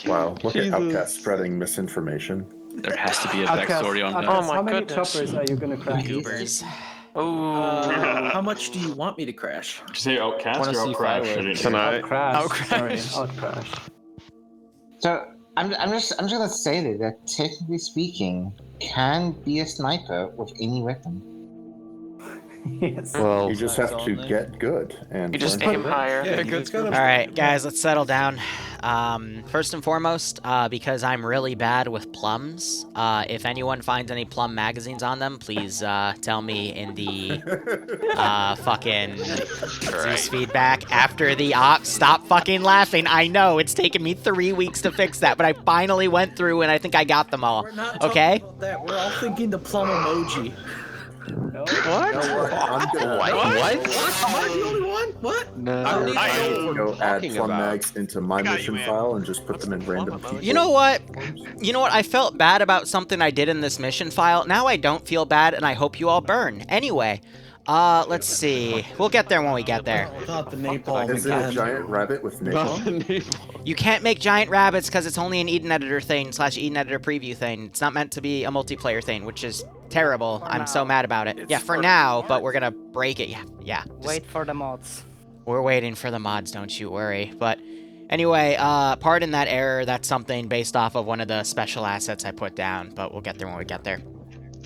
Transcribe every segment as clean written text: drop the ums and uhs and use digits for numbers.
Wow, look Jesus. at Outcast spreading misinformation. There has to be a Outcast, backstory on that. Outcast, Oh my how many goodness. choppers are you gonna crash? Goobers. Oh. How much do you want me to crash? Did you say outcast Wanna or see outcrash? I fireworks. didn't hear. Tonight. Outcrash. Sorry, outcrash. So I'm just gonna say that technically speaking, can be a sniper with any weapon. Yes. Well, You just have to get good and You just learn aim to higher. yeah, good's gonna. All right, guys, let's settle down. First and foremost, because I'm really bad with plums, if anyone finds any plum magazines on them, please tell me in the fucking Zeus feedback after the op. Stop fucking laughing. I know it's taken me 3 weeks to fix that, but I finally went through and I think I got them all. We're not Okay? talking about that. We're all thinking the plum emoji. No. What? I'm gonna Am I the only one? What? No. I'm gonna go add talking plum about. mags into my mission file and just put them in random people. You know what? You know what? I felt bad about something I did in this mission file. Now I don't feel bad, and I hope you all burn. Anyway, let's see. We'll get there when we get there. Not the napalm Is it a again. giant rabbit with napalm? You can't make giant rabbits because it's only an Eden Editor thing / Eden Editor preview thing. It's not meant to be a multiplayer thing, which is terrible. I'm so mad about it. Yeah, for now, but we're gonna break it. Yeah. Wait for the mods. We're waiting for the mods, don't you worry. But anyway, pardon that error. That's something based off of one of the special assets I put down, but we'll get there when we get there.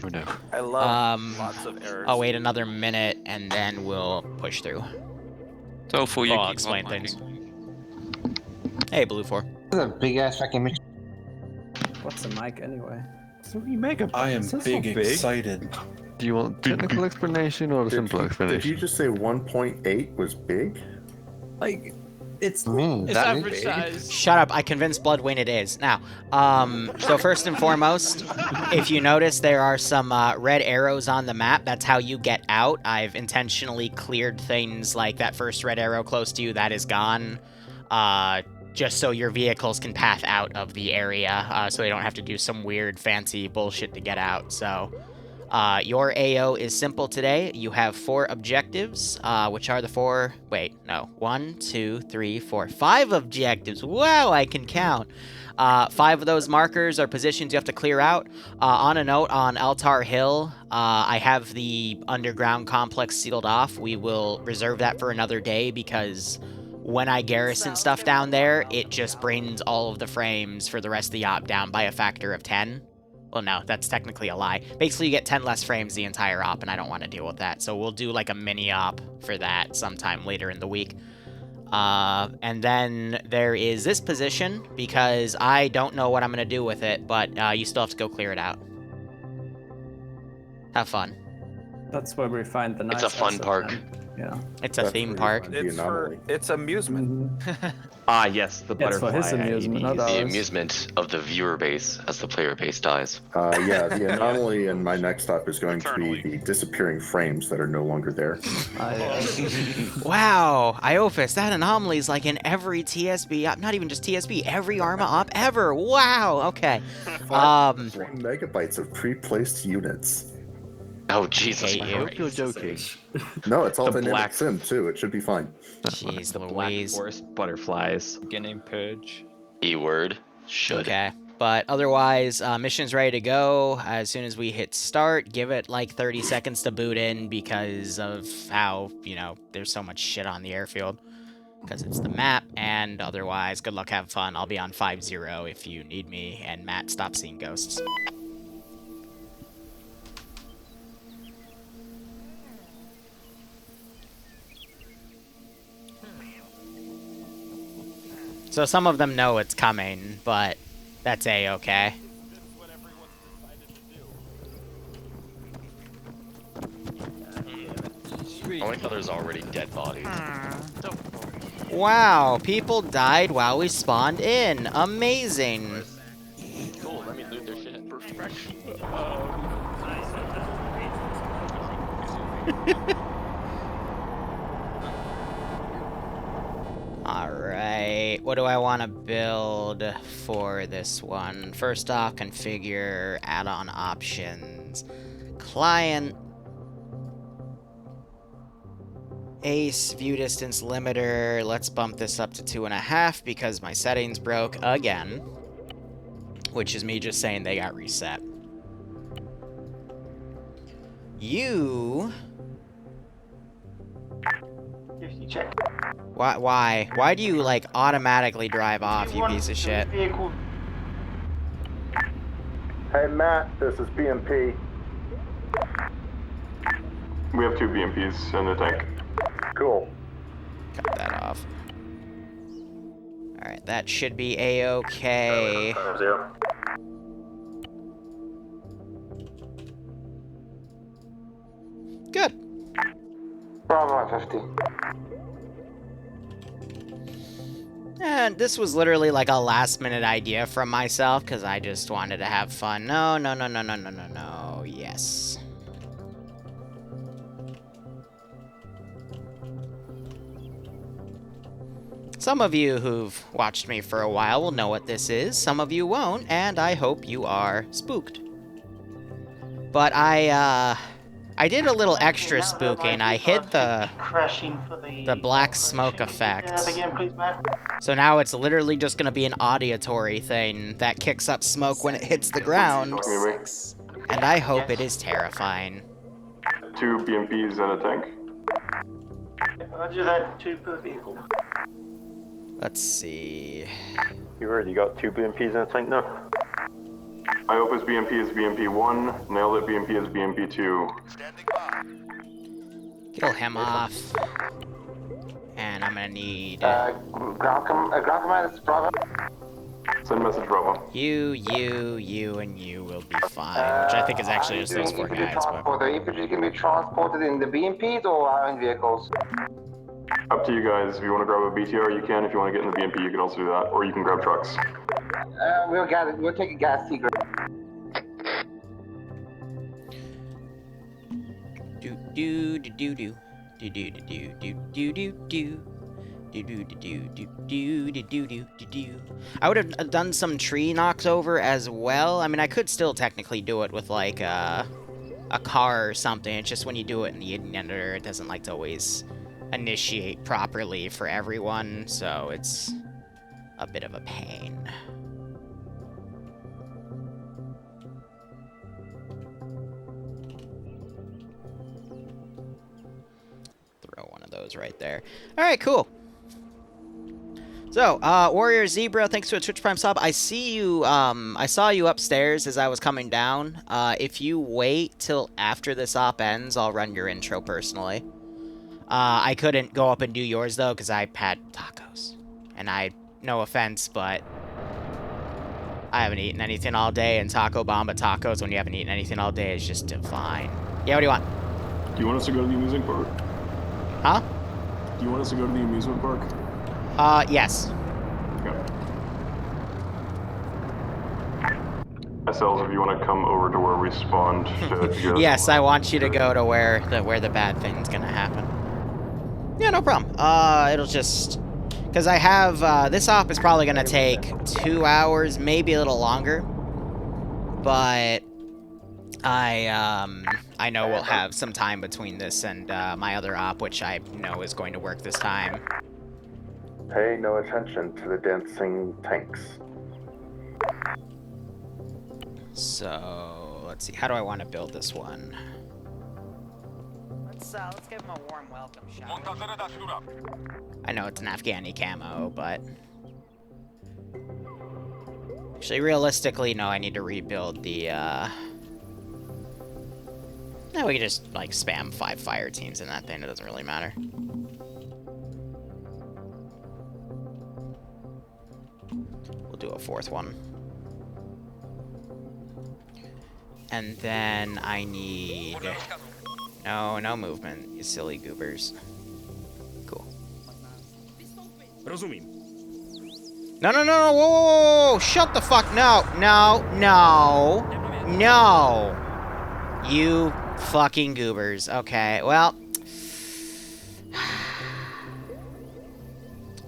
Oh no. I love lots of errors. I'll wait another minute and then we'll push through. So for you, I'll keep explain on things. Hey, Blue 4. This is a big ass fucking mission. What's a mic anyway? 3 megabytes. I am That's big not excited. Do you want technical explanation or a simple Did explanation? you just say 1.8 was big? Like, it's It's average size. Shut up, I convinced Bloodwing it is. Now, so first and foremost, if you notice there are some red arrows on the map, that's how you get out. I've intentionally cleared things like that first red arrow close to you, that is gone. Just so your vehicles can path out of the area, so they don't have to do some weird fancy bullshit to get out. So, your AO is simple today. You have 4 objectives, which are the 4... Wait, no. 1, 2, 3, 4, 5 objectives. Wow, I can count. 5 of those markers are positions you have to clear out. On a note, on Altar Hill, I have the underground complex sealed off. We will reserve that for another day because when I garrison stuff down there, it just brings all of the frames for the rest of the op down by a factor of 10. Well, no, that's technically a lie. Basically, you get 10 less frames the entire op, and I don't want to deal with that. So we'll do like a mini op for that sometime later in the week. And then there is this position, because I don't know what I'm going to do with it, but you still have to go clear it out. Have fun. That's where we find the nice. It's a fun asset park. then. Yeah. It's a That's theme where you park. find the It's anomaly. it's amusement. Mhm. Ah, yes, the It's for butterfly. his amusement, not IEDs. ours. The amusement of the viewer base as the player base dies. Yeah, the anomaly in my next stop is going to be the disappearing frames that are no longer there. Wow, Iophis, that anomaly is like in every TSB op, not even just TSB, every Arma op ever. Wow, okay. 3 megabytes of pre-placed units. Oh Jesus! Hate I you. hope you're joking. No, it's all The dynamic black- sim too. It should be fine. Jeez Black Louise. forest butterflies. Beginning purge. E word should. Okay, but otherwise, mission's ready to go. As soon as we hit start, give it like 30 seconds to boot in because of how, you know, there's so much shit on the airfield. Because it's the map, and otherwise, good luck, have fun. I'll be on 5-0 if you need me, and Matt, stop seeing ghosts. So some of them know it's coming, but that's A-okay. I like how there's already dead bodies. Wow, people died while we spawned in. Amazing. Cool. Let me loot their shit. Perfection. Alright, what do I want to build for this one? First off, configure add-on options. Client. Ace, view distance limiter. Let's bump this up to 2.5 because my settings broke again. Which is me just saying they got reset. You... Why? Why do you, like, automatically drive off, you piece of shit? Hey Matt, this is BMP. We have 2 BMPs in the tank. Cool. Cut that off. Alright, that should be A-okay. Good. Bravo 50. And this was literally like a last-minute idea from myself, because I just wanted to have fun. No. Yes. Some of you who've watched me for a while will know what this is. Some of you won't, and I hope you are spooked. But I did a little extra spooking. I hid the black smoke effect. So now it's literally just gonna be an auditory thing that kicks up smoke when it hits the ground. And I hope it is terrifying. 2 BMPs in a tank. Roger that, 2 per vehicle. Let's see. You already got 2 BMPs in a tank now? Iopa's BMP is BMP1, Nailed It BMP is BMP2. Kill him off. And I'm gonna need... Ground command is Bravo. Send message Bravo. You, and you will be fine. Which I think is actually just those 4 guys, but... The infantry can be transported in the BMPs or our own vehicles? Up to you guys. If you want to grab a BTR, you can. If you want to get in the BMP, you can also do that. Or you can grab trucks. We'll take a gas seeker. I would have done some tree knocks over as well. I mean, I could still technically do it with like a car or something. It's just when you do it in the editor, it doesn't like to always initiate properly for everyone, so it's a bit of a pain. Throw one of those right there. Alright, cool. So, Warrior Zebra, thanks to a Twitch Prime sub. I see you, I saw you upstairs as I was coming down. If you wait till after this op ends, I'll run your intro personally. I couldn't go up and do yours, though, because I had tacos. And no offense, but I haven't eaten anything all day, and Taco Bomba tacos when you haven't eaten anything all day is just divine. Yeah, what do you want? Do you want us to go to the amusement park? Huh? Do you want us to go to the amusement park? Yes. Okay. SLs, if you want to come over to where we spawned. Yes, I want you to go to where the bad thing's gonna happen. Yeah, no problem. It'll just... Because I have, this op is probably gonna take 2 hours, maybe a little longer. But... I know we'll have some time between this and, my other op, which I know is going to work this time. Pay no attention to the dancing tanks. So, let's see. How do I want to build this one? Let's give him a warm welcome shot. I know it's an Afghani camo, but... Actually, realistically, no, I need to rebuild the, No, we can just, like, spam 5 fire teams in that thing. It doesn't really matter. We'll do a 4th one. And then I need... No movement, you silly goobers. Cool. No, whoa, shut the fuck, no, you fucking goobers. Okay, well,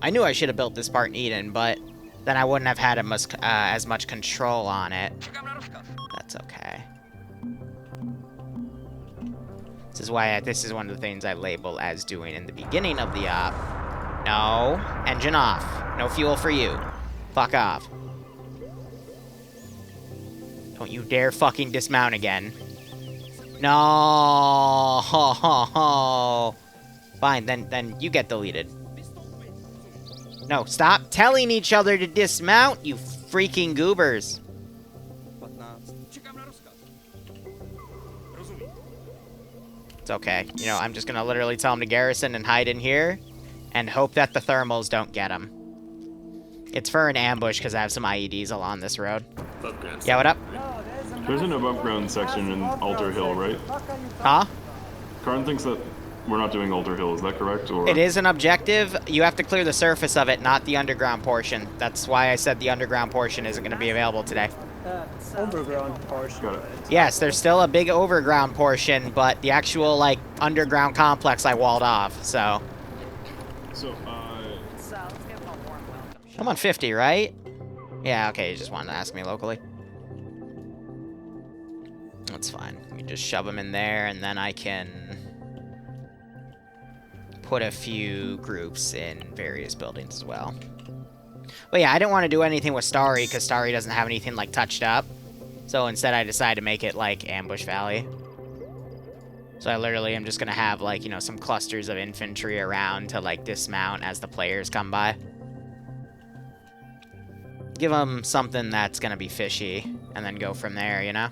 I knew I should have built this part in Eden, but then I wouldn't have had as much control on it. That's okay. This is why this is one of the things I label as doing in the beginning of the op. No. Engine off. No fuel for you. Fuck off. Don't you dare fucking dismount again. No. Fine, then you get deleted. No, stop telling each other to dismount, you freaking goobers. It's okay. You know, I'm just gonna literally tell him to garrison and hide in here and hope that the thermals don't get him. It's for an ambush because I have some IEDs along this road. Yeah, what up? There's an above ground section in Alter Hill, right? Huh? Karn thinks that we're not doing Alter Hill, is that correct? Or It is an objective. You have to clear the surface of it, not the underground portion. That's why I said the underground portion isn't going to be available today. Overground portion. Got it. Yes, there's still a big overground portion, but the actual, like, underground complex I walled off, so... So, I'm on 50, right? Yeah, okay, you just wanted to ask me locally. That's fine. We just shove them in there, and then I can put a few groups in various buildings as well. But yeah, I didn't want to do anything with Starry, because Starry doesn't have anything, like, touched up. So instead I decided to make it, like, Ambush Valley. So I literally am just going to have, like, you know, some clusters of infantry around to, like, dismount as the players come by. Give them something that's going to be fishy, and then go from there, you know?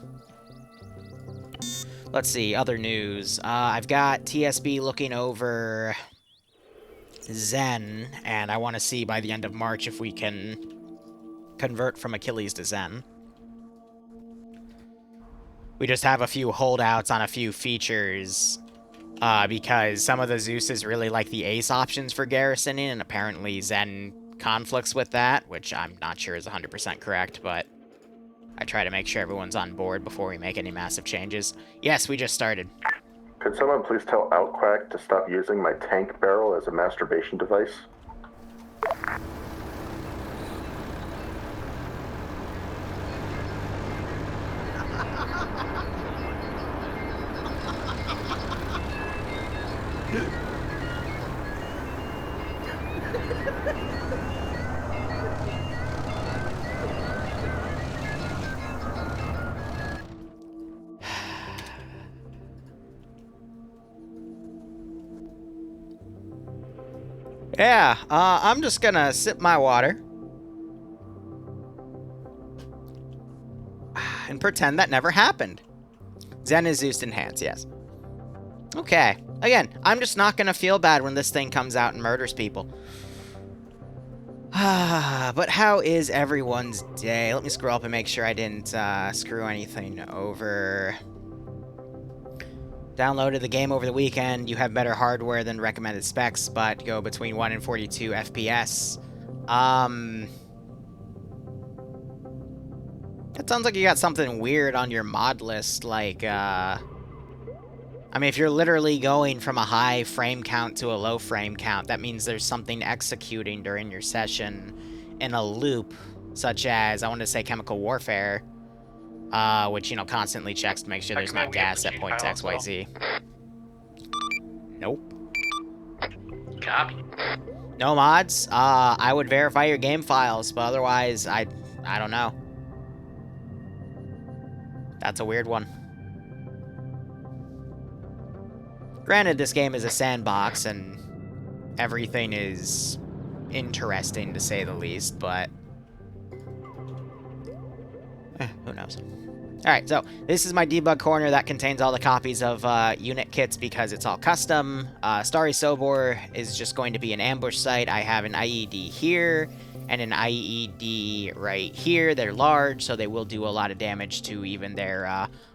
Let's see, other news. I've got TSB looking over Zen, and I want to see by the end of March if we can convert from Achilles to Zen. We just have a few holdouts on a few features, because some of the Zeuses really like the Ace options for garrisoning, and apparently Zen conflicts with that, which I'm not sure is 100% correct, but I try to make sure everyone's on board before we make any massive changes. Yes, we just started. Could someone please tell Outquack to stop using my tank barrel as a masturbation device? Yeah, I'm just gonna sip my water. And pretend that never happened. Zen is Zeus enhanced, yes. Okay. Again, I'm just not gonna feel bad when this thing comes out and murders people. But how is everyone's day? Let me scroll up and make sure I didn't screw anything over. Downloaded the game over the weekend. You have better hardware than recommended specs, but go between 1 and 42 FPS. It sounds like you got something weird on your mod list, like, I mean, if you're literally going from a high frame count to a low frame count, that means there's something executing during your session in a loop, such as, I want to say, Chemical Warfare, which, you know, constantly checks to make sure there's not gas at points XYZ. Nope. Copy. No mods. I would verify your game files, but otherwise, I don't know. That's a weird one. Granted, this game is a sandbox, and everything is interesting, to say the least, but... who knows? Alright, so this is my debug corner that contains all the copies of unit kits because it's all custom. Starry Sobor is just going to be an ambush site. I have an IED here and an IED right here. They're large, so they will do a lot of damage to even their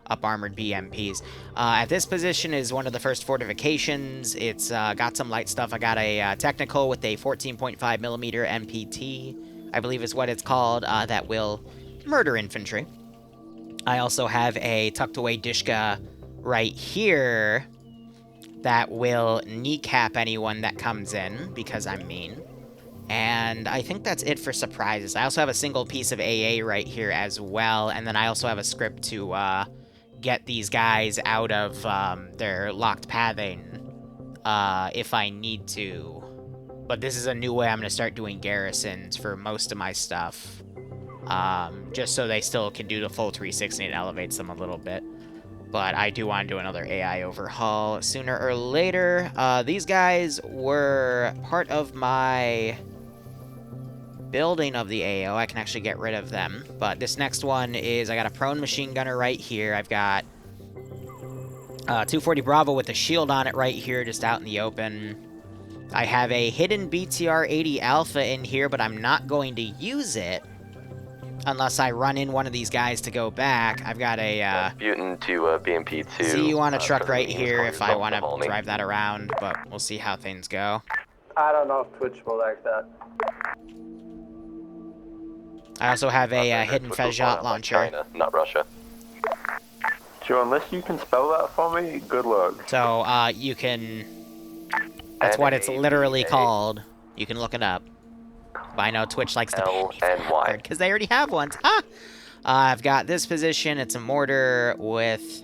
up-armored BMPs. At this position is one of the first fortifications. It's got some light stuff. I got a technical with a 14.5mm MPT, I believe is what it's called, that will murder infantry. I also have a tucked-away Dishka right here that will kneecap anyone that comes in, because I'm mean. And I think that's it for surprises. I also have a single piece of AA right here as well, and then I also have a script to get these guys out of their locked pathing if I need to. But this is a new way I'm going to start doing garrisons for most of my stuff. Just so they still can do the full 360 and it elevates them a little bit. But I do want to do another AI overhaul sooner or later. These guys were part of my building of the AO. I can actually get rid of them. But this next one is, I got a prone machine gunner right here. I've got 240 Bravo with a shield on it right here, just out in the open. I have a hidden BTR-80 Alpha in here, but I'm not going to use it unless I run in one of these guys to go back. I've got a Mutant to BMP2. see you on a truck right here if I want to drive that around, but we'll see how things go. I don't know if Twitch will like that. I also have a hidden Fejot launcher. China, not Russia. Joe, unless you can spell that for me, good luck. So, you can... That's what it's literally called. You can look it up. But I know Twitch likes to pay me for that word, because they already have one. Ha! I've got this position. It's a mortar with...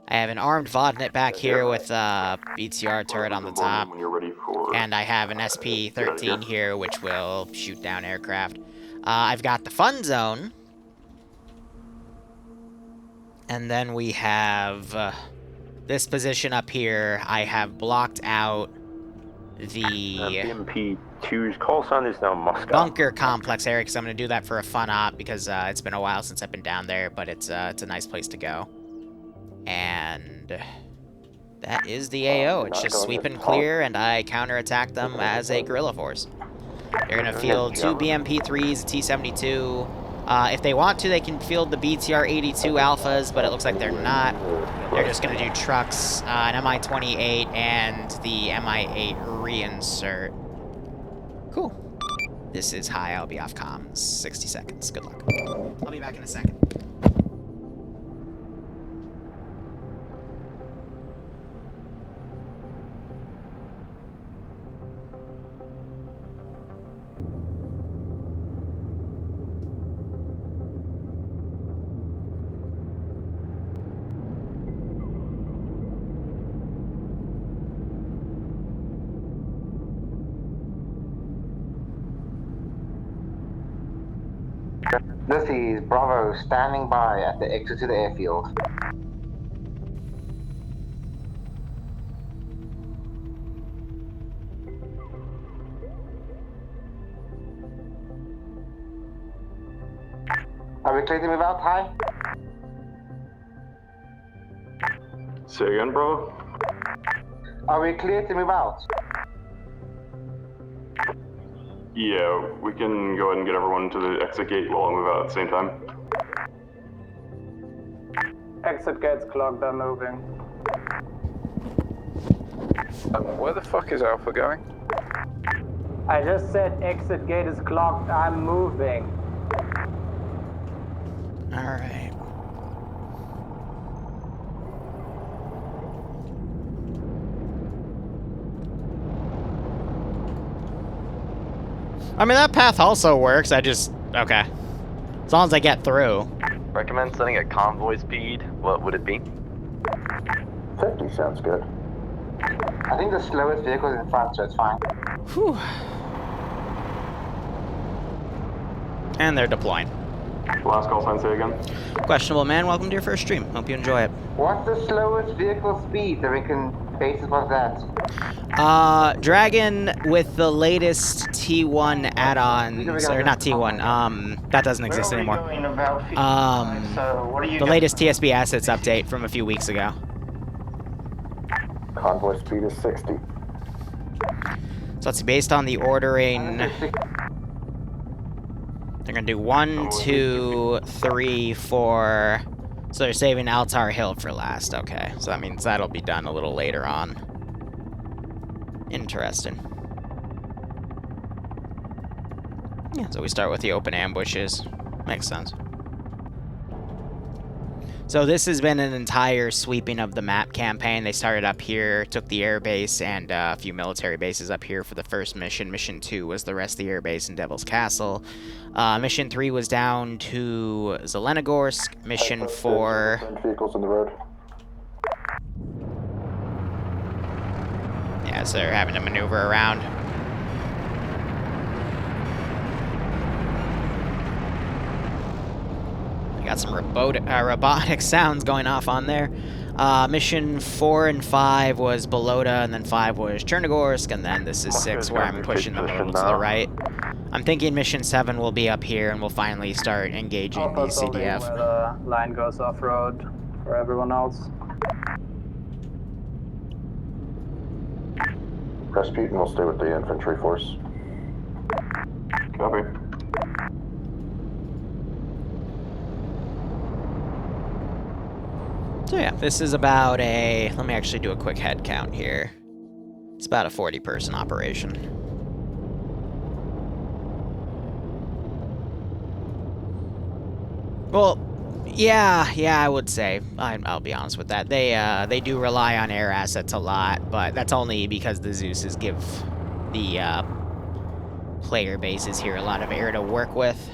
I have an armed VOD back here with a BTR turret on the top. And I have an SP-13 here, which will shoot down aircraft. I've got the fun zone. And then we have this position up here. I have blocked out the BMP2's call sign is now Moscow. bunker complex area, because I'm going to do that for a fun op, because it's been a while since I've been down there, but it's a nice place to go. And that is the AO. It's just sweep and clear, and I counterattack them as a guerrilla force. They're going to field 2 BMP3s, a T-72. If they want to, they can field the BTR-82 Alphas, but it looks like they're not. They're just going to do trucks, an Mi-28, and the Mi-8 reinsert. Cool. This is high. I'll be off comms. 60 seconds. Good luck. I'll be back in a second. This is Bravo standing by at the exit to the airfield. Are we clear to move out, Ty? Say again, bro? Are we clear to move out? Yeah, we can go ahead and get everyone to the exit gate while I move out at the same time. Exit gates clogged, I'm moving. Where the fuck is Alpha going? I just said exit gate is clogged, I'm moving. Alright. I mean, that path also works. Okay. As long as I get through. Recommend setting a convoy speed. What would it be? 50 sounds good. I think the slowest vehicle is in front, so it's fine. Whew. And they're deploying. Last call sign, say again. Questionable man, welcome to your first stream. Hope you enjoy it. What's the slowest vehicle speed that we can base it on that? Dragon with the latest T1 add-ons, or not T1, that doesn't exist anymore. The latest TSB assets update from a few weeks ago. Convoy speed is 60. So let's see, based on the ordering, they're gonna do 1, 2, 3, 4. So they're saving Altar Hill for last. Okay, so that means that'll be done a little later on. Interesting. Yeah, so we start with the open ambushes. Makes sense. So this has been an entire sweeping of the map campaign. They started up here, took the air base and a few military bases up here for the first mission. Mission 2 was the rest of the air base in Devil's Castle. Mission 3 was down to Zelenogorsk. Mission 4... Vehicles on the road. Yeah, so they're having to maneuver around. Got some robotic sounds going off on there. Mission 4 and 5 was Belota, and then 5 was Chernogorsk, and then this is 6 where I'm pushing them a little to the right. I'm thinking Mission 7 will be up here, and we'll finally start engaging the CDF. Where the line goes off-road for everyone else. Rasputin will stay with the infantry force. Copy. So yeah, this is about a... Let me actually do a quick head count here. It's about a 40-person operation. Well, yeah, I would say. I'll be honest with that. They do rely on air assets a lot, but that's only because the Zeuses give the player bases here a lot of air to work with.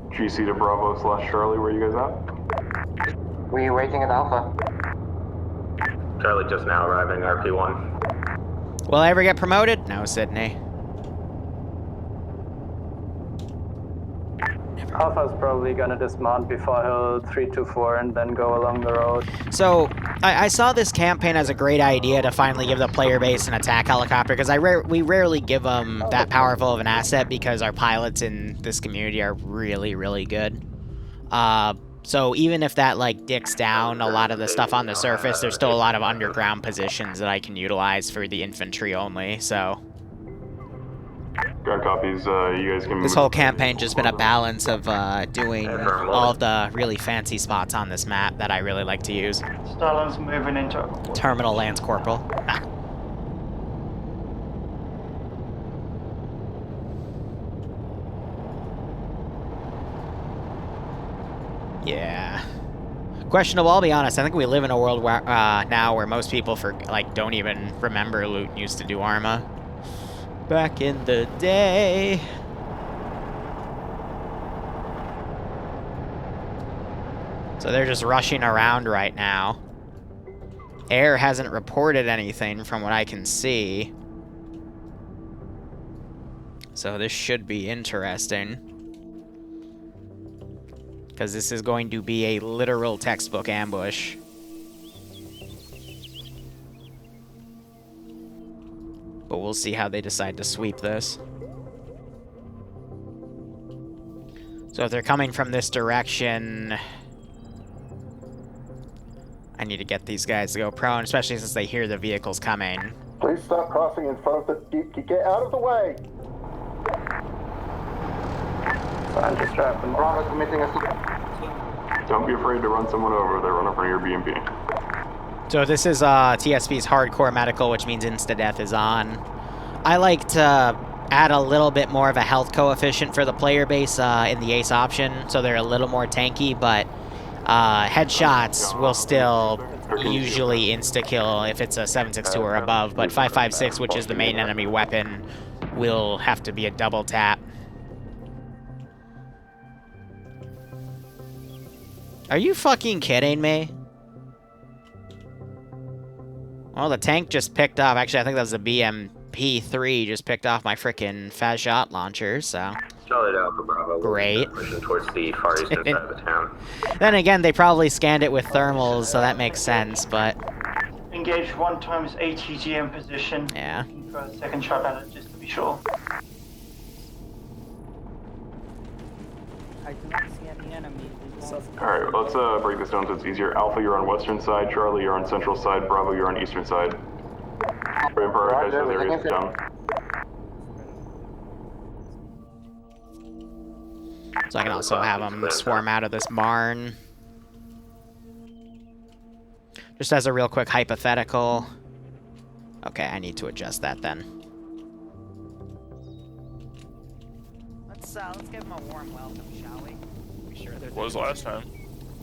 GC to Bravo / Charlie, where you guys at? We waiting at Alpha. Charlie just now arriving, RP1. Will I ever get promoted? No, Sydney. Alpha's probably gonna dismount before he'll 324 and then go along the road. So, I saw this campaign as a great idea to finally give the player base an attack helicopter, because we rarely give them that powerful of an asset because our pilots in this community are really, really good. So even if that, like, dicks down a lot of the stuff on the surface, there's still a lot of underground positions that I can utilize for the infantry only, so... Ground copies, you guys can... This whole campaign just been a balance of doing all of the really fancy spots on this map that I really like to use. Stalin's moving into... Terminal Lance Corporal. Yeah. Questionable, I'll be honest. I think we live in a world where, now where most people don't even remember Luton used to do Arma. Back in the day. So they're just rushing around right now. Air hasn't reported anything from what I can see. So this should be interesting. Because this is going to be a literal textbook ambush. But we'll see how they decide to sweep this. So if they're coming from this direction... I need to get these guys to go prone, especially since they hear the vehicles coming. Please stop crossing in front of the... Get out of the way! Fine, just trap them. Bravo's committing a... Don't be afraid to run someone over. They run in front of your BMP. So this is TSB's hardcore medical, which means insta-death is on. I like to add a little bit more of a health coefficient for the player base in the ace option, so they're a little more tanky, but headshots will still usually insta-kill if it's a 7.62 or above, but 5.56, which is the main enemy weapon, will have to be a double tap. Are you fucking kidding me? Well, the tank just picked off... Actually, I think that was a BMP-3 just picked off my frickin' Fazshot launcher, so... Charlie to Alpha Bravo. Great. Pushing towards the far eastern side of the town. Then again, they probably scanned it with thermals, so that makes sense, but... Engage 1 times ATGM position. Yeah. For a second shot at it, just to be sure. I do not see any enemies. Alright, let's break this down so it's easier. Alpha, you're on western side. Charlie, you're on central side. Bravo, you're on eastern side. Prioritize those areas down. So I can also have them swarm out of this barn. Just as a real quick hypothetical. Okay, I need to adjust that then. Let's give them a warm welcome, shall we? Was last time.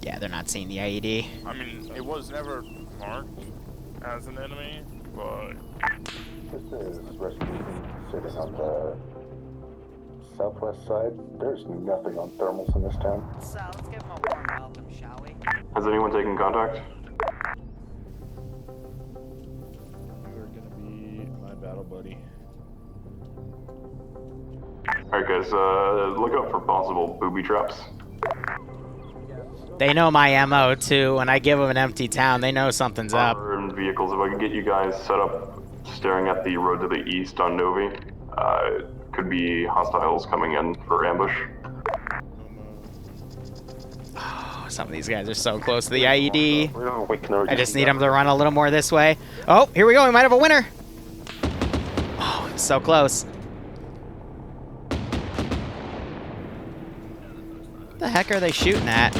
Yeah, they're not seeing the IED. I mean, it was never marked as an enemy, but... This is Rasputin sitting on the southwest side. There's nothing on thermals in this town. So let's give him a warm welcome, shall we? Has anyone taken contact? You're gonna be my battle buddy. Alright guys, look out for possible booby traps. They know my MO too. When I give them an empty town, they know something's up. And vehicles, if I can get you guys set up staring at the road to the east on Novi, could be hostiles coming in for ambush. Oh, some of these guys are so close to the IED. I just need them to run a little more this way. Oh, here we go. We might have a winner. Oh, so close. What the heck are they shooting at?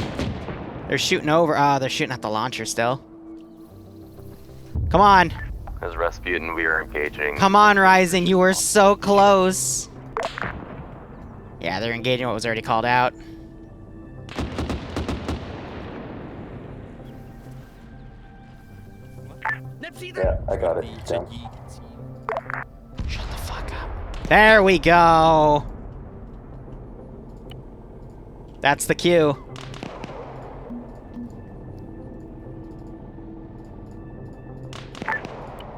They're shooting over. Ah, they're shooting at the launcher still. Come on. As Rasputin, we are engaging. Come on, Rising. You were so close. Yeah, they're engaging what was already called out. Yeah, I got it. Down. Shut the fuck up. There we go. That's the cue.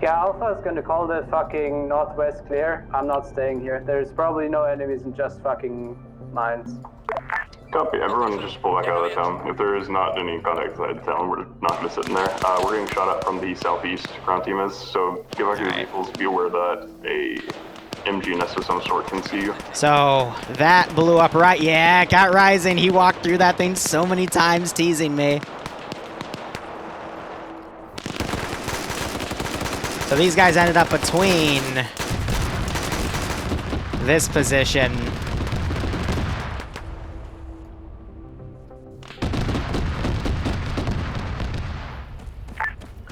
Yeah, Alpha is gonna call the fucking northwest clear. I'm not staying here. There's probably no enemies and just fucking mines. Copy, everyone just pull back out of the town. If there is not any contact inside the town, we're not gonna sit in there. We're getting shot at from the southeast, ground team is, so get back to your vehicles, be aware that a MGNS of some sort can see you. So, that blew up right. Yeah, got Rising. He walked through that thing so many times teasing me. So these guys ended up between this position.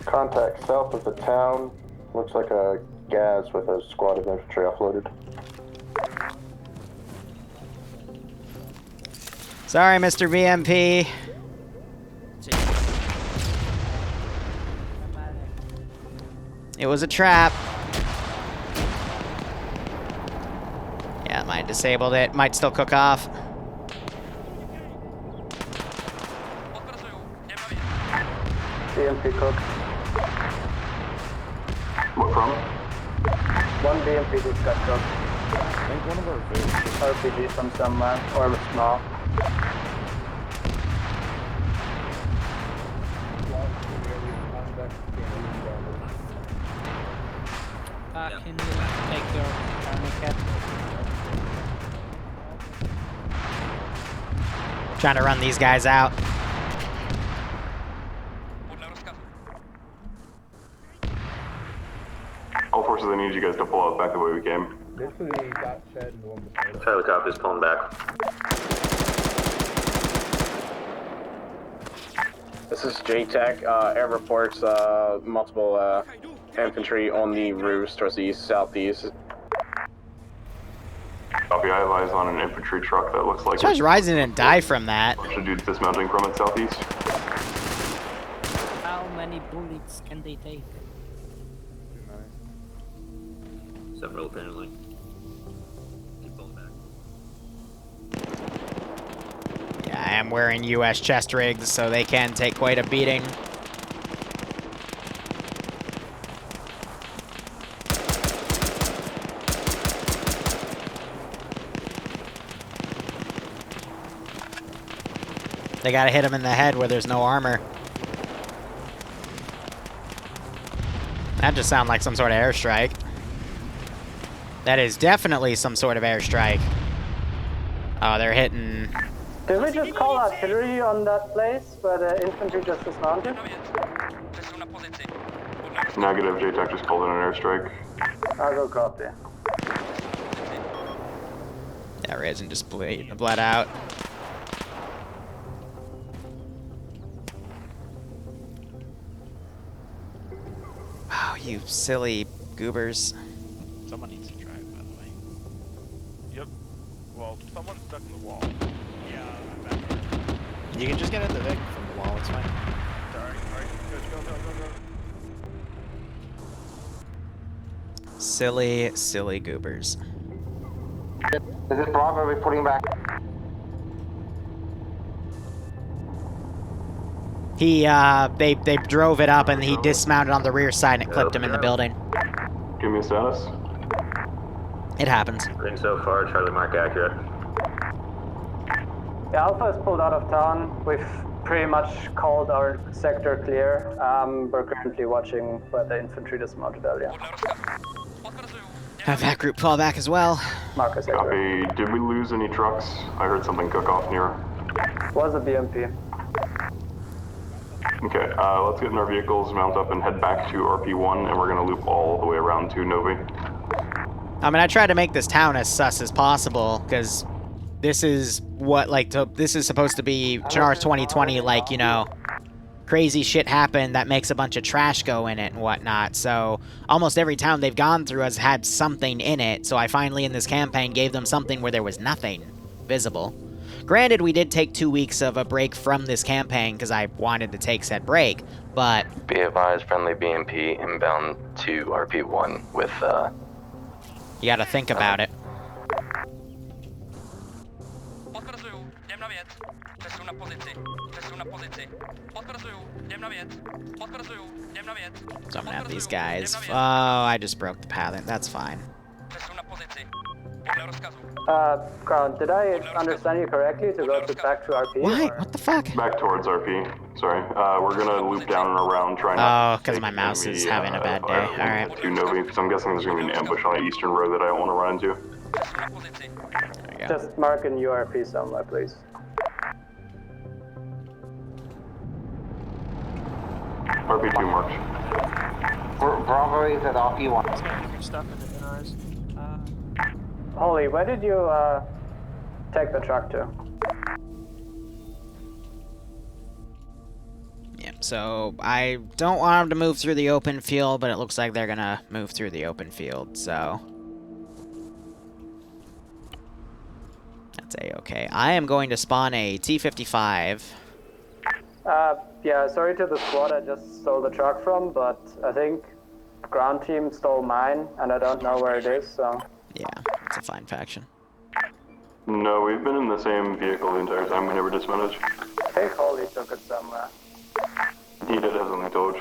Contact south of the town. Looks like a gas with a squad of infantry offloaded. Sorry, Mr. VMP. It was a trap. Yeah, might disabled it. Might still cook off. BMP cook. What from? One BMP just got cooked. I think one of our RPG from somewhere, or small. Can you take your tourniquet? Trying to run these guys out. All forces, I need you guys to pull out back the way we came. Helicopter's pulling back. This is JTAC. Air reports multiple infantry on the roofs towards the east, southeast. Copy, I have eyes on an infantry truck that looks like... Charge Rising didn't die from that. Bunch of dudes dismounting from it southeast. How many bullets can they take? Several apparently. Keep pulling back. Yeah, I am wearing US chest rigs, so they can take quite a beating. They gotta hit him in the head where there's no armor. That just sounds like some sort of airstrike. That is definitely some sort of airstrike. Oh, they're hitting... Did we just call artillery on that place where the infantry just dismounted? Negative, JTAC just called in an airstrike. I'll go copy. Yeah, Raisin just bled out. Oh, you silly goobers. Someone needs to drive, by the way. Yep. Well, someone's stuck in the wall. Yeah, I'm back here. You can just get at the Vic from wall, it's fine. Silly, silly goobers. Is it Bravo reporting back? They drove it up and he dismounted on the rear side and it clipped him in the building. Give me a status. It happens. Reading so far, Charlie Mark accurate. Yeah, Alpha is pulled out of town. We've pretty much called our sector clear. We're currently watching where the infantry dismounted earlier. Have that group fall back as well. Marcus, Copy. Did we lose any trucks? I heard something cook off near. was a BMP. Okay, let's get in our vehicles, mount up, and head back to RP1, and we're gonna loop all the way around to Novi. I mean, I tried to make this town as sus as possible, because this is what, like, this is supposed to be Chenar's 2020, like, you know, crazy shit happened that makes a bunch of trash go in it and whatnot, so almost every town they've gone through has had something in it, so I finally, in this campaign, gave them something where there was nothing visible. Granted, we did take 2 weeks of a break from this campaign, because I wanted to take said break, but... Be advised, friendly BMP inbound to RP1 with, You gotta think about it. So I'm gonna have these guys... Oh, I just broke the pattern. That's fine. Ground, did I understand you correctly to go back to RP? Why? Or? What the fuck? Back towards RP. Sorry. We're gonna loop down and around, trying Oh, to... because my mouse is having a bad day. Alright. To Novi, because I'm guessing there's gonna be an ambush on the eastern road that I don't want to run into. There we go. Just mark in URP somewhere, please. RP2 marked. Bravo is at RP1. Holly, where did you take the truck to? Yeah, so I don't want them to move through the open field, but it looks like they're gonna move through the open field, so... That's A-okay. I am going to spawn a T-55. Yeah, sorry to the squad I just stole the truck from, but I think ground team stole mine, and I don't know where it is, so... Yeah, it's a fine faction. No, we've been in the same vehicle the entire time. We never dismounted. I think Holly took it somewhere. He did have something told.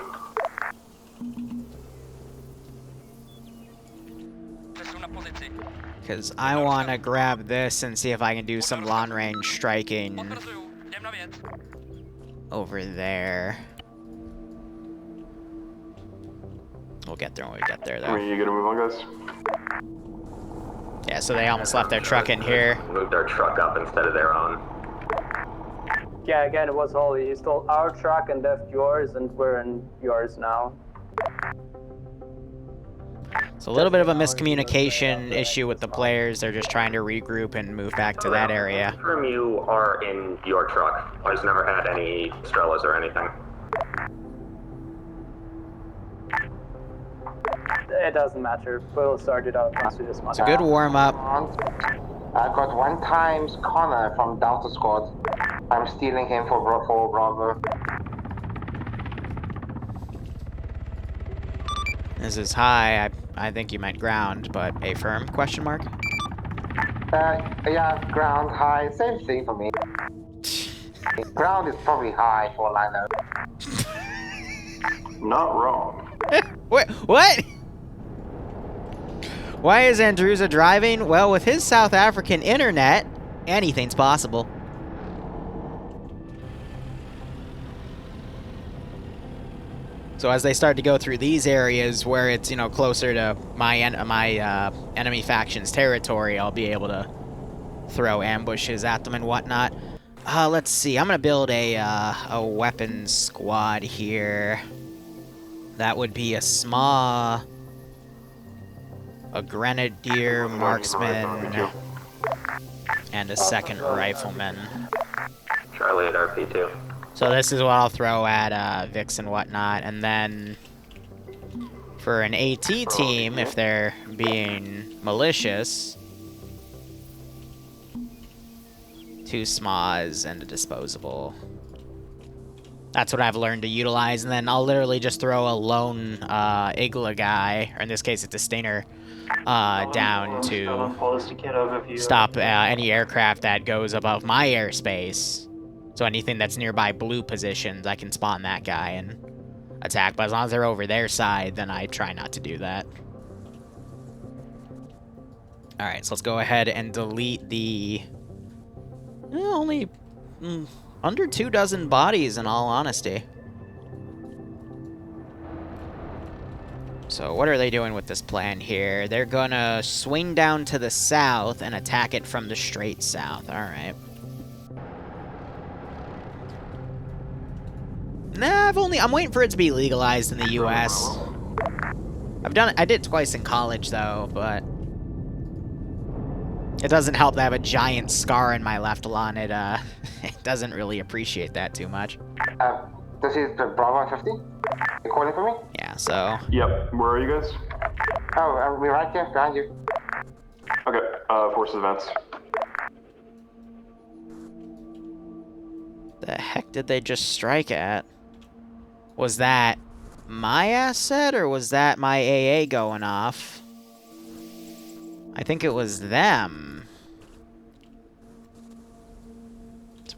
Because I want to grab this and see if I can do some long-range striking over there. We'll get there when we get there, though. You gonna move on, guys? Yeah, so they almost left their truck in here. Moved our truck up instead of their own. Yeah, again, it was Holly. He stole our truck and left yours, and we're in yours now. It's a little bit of a miscommunication issue with the players. They're just trying to regroup and move back to that area. Confirm you are in your truck. I've never had any Strellas or anything. It doesn't matter. We'll sort it out once we dismount. It's a good warm-up. I got 1 times Connor from Delta Squad. I'm stealing him for Bravo. This is high. I think you meant ground, but a firm question mark? Yeah, ground, high, same thing for me. Ground is probably high for Lino. Not wrong. What? Why is Andrewza driving? Well, with his South African internet, anything's possible. So as they start to go through these areas where it's, you know, closer to my enemy faction's territory, I'll be able to throw ambushes at them and whatnot. Let's see. I'm gonna build a weapons squad here. That would be a SMA, a grenadier, marksman, and a second rifleman. Charlie at RP2. So this is what I'll throw at Vix and whatnot, and then for an AT team, if they're being malicious, 2 SMAs and a disposable. That's what I've learned to utilize, and then I'll literally just throw a lone Igla guy, or in this case it's a Stinger, down to stop any aircraft that goes above my airspace. So anything that's nearby blue positions, I can spawn that guy and attack. But as long as they're over their side, then I try not to do that. Alright, so let's go ahead and delete the... only under 24 bodies, in all honesty. So what are they doing with this plan here? They're gonna swing down to the south and attack it from the straight south. Alright. Nah, I'm waiting for it to be legalized in the US. I did it twice in college, though, but... it doesn't help that I have a giant scar in my left lung. It doesn't really appreciate that too much. This is the Bravo 50? Recording for me? Yeah, so... Yep, where are you guys? Oh, we're right there, behind you. Okay, forces advance. The heck did they just strike at? Was that my asset, or was that my AA going off? I think it was them.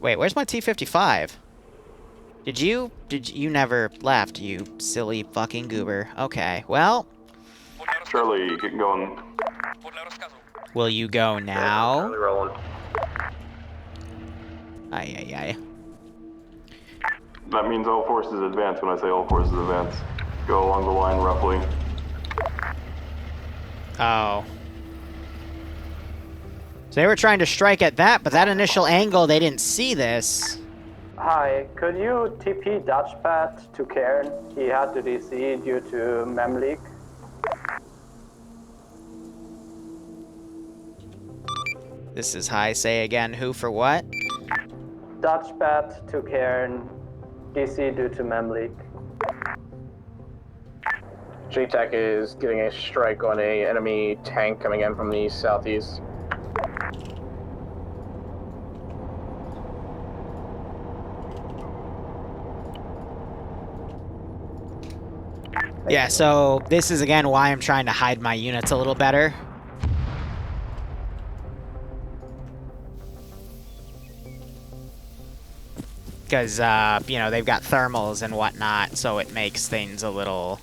Wait, where's my T-55? Did you never left, you silly fucking goober. Okay, well. Charlie, get going. Will you go now? Charlie rolling. Aye. That means all forces advance when I say all forces advance. Go along the line roughly. Oh. So they were trying to strike at that, but that initial angle, they didn't see this. Hi, could you TP Dutchbat to Cairn? He had to DC due to mem leak. This is high. Say again, who for what? Dutchbat to Cairn, DC due to mem leak. JTAC is getting a strike on a enemy tank coming in from the southeast. Yeah, so this is again why I'm trying to hide my units a little better. Because, you know, they've got thermals and whatnot, so it makes things a little...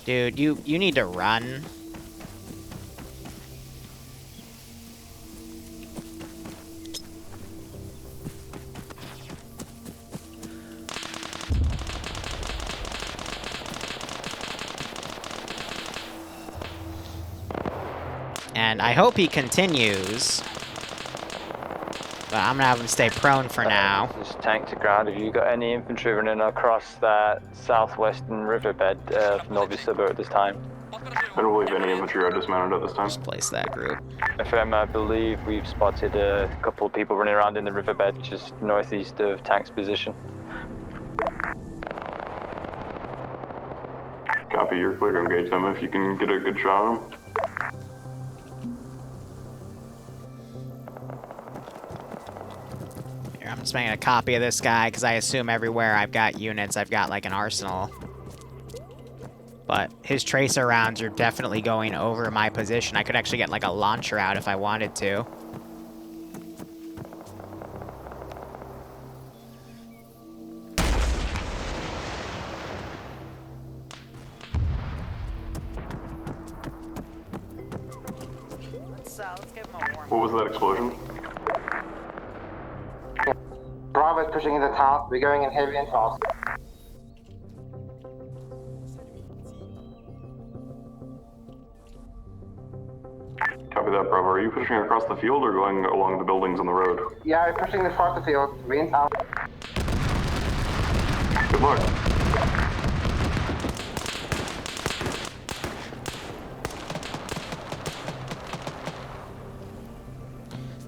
Dude, you need to run. And I hope he continues. But I'm gonna have him stay prone for now. This tank to ground. Have you got any infantry running across that southwestern riverbed of Novi Suburb at this time? I don't believe any infantry are dismounted at this time. Just place that group. FM, I believe we've spotted a couple of people running around in the riverbed just northeast of tank's position. Copy, you're clear to engage them if you can get a good shot on them. I'm just making a copy of this guy, because I assume everywhere I've got units, I've got, like, an arsenal. But his tracer rounds are definitely going over my position. I could actually get, like, a launcher out if I wanted to. Let's give him a warm. What was that explosion? Bravo is pushing in the top. We're going in heavy and fast. Copy that, Bravo. Are you pushing across the field or going along the buildings on the road? Yeah, we're pushing across the field. We're in town. Good luck.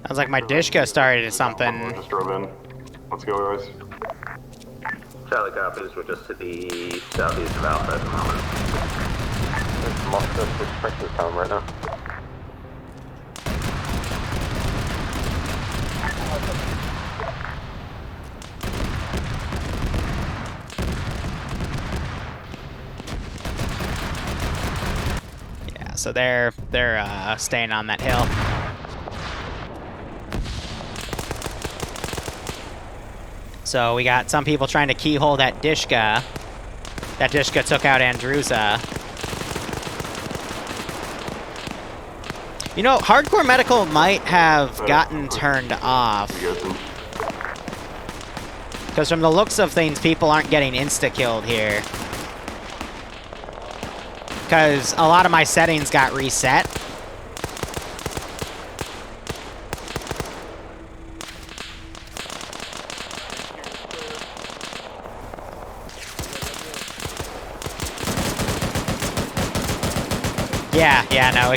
Sounds like my Dishka started something. Just drove in. Let's go, guys. Charlie copies, we're just to the southeast of Alpha at the moment. There's multiple sprinters coming right now. so they're staying on that hill. So we got some people trying to keyhole that Dishka. That Dishka took out Andruza. You know, Hardcore Medical might have gotten turned off. Because from the looks of things, people aren't getting insta-killed here. Because a lot of my settings got reset. Yeah, no,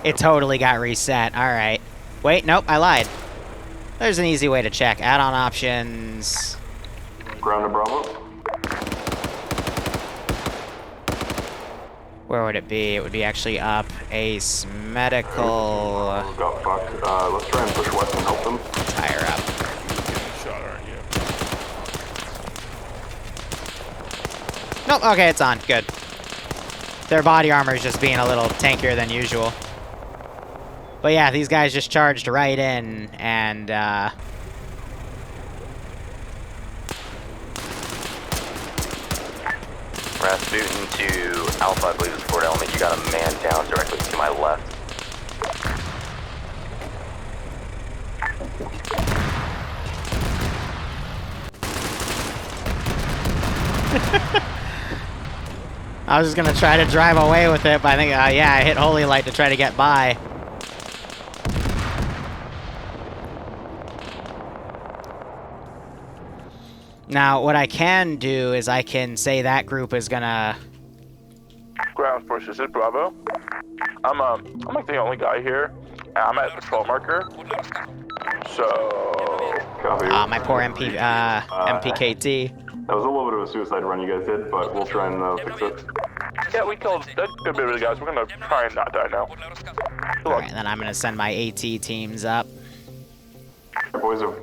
it totally got reset. Alright. Wait, nope, I lied. There's an easy way to check. Add-on options. Ground to Bravo. Where would it be? It would be actually up Ace Medical. Got fucked. Let's try and push west and help them. Tire up. Shot, aren't you? Nope, okay, it's on. Good. Their body armor is just being a little tankier than usual. But yeah, these guys just charged right in, and Rasputin to Alpha, I believe it's Fort Element. You got a man down directly to my left. I was just gonna try to drive away with it, but I think, yeah, I hit Holy Light to try to get by. Now, what I can do is I can say that group is gonna... Ground Force, this is Bravo. I'm like the only guy here. I'm at patrol marker. So... my poor MPKT. That was a little bit of a suicide run you guys did, but we'll try and fix it. Yeah, we killed that good bit of the guys. We're gonna try and not die now. Alright, then I'm gonna send my AT teams up. Boys, if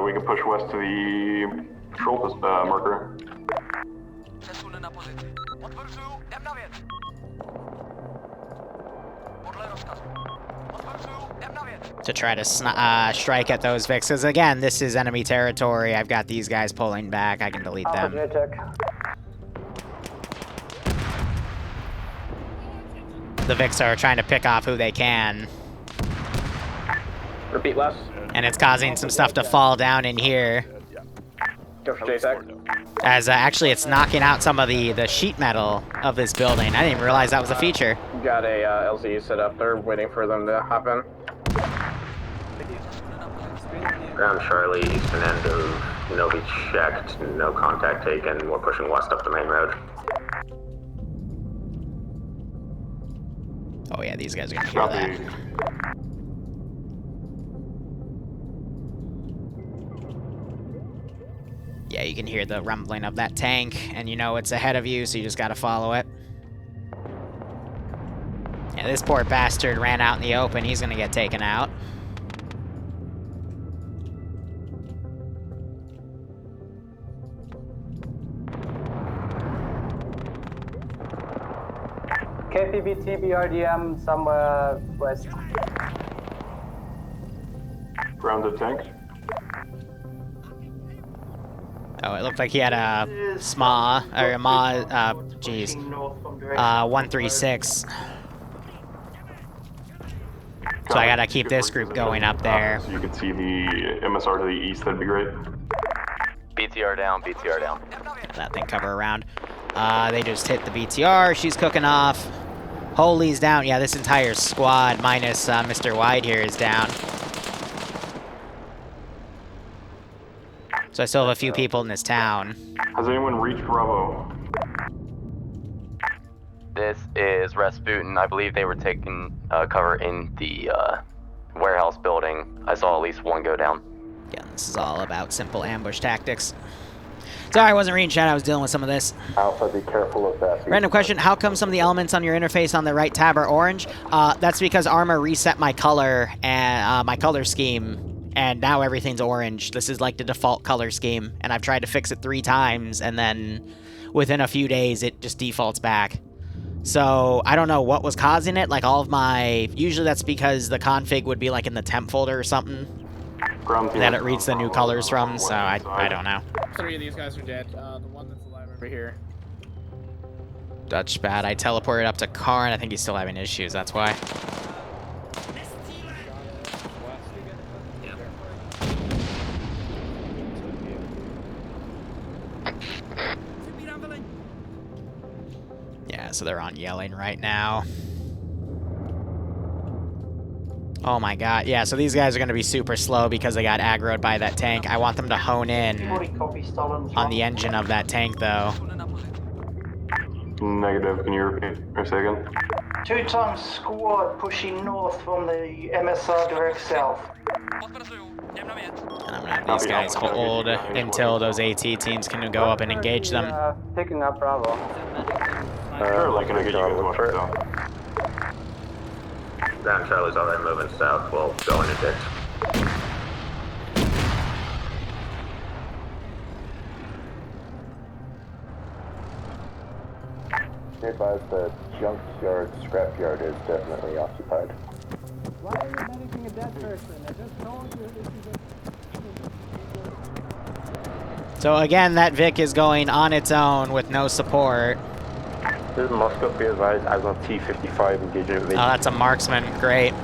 we can push west to the patrol marker. To try to strike at those Vics, because again, this is enemy territory. I've got these guys pulling back. I can delete them. The Vics are trying to pick off who they can. Repeat less. And it's causing some stuff to fall down in here. Go for JTAC. As actually it's knocking out some of the sheet metal of this building. I didn't even realize that was a feature. Got a LZ set up there, waiting for them to hop in. Ground Charlie, eastern end of Novi checked, no contact taken. We're pushing west up the main road. Oh yeah, these guys are gonna hear that. Yeah, you can hear the rumbling of that tank, and you know it's ahead of you, so you just gotta follow it. Yeah, this poor bastard ran out in the open. He's gonna get taken out. KPBT BRDM somewhere west. Grounded tank. Oh, it looked like he had a SMA, or a geez, 136. So I gotta keep this group going up there. So you can see the MSR to the east, that'd be great. BTR down, BTR down. That thing cover around. They just hit the BTR, she's cooking off. Holy's down, yeah, this entire squad minus Mr. Wide here is down. So I still have a few people in this town. Has anyone reached Bravo? This is Rasputin. I believe they were taking cover in the warehouse building. I saw at least one go down. Yeah, this is all about simple ambush tactics. Sorry, I wasn't reading chat. I was dealing with some of this. Alpha, be careful of that. Random question. How come some of the elements on your interface on the right tab are orange? That's because Armor reset my color and my color scheme, and now everything's orange. This is like the default color scheme, and I've tried to fix it 3 times, and then within a few days, it just defaults back. So I don't know what was causing it. Like all of my, usually that's because the config would be like in the temp folder or something that it reads the new colors from. So I don't know. 3 of these guys are dead. The one that's alive over here. Dutch bad. I teleported up to Karn. I think he's still having issues. That's why. Yeah, so they're on yelling right now. Oh my god. Yeah, so these guys are going to be super slow because they got aggroed by that tank. I want them to hone in on the engine of that tank, though. Negative. Can you repeat or say again? 2 times squad pushing north from the MSR direct south. And I'm gonna have these guys hold until those AT teams can go up and engage them. Picking up Bravo. Sure, like, can I get you guys watch it down? Ground Charlie's already moving south. We'll go into ditch. Be advised the junkyard, scrapyard is definitely occupied. Why are you managing a dead person? I just told you this is a... So again, that Vic is going on its own with no support. This is Moscow, be advised, as on T-55 engaging with Oh, that's a marksman. Great.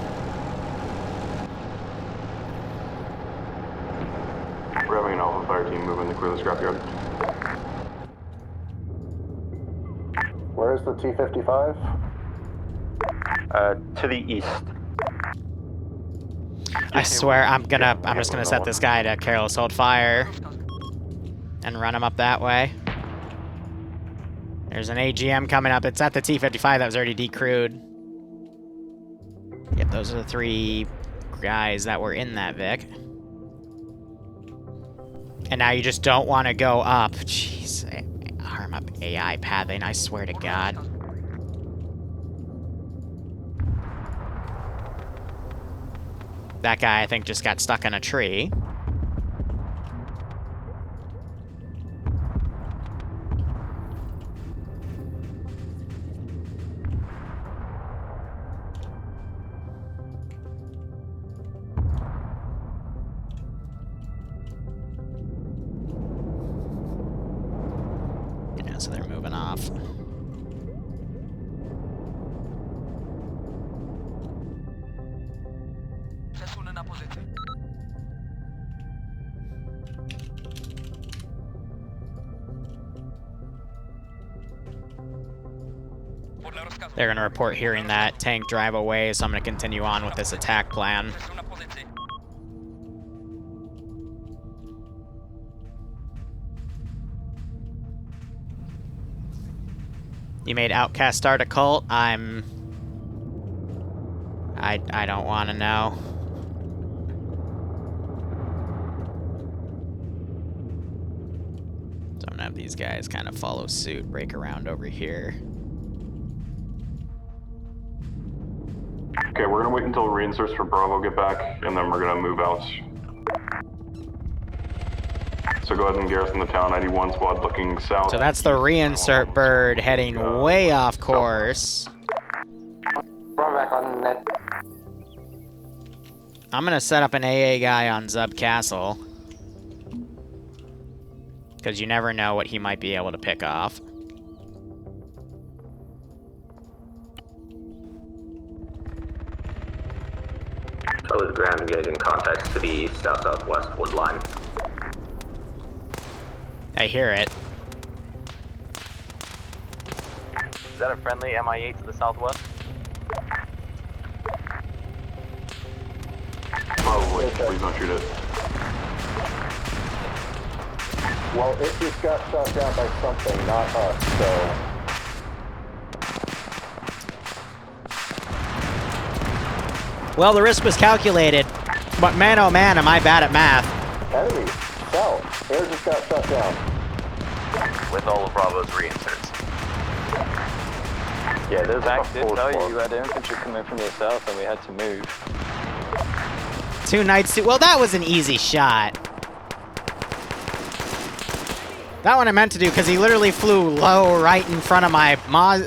We're having an Alpha Fire team moving to clear the scrapyard. Where is the T-55? To the east. I swear, I'm just gonna set this guy to careless hold fire and run him up that way. There's an AGM coming up. It's at the T-55 that was already decrewed. Yep, those are the 3 guys that were in that Vic. And now you just don't want to go up. Jeez, arm up AI pathing, I swear to God. That guy, I think, just got stuck in a tree. Yeah, so they're moving off. They're going to report hearing that tank drive away, so I'm going to continue on with this attack plan. You made Outcast start a cult? I don't want to know. So I'm going to have these guys kind of follow suit, break around over here. Okay, we're gonna wait until reinserts for Bravo get back, and then we're gonna move out. So go ahead and garrison the town. 91 squad looking south. So that's the reinsert bird heading way off course. Run back on net. I'm gonna set up an AA guy on Zub Castle. Because you never know what he might be able to pick off. Charlie's ground engaging contacts to the south-southwest wood line. I hear it. Is that a friendly MI-8 to the southwest? Probably. Please don't shoot it. Well, it just got shot down by something, not us, so... Well, the risk was calculated, but man oh man, am I bad at math. Enemy, south. Air just got shut down. With all of Bravo's reinserts. Yeah, there's actually did tell you had infantry coming from the south and we had to move. 2 nights. Well, that was an easy shot. That one I meant to do because he literally flew low right in front of my my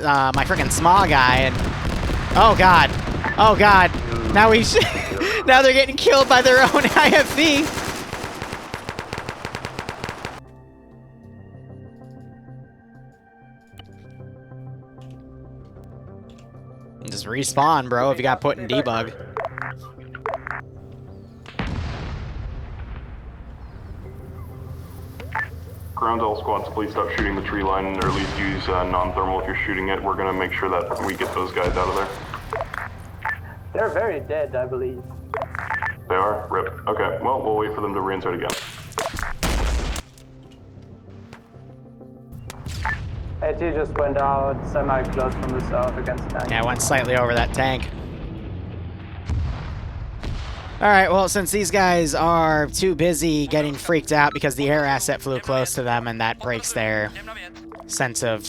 freaking small guy, and oh god, now we now they're getting killed by their own IFV. Just respawn, bro, if you got put in debug. Ground all squads, please stop shooting the tree line, or at least use non-thermal if you're shooting it. We're gonna make sure that we get those guys out of there. They're very dead, I believe. They are? Rip. Okay, well, we'll wait for them to reinsert again. AT just went out semi-close from the south against tank. Yeah, went slightly over that tank. Alright, well, since these guys are too busy getting freaked out because the air asset flew close to them, and that breaks their sense of,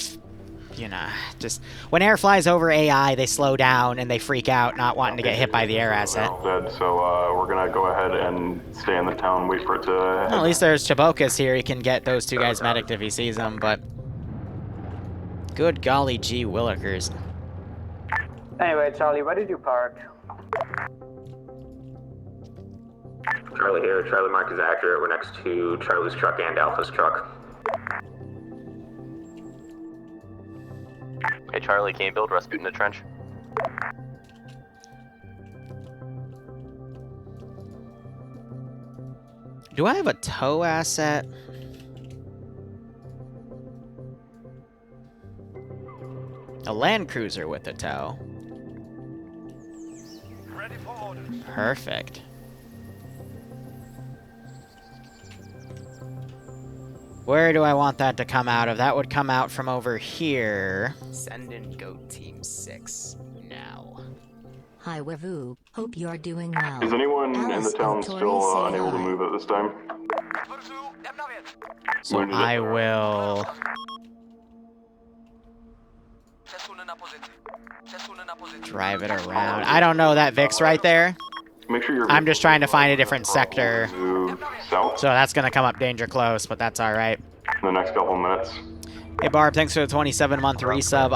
you know, just... When air flies over AI, they slow down and they freak out, not wanting to get hit by the air asset. Dead, so we're gonna go ahead and stay in the town, wait for it to... Well, at least there's Chabokas here. He can get those two guys medicked if he sees them, but... Good golly gee willikers. Anyway, Charlie, where did you park? Charlie here. Charlie mark is accurate. We're next to Charlie's truck and Alpha's truck. Hey Charlie, can you build Rasputin a trench? Do I have a tow asset? A Land Cruiser with a tow. Perfect. Where do I want that to come out of? That would come out from over here. Send in Goat Team 6 now. Hi Wavu, hope you're doing well. Is anyone in the Alice town and Tori still say unable to hi. move at this time? So I will... drive it around. I don't know that Vix right there. Make sure you're... I'm just trying to find a different sector. Move south So that's gonna come up danger close, but that's alright. in the next couple minutes. Hey Barb, thanks for the 27-month resub.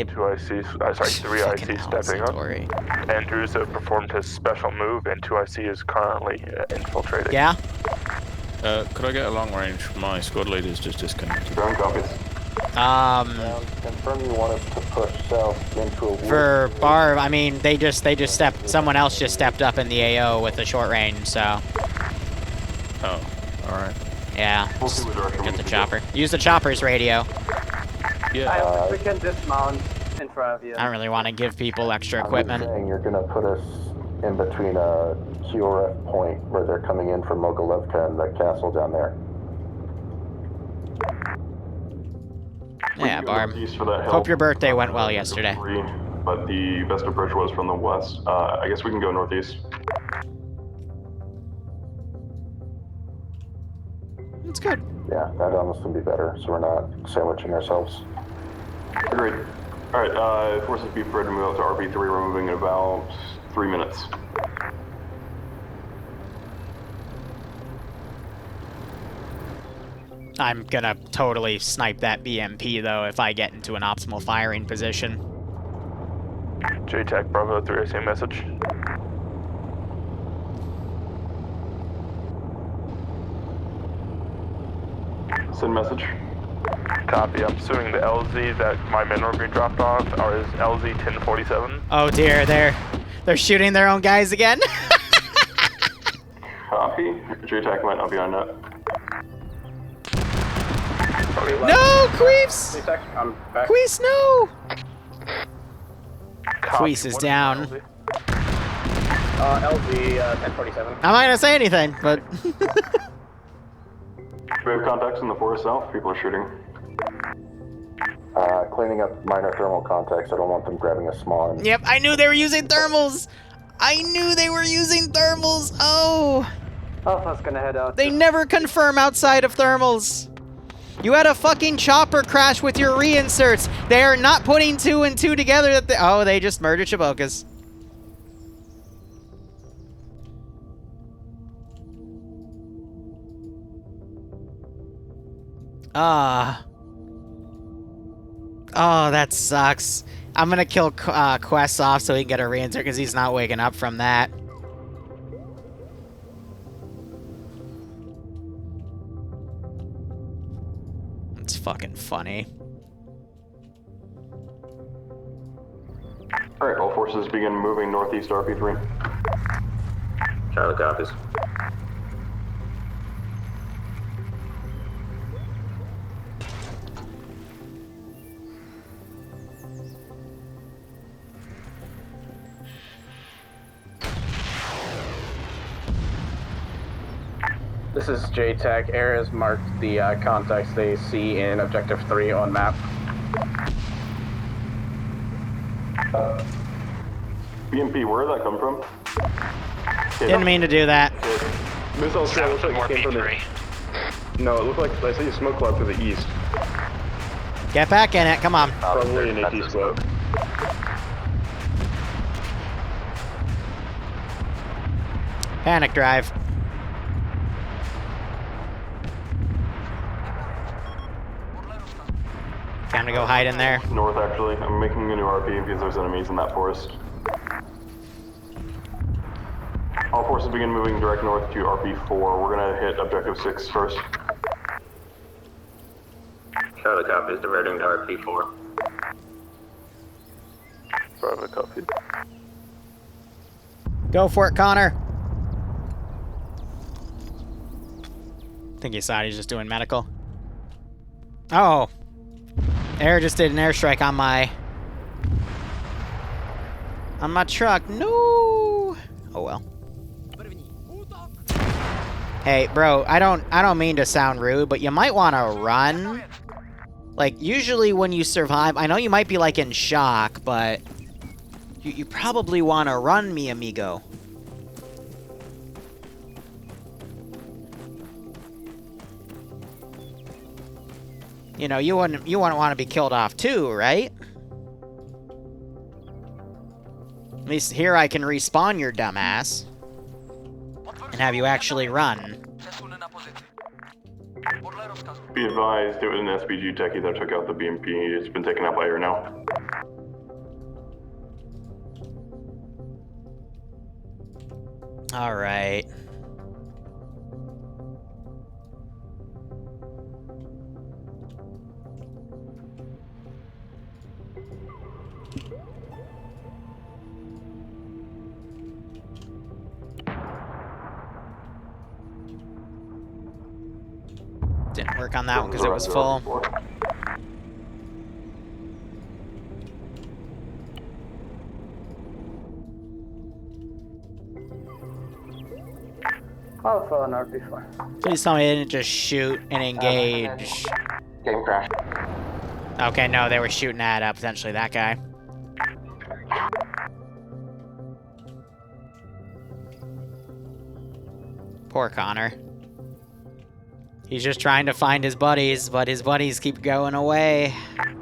Two ICs, sorry, 3 ICs stepping up. Andrews have performed his special move, and 2 IC is currently infiltrating. Yeah? Could I get a long range? My squad leader's just disconnected. Ground copies. Confirm you want us to push south into a wood. For Barb, I mean, someone else just stepped up in the AO with the short range, so. Oh, alright. Yeah, We'll see what direction we get the can chopper. Use the chopper's radio. Yeah. We can dismount in front of you. I don't really want to give people extra I'm equipment. just saying you're gonna put us in between a QRF point where they're coming in from Mogilevka and the castle down there. Yeah, Barb. East for that hill. Hope your birthday went well yesterday. But the best approach was from the west. I guess we can go northeast. It's good. Yeah, that almost would be better, so we're not sandwiching ourselves. Agreed. Alright, forces be prepared to move out to RB3. We're moving in about 3 minutes. I'm gonna totally snipe that BMP, though, if I get into an optimal firing position. JTAC Bravo 3, same message. Send message. Copy. I'm assuming the LZ that my men were being dropped off is LZ 1047. Oh dear, they're shooting their own guys again. Copy. JTAC might not be on net. No, Queefs! I'm back. Queefs, no! Queefs is down. LZ 1047. I'm not gonna say anything, but... We have contacts in the forest south. People are shooting. Cleaning up minor thermal contacts. I don't want them grabbing a small. Yep, I knew they were using thermals! I knew they were using thermals! Oh! Alpha's gonna head out. They never confirm outside of thermals! You had a fucking chopper crash with your reinserts! They are not putting 2 and 2 together that they— oh, they just murdered Chabokas. Oh, that sucks. I'm gonna kill Quest off so he can get a re-enter because he's not waking up from that. It's fucking funny. Alright, all forces begin moving northeast RP3. Charlie copies. This is JTAC. Air has marked the contacts they see in Objective 3 on map. BMP, where did that come from? Didn't mean to do that. Missile trail looks like it came from the... No, it looked like I see a smoke cloud to the east. Get back in it, come on. Probably an AT smoke. Panic drive. Time to go hide in there. North, actually. I'm making a new RP because there's enemies in that forest. All forces begin moving direct north to RP4. We're gonna hit Objective 6 first. Charlie copies, diverting to RP4. Bravo copied. Go for it, Connor. I think he saw it. He's just doing medical. Oh. Air just did an airstrike on my truck. No. Oh well. Hey, bro, I don't mean to sound rude, but you might want to run. Like, usually when you survive, I know you might be like in shock, but you probably want to run, mi amigo. You know, you wouldn't want to be killed off too, right? At least here I can respawn your dumbass and have you actually run. Be advised, it was an SPG techie that took out the BMP. It's been taken out by air now. All right. Didn't work on that one because it was full. Alpha on RP4. Please tell me they didn't just shoot and engage. Game crash. Okay, no, they were shooting at potentially that guy. Poor Connor. He's just trying to find his buddies, but his buddies keep going away.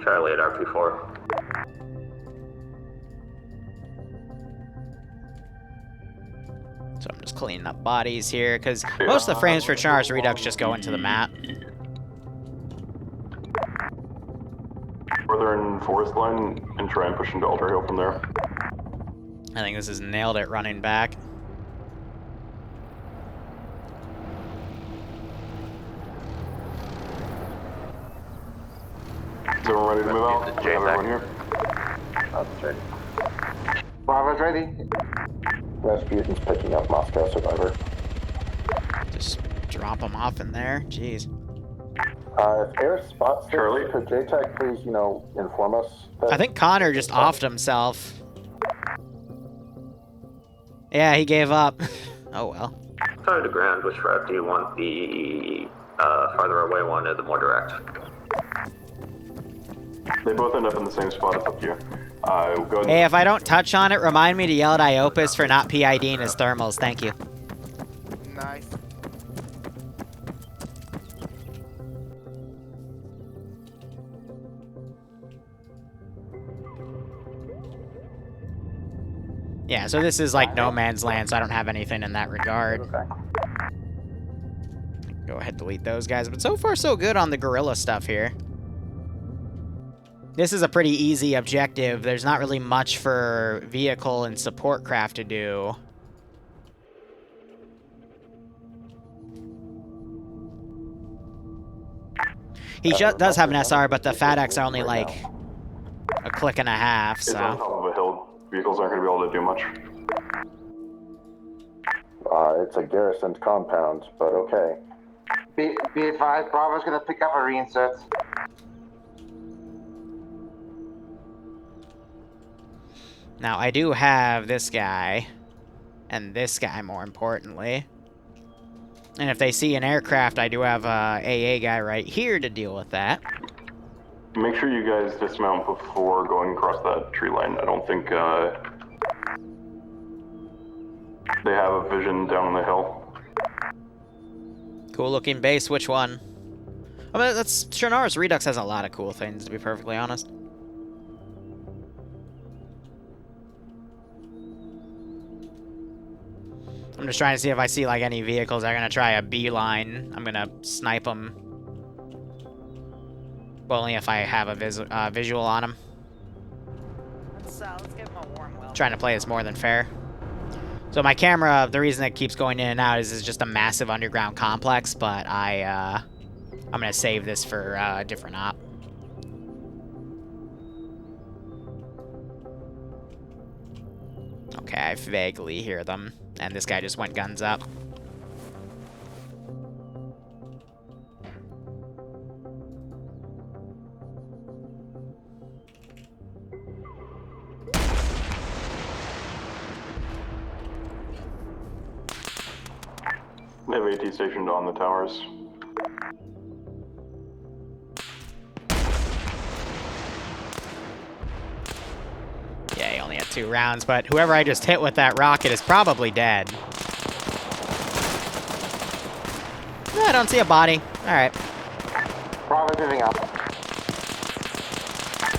Charlie at RP4. So I'm just cleaning up bodies here, because most of the frames for Chars Redux just go into the map. Northern forest line and try and push into Altar Hill from there. I think this is nailed it running back. Is everyone ready to move out? We have everyone here. That's ready. Bravo's ready. Rasputin's picking up Moscow survivor. Just drop him off in there. Jeez. If Air spots this, could JTAC please, inform us? I think Connor just offed himself. Yeah, he gave up. Oh well. Sorry to ground, which route do you want? The farther away one or the more direct? They both end up in the same spot. It's up to you. Go ahead. Hey, if I don't touch on it, remind me to yell at Iopus for not PIDing his thermals. Thank you. Nice. Yeah, so this is like no man's land, so I don't have anything in that regard. Okay. Go ahead, delete those guys. But so far, so good on the guerrilla stuff here. This is a pretty easy objective. There's not really much for vehicle and support craft to do. He does have an SR, but the FATX are only like a click and a half, It's on so... top of a hill. Vehicles aren't going to be able to do much. It's a garrisoned compound, but okay. Be advised, Bravo's gonna pick up a reinsert. Now, I do have this guy, and this guy, more importantly. And if they see an aircraft, I do have a AA guy right here to deal with that. Make sure you guys dismount before going across that tree line. I don't think they have a vision down the hill. Cool looking base, which one? I mean, that's Shannara's Redux has a lot of cool things, to be perfectly honest. I'm just trying to see if I see like any vehicles that are gonna try a beeline. I'm gonna snipe them. But only if I have a visual on them. Let's give him a warm welcome. Trying to play this more than fair. So my camera, the reason it keeps going in and out is it's just a massive underground complex, but I'm gonna save this for a different op. Okay, I vaguely hear them, and this guy just went guns up. They have AT stationed on the towers. Yeah, he only had 2 rounds, but whoever I just hit with that rocket is probably dead. No, I don't see a body. Alright. Bravo's moving up.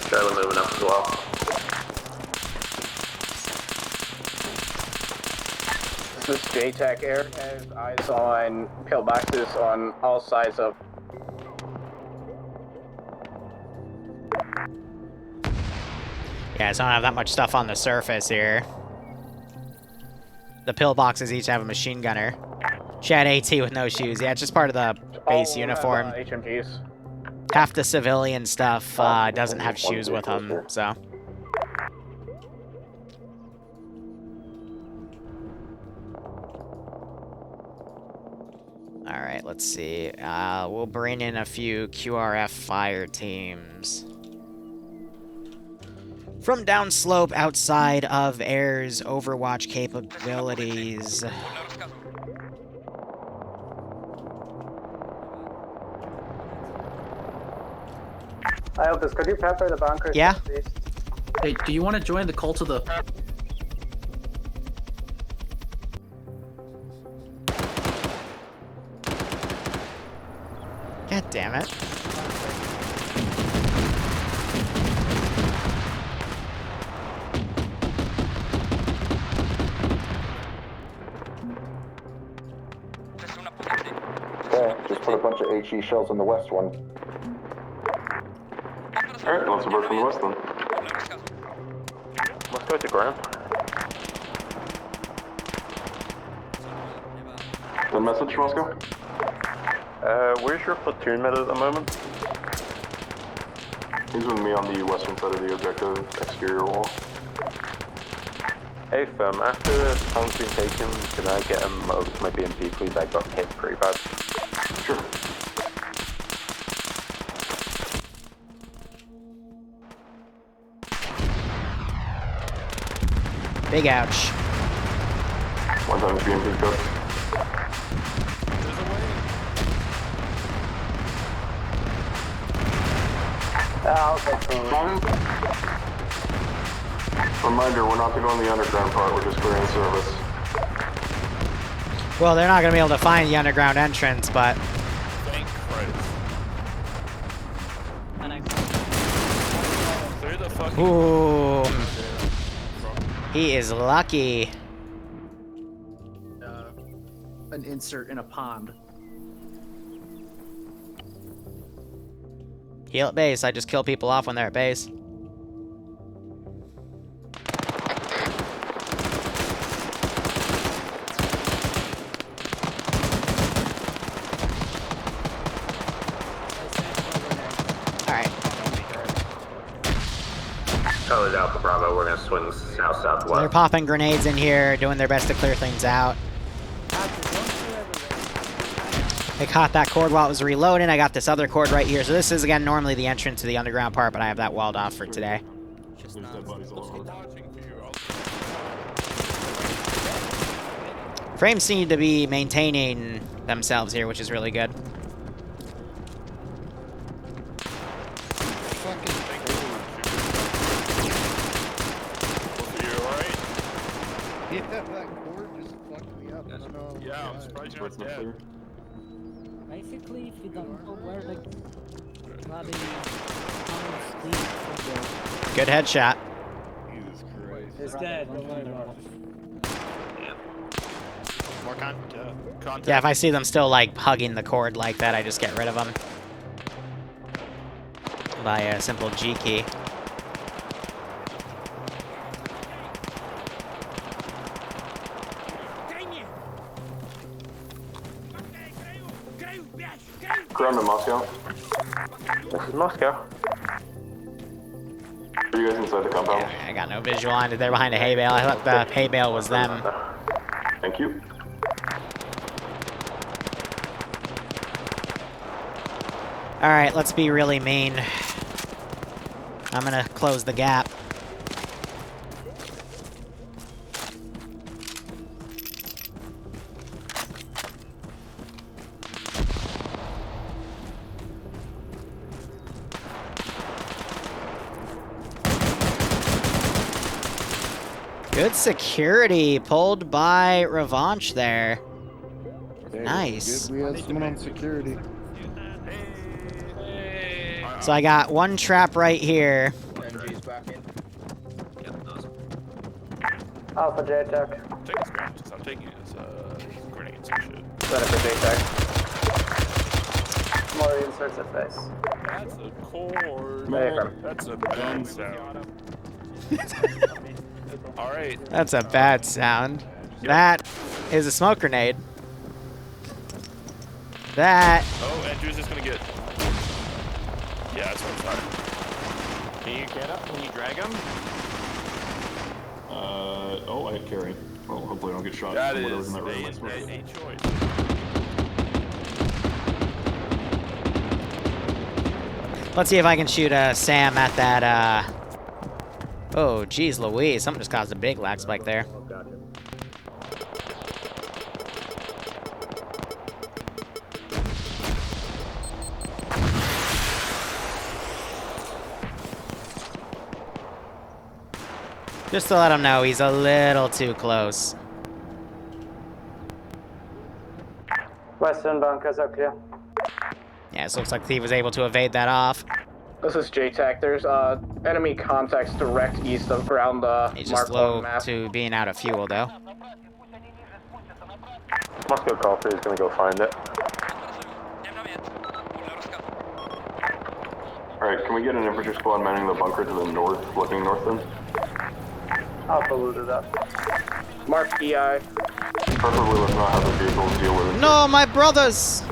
Charlie moving up as well. This is JTAC Air has eyes on pillboxes on all sides of. Yeah, so I don't have that much stuff on the surface here. The pillboxes each have a machine gunner. Chad AT with no shoes. Yeah, it's just part of the base uniform. HMGs. Half the civilian stuff doesn't have shoes with them, so. Alright, let's see. We'll bring in a few QRF fire teams. From downslope outside of Air's Overwatch capabilities. I hope this. Could you pepper the bunkers? Yeah. Hey, do you want to join the cult of the... God damn it. Okay, just put a bunch of HE shells in the west one. Alright, let's approach from the west then. Let's go to ground. The message, Moscow? Where's your platoon med at the moment? He's with me on the western side of the objective exterior wall. Hey fam, after the town's been taken, can I get a mode with my BMP please? I got hit pretty bad. Sure. Big ouch. One time's BMP cooked. Reminder, we're not to go on the underground part, we're just clearing service. Well, they're not going to be able to find the underground entrance, but... Thank Christ. Through the fucking... Ooh. He is lucky. an insert in a pond. Heal at base. I just kill people off when they're at base. Alright. Charlie's Alpha Bravo, we're gonna swing south-southwest. So they're popping grenades in here, doing their best to clear things out. I caught that cord while it was reloading. I got this other cord right here. So this is, again, normally the entrance to the underground part, but I have that walled off for today. Frames seem to be maintaining themselves here, which is really good. Yeah, that cord just fucked me up. I don't know. Yeah, I'm surprised you're not dead. Basically, if you don't know where the bloody sleep Good headshot. Jesus Christ. is dead. Don't worry about it. More contact. Yeah, if I see them still, like, hugging the cord like that, I just get rid of them. By a simple G key. Ground in Moscow. This is Moscow. Are you guys inside the compound? Yeah, I got no visual on it. They're behind a hay bale. I thought the hay bale was them. Thank you. Alright, let's be really mean. I'm gonna close the gap. Good security pulled by Revanche there. Nice. Good, we had someone on security. So I got one trap right here. Alpha JTAC. Take this ground. Stop taking it as grenades and shit. Set up for JTAC. More inserts at base. That's a cord. Hey, That's a bad sound. Alright. That's a bad sound. That is a smoke grenade. That. Oh, Andrew's just gonna get. Yeah, that's what I'm sorry. Can you get up? Can you drag him? Oh, I carry. Well, hopefully I don't get shot. That from is whatever's in that room. a choice. Let's see if I can shoot Sam at that. Oh, geez, Louise. Something just caused a big lag spike there. Just to let him know he's a little too close. Western bunkers are clear. Yeah, so it looks like he was able to evade that off. This is JTAC. There's enemy contacts direct east of ground He's marked just on low the map. to being out of fuel, though. Moscow call 3 is gonna go find it. Alright, can we get an infantry squad manning the bunker to the north, looking north then? Alpha will do that. Mark EI. Preferably let's not have the vehicles deal with it. No, my brothers!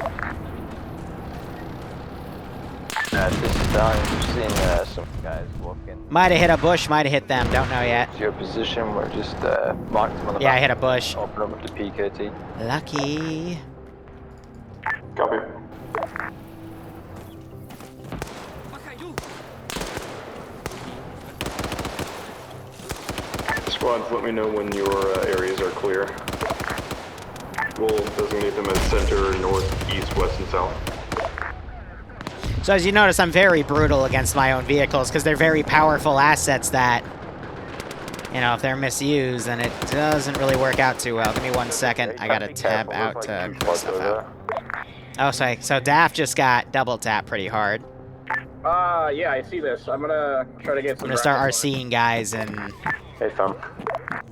At this time, we've seen some guys walking. Might have hit a bush, might have hit them, don't know yet. To your position, we're just marked them on the Yeah, map. I hit a bush. Open up with the PKT. Lucky. Copy. Squads, let me know when your areas are clear. We'll designate them as center, north, east, west, and south. So as you notice, I'm very brutal against my own vehicles because they're very powerful assets that, you know, if they're misused, then it doesn't really work out too well. Give me 1 second. I gotta tab out to clear stuff out. Oh, sorry. So Daft just got double tap pretty hard. Yeah, I see this. I'm gonna try to get some. I'm gonna start RCing guys and Hey, fam.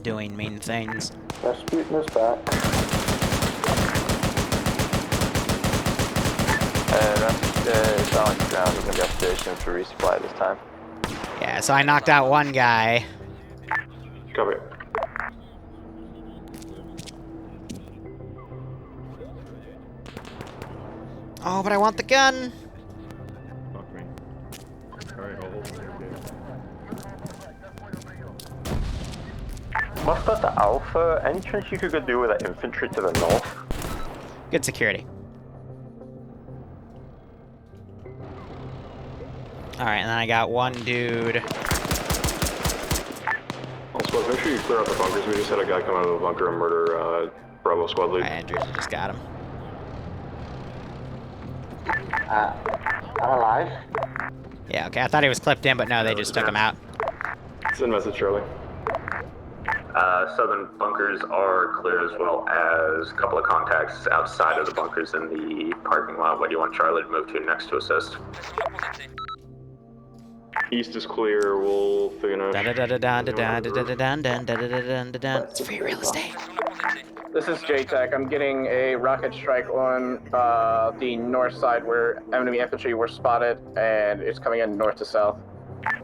doing mean things. Rasputin is back. It's not like ground. We're gonna be up station for resupply this time. Yeah, so I knocked out one guy. Copy. Oh, but I want the gun. Fuck me. Alright, I'll hold him there, dude. What's that Alpha? Any chance you could go do with that infantry to the north? Good security. Alright, and then I got one dude. Squad, make sure you clear out the bunkers. We just had a guy come out of the bunker and murder Bravo squad lead. Andrews, you just got him. I'm alive. Yeah, okay, I thought he was clipped in, but no, they just took him out. Send message, Charlie. Southern bunkers are clear, as well as a couple of contacts outside of the bunkers in the parking lot. What do you want Charlie to move to next to assist? East is clear. We'll figure out. It's free real estate. This is JTAC. I'm getting a rocket strike on the north side where enemy infantry were spotted, and it's coming in north to south.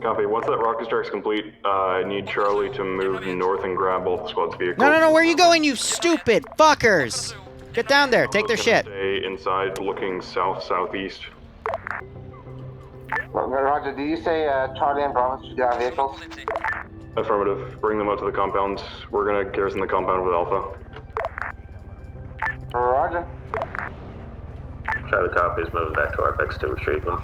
Copy. Once that rocket strike's complete, I need Charlie to move north and grab both the squad's vehicles. No, where are you going, you stupid fuckers? Get down there, take their shit. Stay inside, looking south-southeast. Roger, did you say Charlie and Bravo should have vehicles? Affirmative. Bring them out to the compound. We're gonna garrison the compound with Alpha. Roger. Charlie copy is moving back to our base to retrieve them.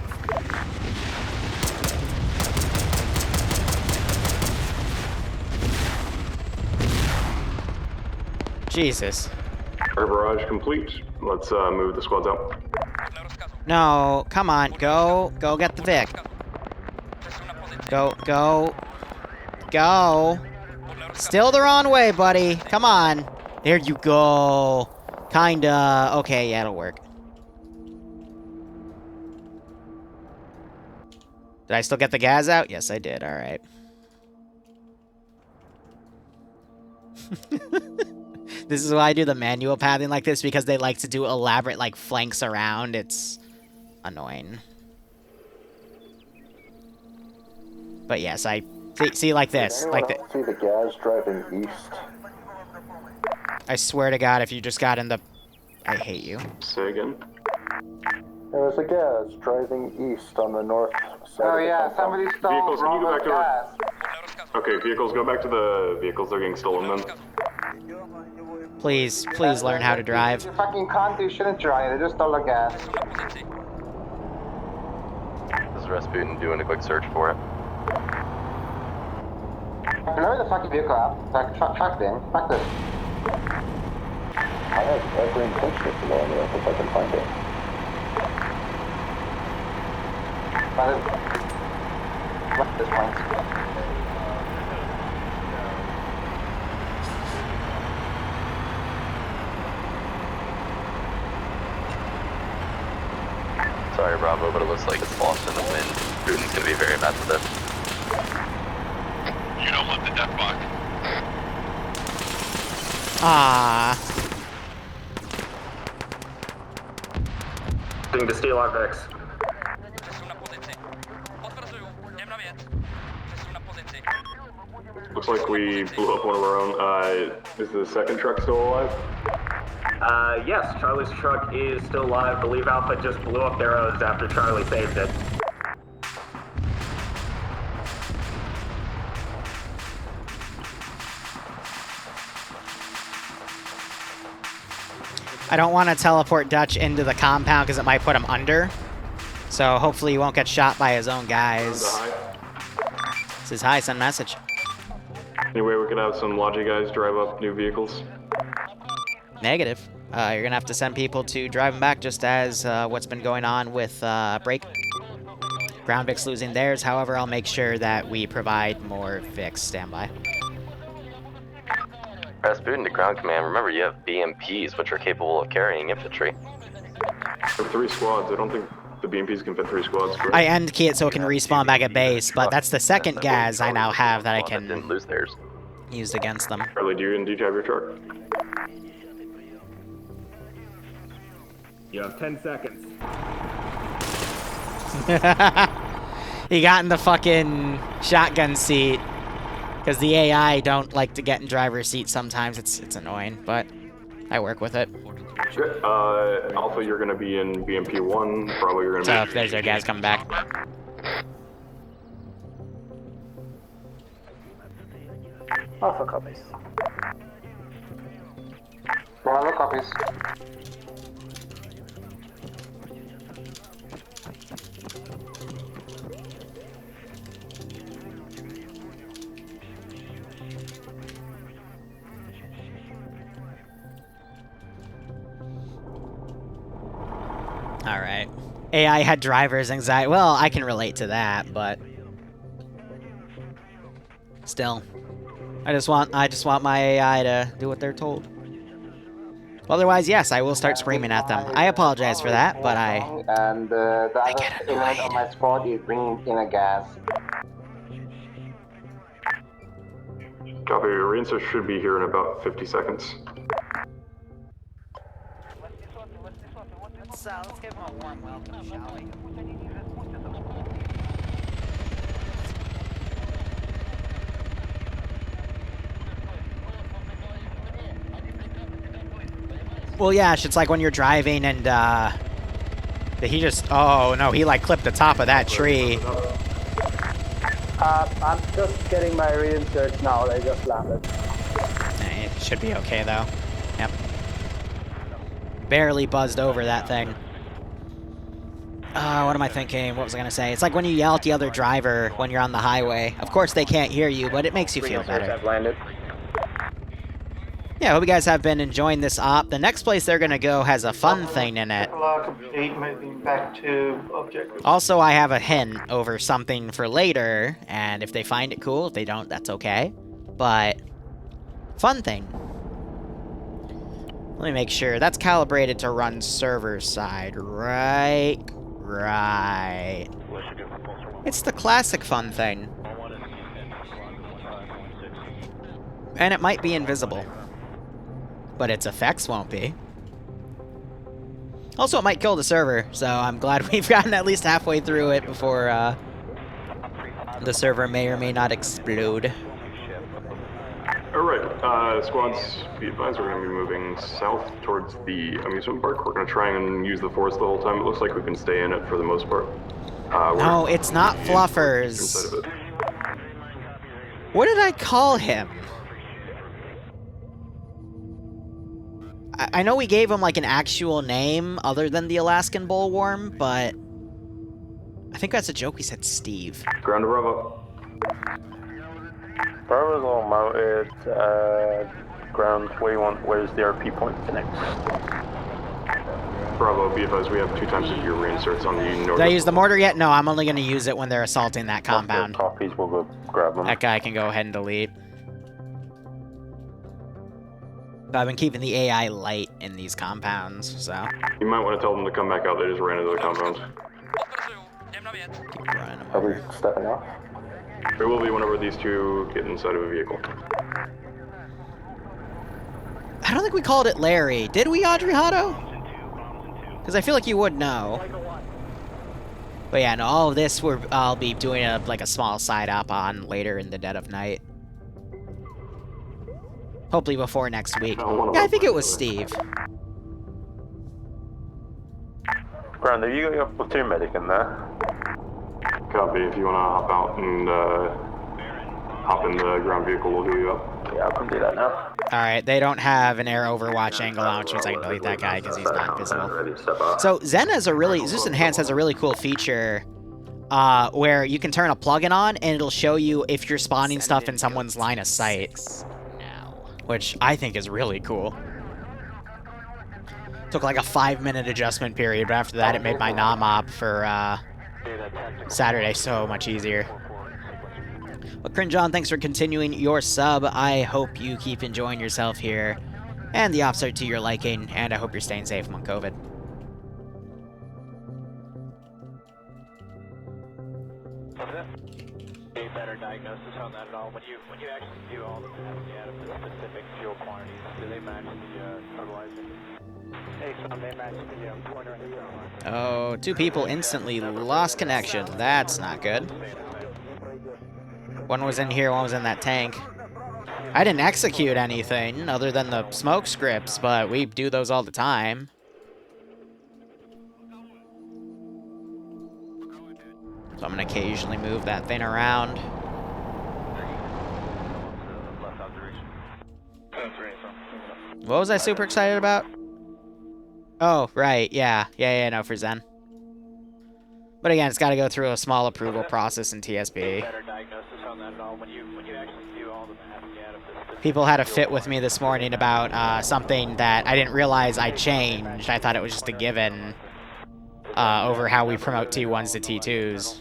Jesus. Our barrage complete. Let's move the squads out. No, come on, go get the Vic. Go. Still the wrong way, buddy. Come on. There you go. Kinda. Okay, yeah, it'll work. Did I still get the gas out? Yes, I did. All right. This is why I do the manual pathing like this, because they like to do elaborate, like, flanks around. It's annoying. But yes, I see like this. Like the, see the guys driving east? I swear to God, if you just got in the... I hate you. Say again? There's a gas driving east on the north side. Oh yeah, somebody stole Vehicles, can you go back Bravo's to gas. Okay, vehicles, go back to the vehicles. They're getting stolen then. Please learn how to drive. You fucking can't do shouldn't drive, they just stole the gas. This is Rasputin doing a quick search for it. Lower the fucking vehicle up. Fuck them. Fuck this. I have every intention of blowing it up if I can find it. Fuck this point. Sorry, Bravo, but it looks like it's lost in the wind. Putin's gonna be very mad with this. You don't want the death box. Ah. Looking to steal our Vex. Looks like we blew up one of our own. Is the second truck still alive? Yes, Charlie's truck is still alive. I believe Alpha just blew up their O's after Charlie saved it. I don't want to teleport Dutch into the compound because it might put him under. So hopefully he won't get shot by his own guys. This is hi, send message. Anyway, we could have some Logi guys drive up new vehicles. Negative. You're gonna have to send people to drive them back, just as what's been going on with Break. Ground Vic's losing theirs. However, I'll make sure that we provide more Vics. Standby. Rasputin to ground command. Remember, you have BMPs, which are capable of carrying infantry. For 3 squads, I don't think the BMPs can fit 3 squads. Correct? I end key it so it can respawn back at base, but that's the second gas I now have that I can didn't lose theirs. use against them. Charlie, do you indeed have your truck? You have 10 seconds. He got in the fucking shotgun seat. Because the AI don't like to get in driver's seat sometimes. It's annoying, but I work with it. Good. Alpha, you're going to be in BMP 1. Bravo, you're going to be... So, there's our guys coming back. Alpha copies. Bravo copies. Alright. AI had driver's anxiety. Well, I can relate to that, but... Still. I just want my AI to do what they're told. Otherwise, yes, I will start screaming at them. I apologize for that, but And the other element on my squad is bringing in a gas. Copy, your reinsert should be here in about 50 seconds. Let's give him a warm welcome, shall we? Well, yeah, it's like when you're driving and, he just, oh no, he like clipped the top of that tree. I'm just getting my reinserts now, they just landed. It should be okay though. Yep. Barely buzzed over that thing. What am I thinking? What was I gonna say? It's like when you yell at the other driver when you're on the highway. Of course they can't hear you, but it makes you feel better. Yeah, I hope you guys have been enjoying this op. The next place they're gonna go has a fun thing in it. Complete, moving back to objective. Also, I have a hint over something for later, and if they find it cool, if they don't, that's okay. But, fun thing. Let me make sure. That's calibrated to run server side, right? Right. It's the classic fun thing. And it might be invisible. But its effects won't be. Also, it might kill the server, so I'm glad we've gotten at least halfway through it before the server may or may not explode. Alright, squads, be advised we're going to be moving south towards the amusement park. We're going to try and use the forest the whole time. It looks like we can stay in it for the most part. No, it's not Fluffers. What did I call him? I know we gave him, like, an actual name other than the Alaskan bullworm, but... I think that's a joke. We said Steve. Ground to Bravo. Bravo's all mounted. Ground, where's the RP point next? Bravo, be advised we have 2 times your reinserts on the north. Did I use the mortar yet? No, I'm only going to use it when they're assaulting that compound. Copies, we'll go grab them. That guy can go ahead and delete. But I've been keeping the AI light in these compounds, so... You might want to tell them to come back out. They just ran into the compound. Are we stepping off? There will be whenever these 2 get inside of a vehicle. I don't think we called it Larry. Did we, Audrey Hotto? Because I feel like you would know. But yeah, no, all of this I'll be doing like a small side op on later in the dead of night. Hopefully before next week. Yeah, I think it was Steve. Ground, have you got your platoon medic in there? Copy. If you want to hop out and hop in the ground vehicle, we'll do you up. Yeah, I can do that now. Alright, they don't have an air overwatch angle on, which means I can delete that guy because he's not visible. So Zen has a really, Zeus Enhanced has a really cool feature where you can turn a plugin on and it'll show you if you're spawning stuff in someone's line of sight. Which I think is really cool. Took like a 5-minute adjustment period, but after that it made my nom-op for Saturday so much easier. Well, Crinjon, thanks for continuing your sub. I hope you keep enjoying yourself here. And the ops are to your liking, and I hope you're staying safe among COVID. A better diagnosis on that at all? When you actually do all the mapping out of the specific fuel quantities, do they match the fertilizer? Oh, 2 people instantly lost connection. That's not good. One was in here, one was in that tank. I didn't execute anything other than the smoke scripts, but we do those all the time. So I'm gonna occasionally move that thing around. What was I super excited about? Oh, right, yeah, no, for Zen. But again, it's got to go through a small approval process in TSB. People had a fit with me this morning about something that I didn't realize I changed. I thought it was just a given over how we promote T1s to T2s.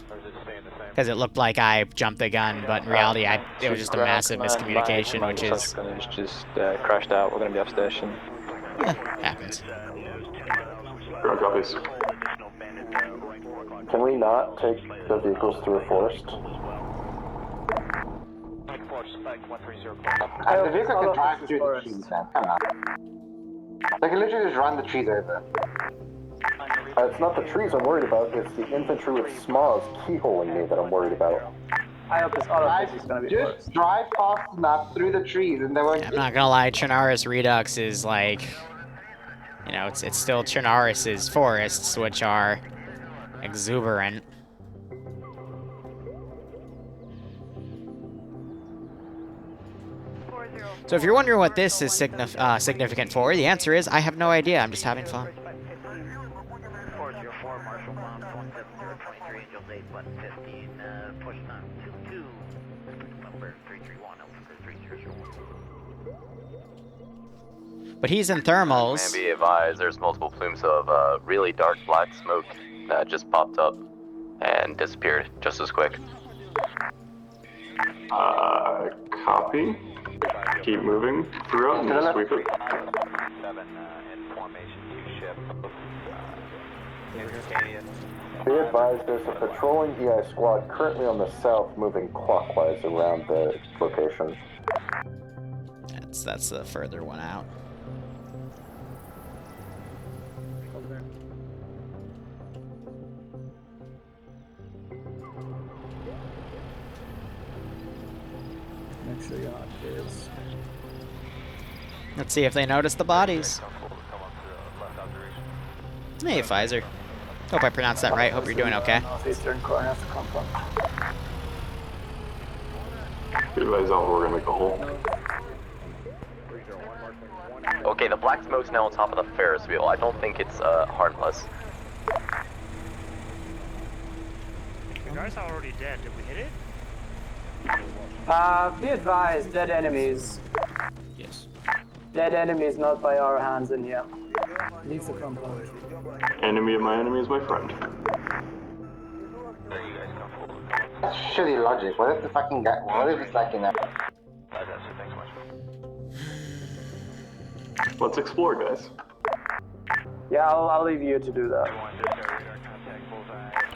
Because it looked like I jumped the gun, but in reality, it was just a massive miscommunication, which is... just crashed out. We're going to be off station. Happens. Ground copies. Can we not take the vehicles through a forest? The vehicle can drive through the trees, man. Come on. They can literally just run the trees over. It's not the trees I'm worried about, it's the infantry with SMAs keyholing me that I'm worried about. I hope this auto is going to be just drive fast enough through the trees and they won't... I'm not gonna lie, Trinaris Redux is like... You know, it's still Trinaris' forests, which are exuberant. So if you're wondering what this is significant for, the answer is I have no idea. I'm just having fun. But he's in thermals. And be advised, there's multiple plumes of really dark black smoke that just popped up and disappeared just as quick. Copy. Keep moving throughout and just sweep it. Be advised, there's a patrolling EI squad currently on the south moving clockwise around the location. That's the further one out. Make sure you're on this. Let's see if they notice the bodies. Hey, Pfizer. Hope I pronounced that right. Hope you're doing okay. Northeastern corner of the compound. Advise off, we're gonna make a hole. Okay, the black smoke's now on top of the Ferris wheel. I don't think it's harmless. The guy's already dead. Did we hit it? Be advised, dead enemies. Yes. Dead enemies not by our hands in here. Leave the compound. Enemy of my enemy is my friend. That's shitty logic. What if the fucking guy... What if it's like in a... Let's explore, guys. Yeah, I'll leave you to do that.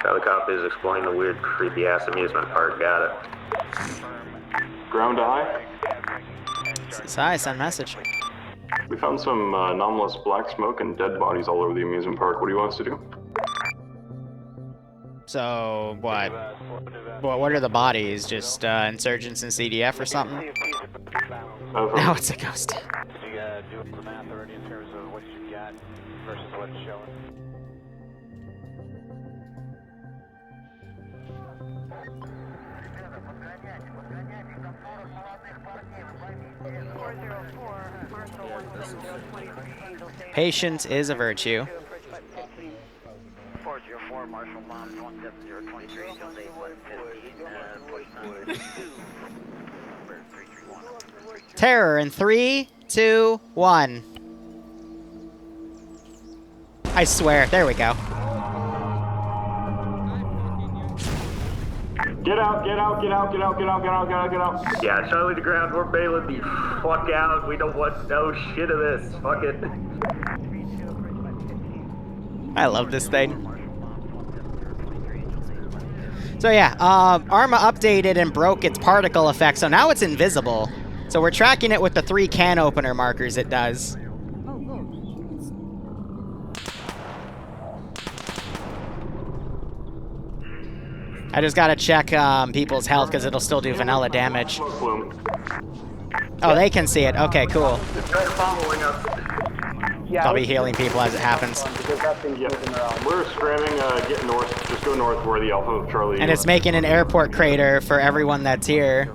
Helicopter is exploring the weird, creepy-ass amusement park. Got it. Ground to high. Hi, send message. We found some anomalous black smoke and dead bodies all over the amusement park. What do you want us to do? So, what? What are the bodies? Just insurgents and CDF or something? Now it's a ghost. Do the math already in terms of what you got versus what's showing? Patience is a virtue. 404 Marshall Bomb 17023 Angels 8115 Terror in 3, 2, 1. I swear. There we go. Get out, get out, get out, get out, get out, get out, get out, get out. Yeah, Charlie to ground, we're bailing the fuck out. We don't want no shit of this. Fuck it. I love this thing. So yeah, Arma updated and broke its particle effect, so now it's invisible. So we're tracking it with the 3 can opener markers it does. Oh, look. I just gotta check people's health because it'll still do vanilla damage. Oh, they can see it. Okay, cool. They're following us. I'll be healing people as it happens. We're scramming, get north. Just go north where the Alpha of Charlie. And it's making an airport crater for everyone that's here.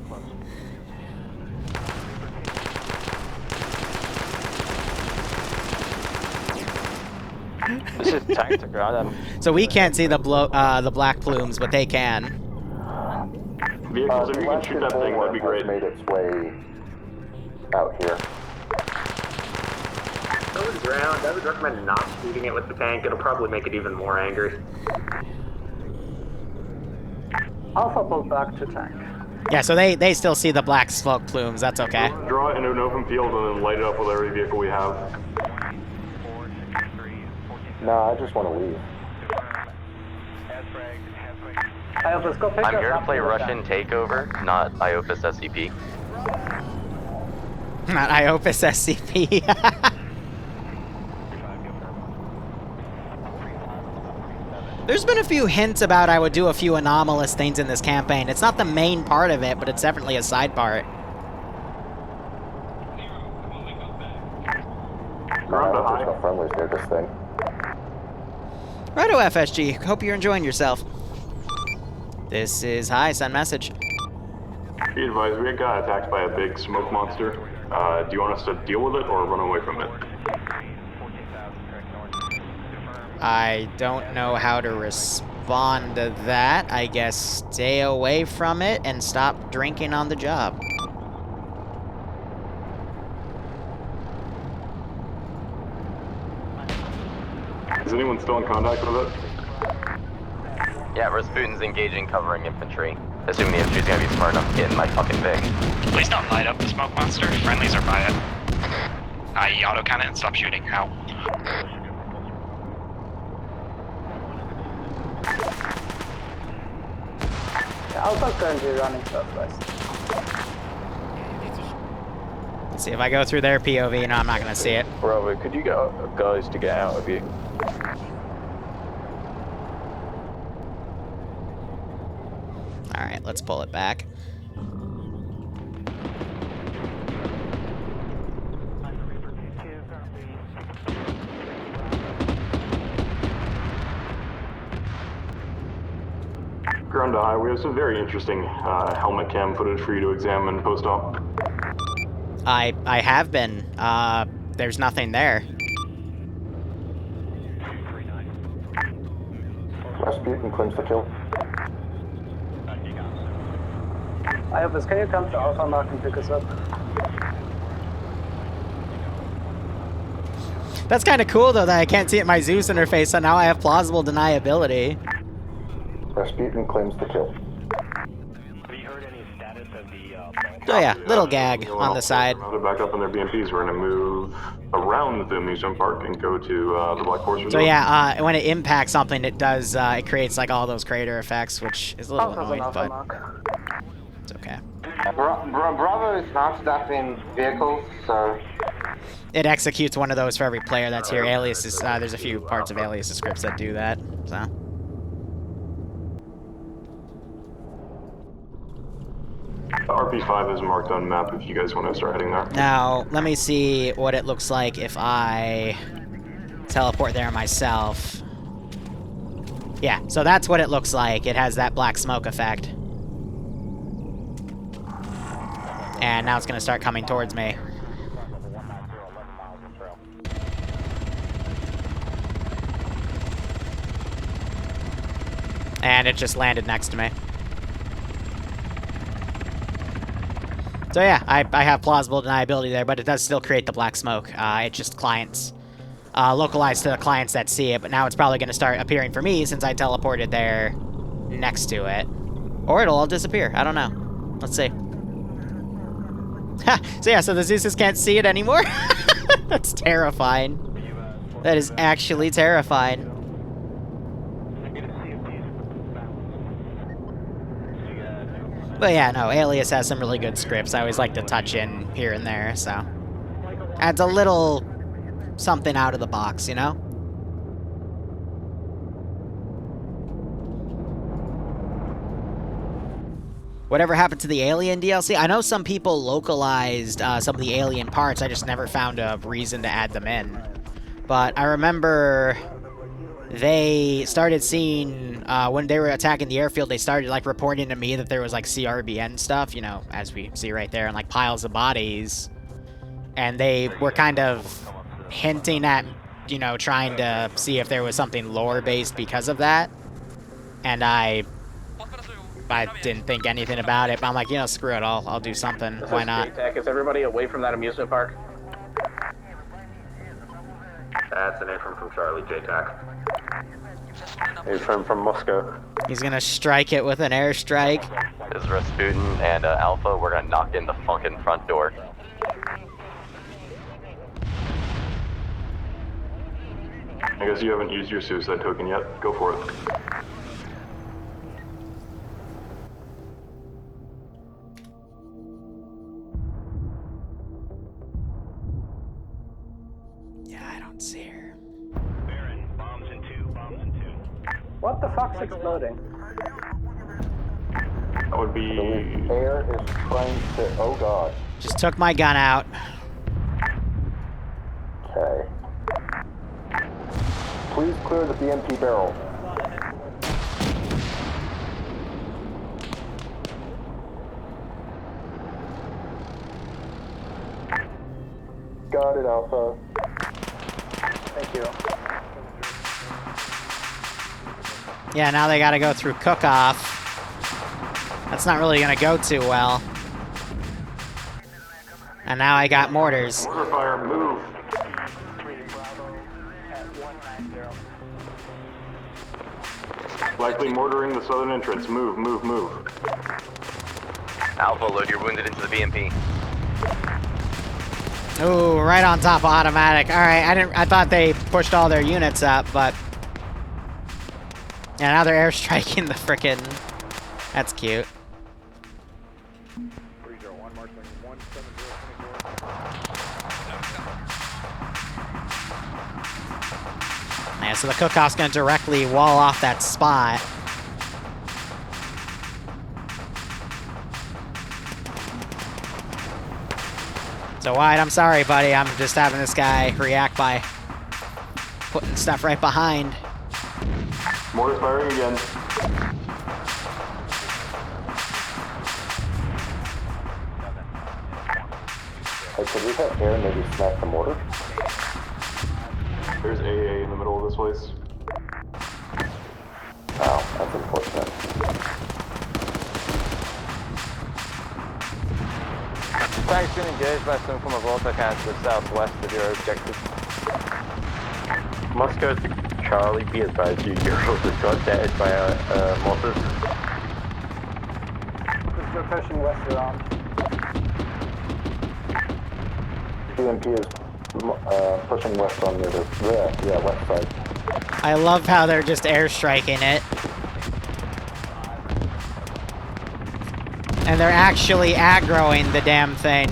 This is tactical. So we can't see the black plumes, but they can. Vehicles, if you can shoot that thing, that'd be great. Made its way out here. On the ground, I would recommend not shooting it with the tank. It'll probably make it even more angry. Alpha pulled back to tank. Yeah, so they still see the black smoke plumes. That's okay. Draw it into an open field and then light it up with every vehicle we have. No, I just want to leave. Iopus, go pick I'm us here to up play in the Russian Takeover, not Iopus SCP. Not Iopus SCP. There's been a few hints about I would do a few anomalous things in this campaign. It's not the main part of it, but it's definitely a side part. There's no friendlies near this thing. Righto, FSG. Hope you're enjoying yourself. This is Hi, send message. Be advised, we got attacked by a big smoke monster. Do you want us to deal with it or run away from it? I don't know how to respond to that. I guess stay away from it and stop drinking on the job. Is anyone still in contact with it? Yeah, Rasputin's engaging covering infantry. Assuming the infantry's gonna be smart enough to get in my fucking Vic. Please don't light up the smoke monster. Friendlies are by it. I autocannon and stop shooting. Ow. Alpha's currently running southwest. Let's see if I go through their POV. No, I'm not gonna see it. Bravo, could you get guys to get out of you? Alright, let's pull it back. Ground to high, we have some very interesting helmet cam footage for you to examine post-op. I have been. There's nothing there. Rasputin claims the kill. Iopus, can you come to Alpha Mark and pick us up? That's kind of cool, though, that I can't see it in my Zeus interface, so now I have plausible deniability. Rasputin claims the kill. So yeah, little gag on the side. They're back up in their BMPs. We're going to move around the amusement park and go to the Black Horse Resort. So yeah, when it impacts something, it does, it creates like all those crater effects, which is a little annoying, but it's okay. Bravo is not stopping vehicles, so... It executes one of those for every player that's here. Aliases, there's a few parts of Aliases scripts that do that, so... RP5 is marked on map if you guys want to start heading there. Now, let me see what it looks like if I teleport there myself. Yeah, so that's what it looks like. It has that black smoke effect. And now it's going to start coming towards me. And it just landed next to me. So yeah, I have plausible deniability there, but it does still create the black smoke. It just clients, localized to the clients that see it, but now it's probably going to start appearing for me since I teleported there next to it. Or it'll all disappear. I don't know. Let's see. So yeah, so the Zeuses can't see it anymore? That's terrifying. That is actually terrifying. But yeah, no, Alias has some really good scripts. I always like to touch in here and there, so... adds a little something out of the box, you know? Whatever happened to the Alien DLC? I know some people localized some of the Alien parts. I just never found a reason to add them in. But I remember they started seeing, when they were attacking the airfield, they started, like, reporting to me that there was, like, CRBN stuff, you know, as we see right there, and, like, piles of bodies. And they were kind of hinting at, you know, trying to see if there was something lore-based because of that. And I didn't think anything about it, but I'm like, you know, screw it, I'll do something. Why not? JTAC, is everybody away from that amusement park? That's an affirm from Charlie, JTAC. Affirm from Moscow. He's gonna strike it with an airstrike. This is Rasputin and Alpha. We're gonna knock in the fucking front door. I guess you haven't used your suicide token yet. Go for it. Yeah, I don't see her. Baron, bombs in two, bombs in two. What the fuck's exploding? That would be... The air is trying to... Oh god. Just took my gun out. Okay. Please clear the BMP barrel. Got it, Alpha. Thank you. Yeah, now they gotta go through cook-off. That's not really gonna go too well. And now I got mortars. Mortar fire, move. Likely mortaring the southern entrance. Move, move, move. Alpha, load your wounded into the BMP. Ooh, right on top of automatic. Alright, I thought they pushed all their units up, but... Yeah, now they're airstriking the frickin'... That's cute. Yeah, so the cook-off's gonna directly wall off that spot. So Wyatt, I'm sorry, buddy. I'm just having this guy react by putting stuff right behind. Mortar's firing again. Hey, could we have air maybe smack the mortar? There's AA in the middle of this place. Wow, that's unfortunate. Tank's been engaged by some from a Volta to the southwest of your objective. Moscow to Charlie, be advised you, your host is got dead by mortars. We're pushing west around. BMP is pushing west on the other, yeah, west side. I love how they're just airstriking it. And they're actually aggroing the damn thing.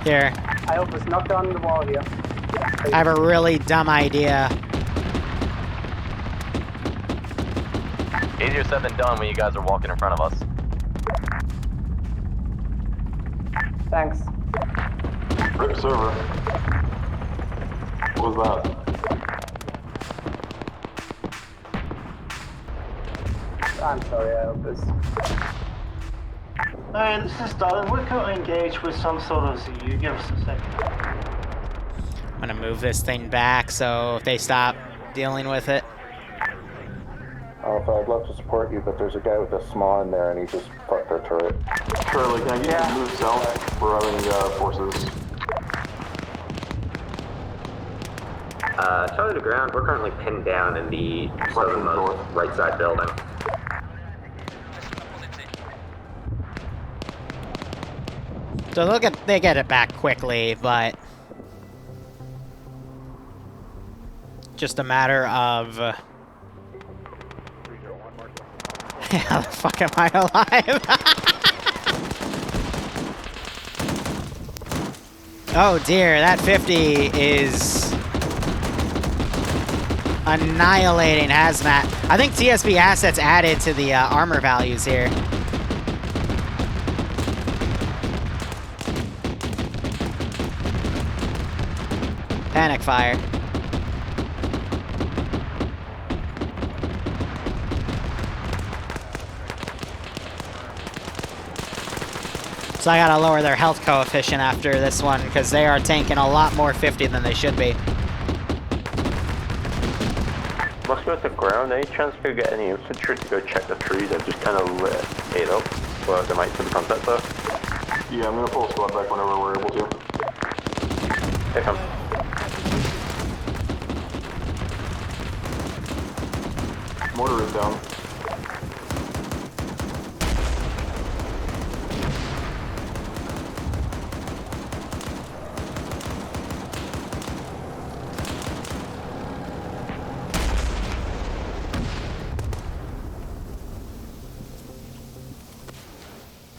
Here. I almost knocked down the wall here. I have a really dumb idea. Easier said than done when you guys are walking in front of us. Thanks. Rip server. What was that? I'm sorry, I hope this. Alright, this is Darwin. We're currently engaged with some sort of ZU. Give us a second. I'm gonna move this thing back so if they stop dealing with it. Alpha, I'd love to support you, but there's a guy with a SMAW in there and he just fucked our turret. Charlie, can I get you to move south? We're having forces. Charlie to ground, we're currently pinned down in the southernmost right side building. So they get it back quickly, but just a matter of how the fuck am I alive? Oh dear, that 50 is annihilating Hazmat. I think TSB assets added to the armor values here. Panic fire. So I gotta lower their health coefficient after this one, because they are tanking a lot more 50 than they should be. Let's go to the ground. Any chance we could get any infantry to go check the trees? I've just kind of lit it up, but they might see the contact there. Yeah, I'm gonna pull a squad back whenever we're able to. Here come. Mortar is down.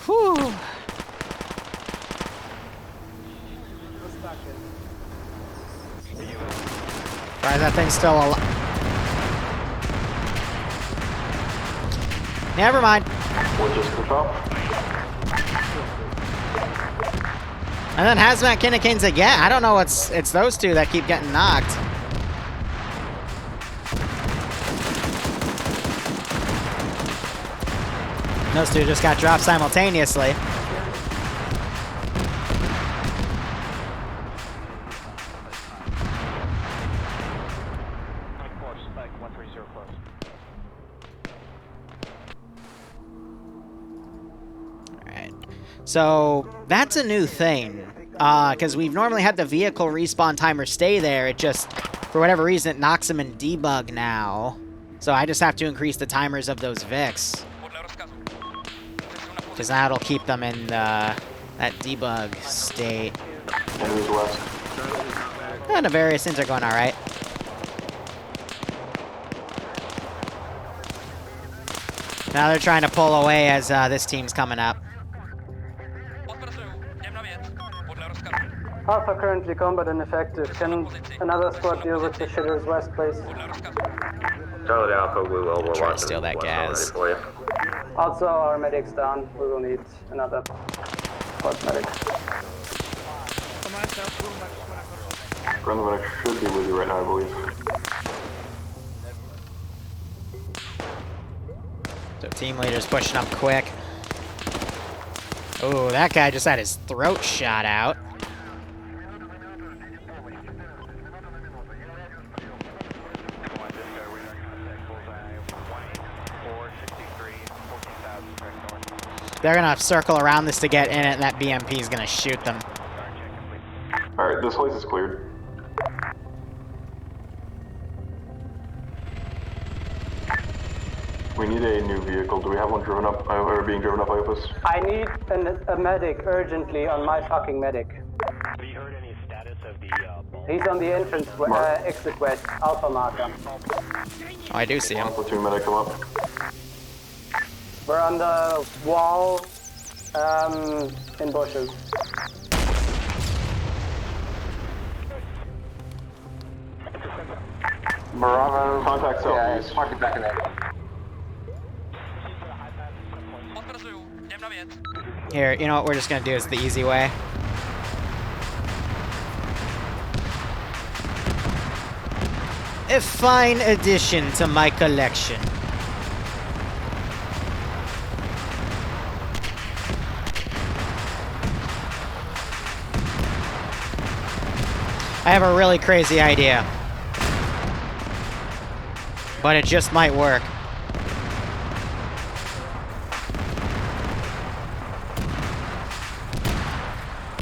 Whew. Why is that thing still alive? Never mind. We'll just control. And then Hazmat Kinnekins again. I don't know what's... It's those two that keep getting knocked. Those two just got dropped simultaneously. Alright. So, that's a new thing. Because we've normally had the vehicle respawn timer stay there. It just, for whatever reason, it knocks them in debug now. So I just have to increase the timers of those Vics. Because that'll keep them in that debug state. Enemies west. And the various things are going alright. Now they're trying to pull away as this team's coming up. Alpha currently combat ineffective. Can another squad deal with the shitters west, please? Charlie Alpha, we will. We're Try to watching steal that west gas. already for you. Also, our medic's down. We will need another squad medic. Ground medic should be with you right now, I believe. So team leader's pushing up quick. Oh, that guy just had his throat shot out. They're gonna circle around this to get in it, and that BMP is gonna shoot them. Alright, this place is cleared. We need a new vehicle. Do we have one driven up, or being driven up by us? I need a medic urgently on my fucking medic. Have you heard any status of the He's on the entrance, exit west, Alpha marker. Oh, I do see him. Platoon medic, come up. We're on the wall, in bushes. Bravo. Contact southeast. Yeah, park it back in there. Here, you know what we're just gonna do is the easy way. A fine addition to my collection. I have a really crazy idea. But it just might work.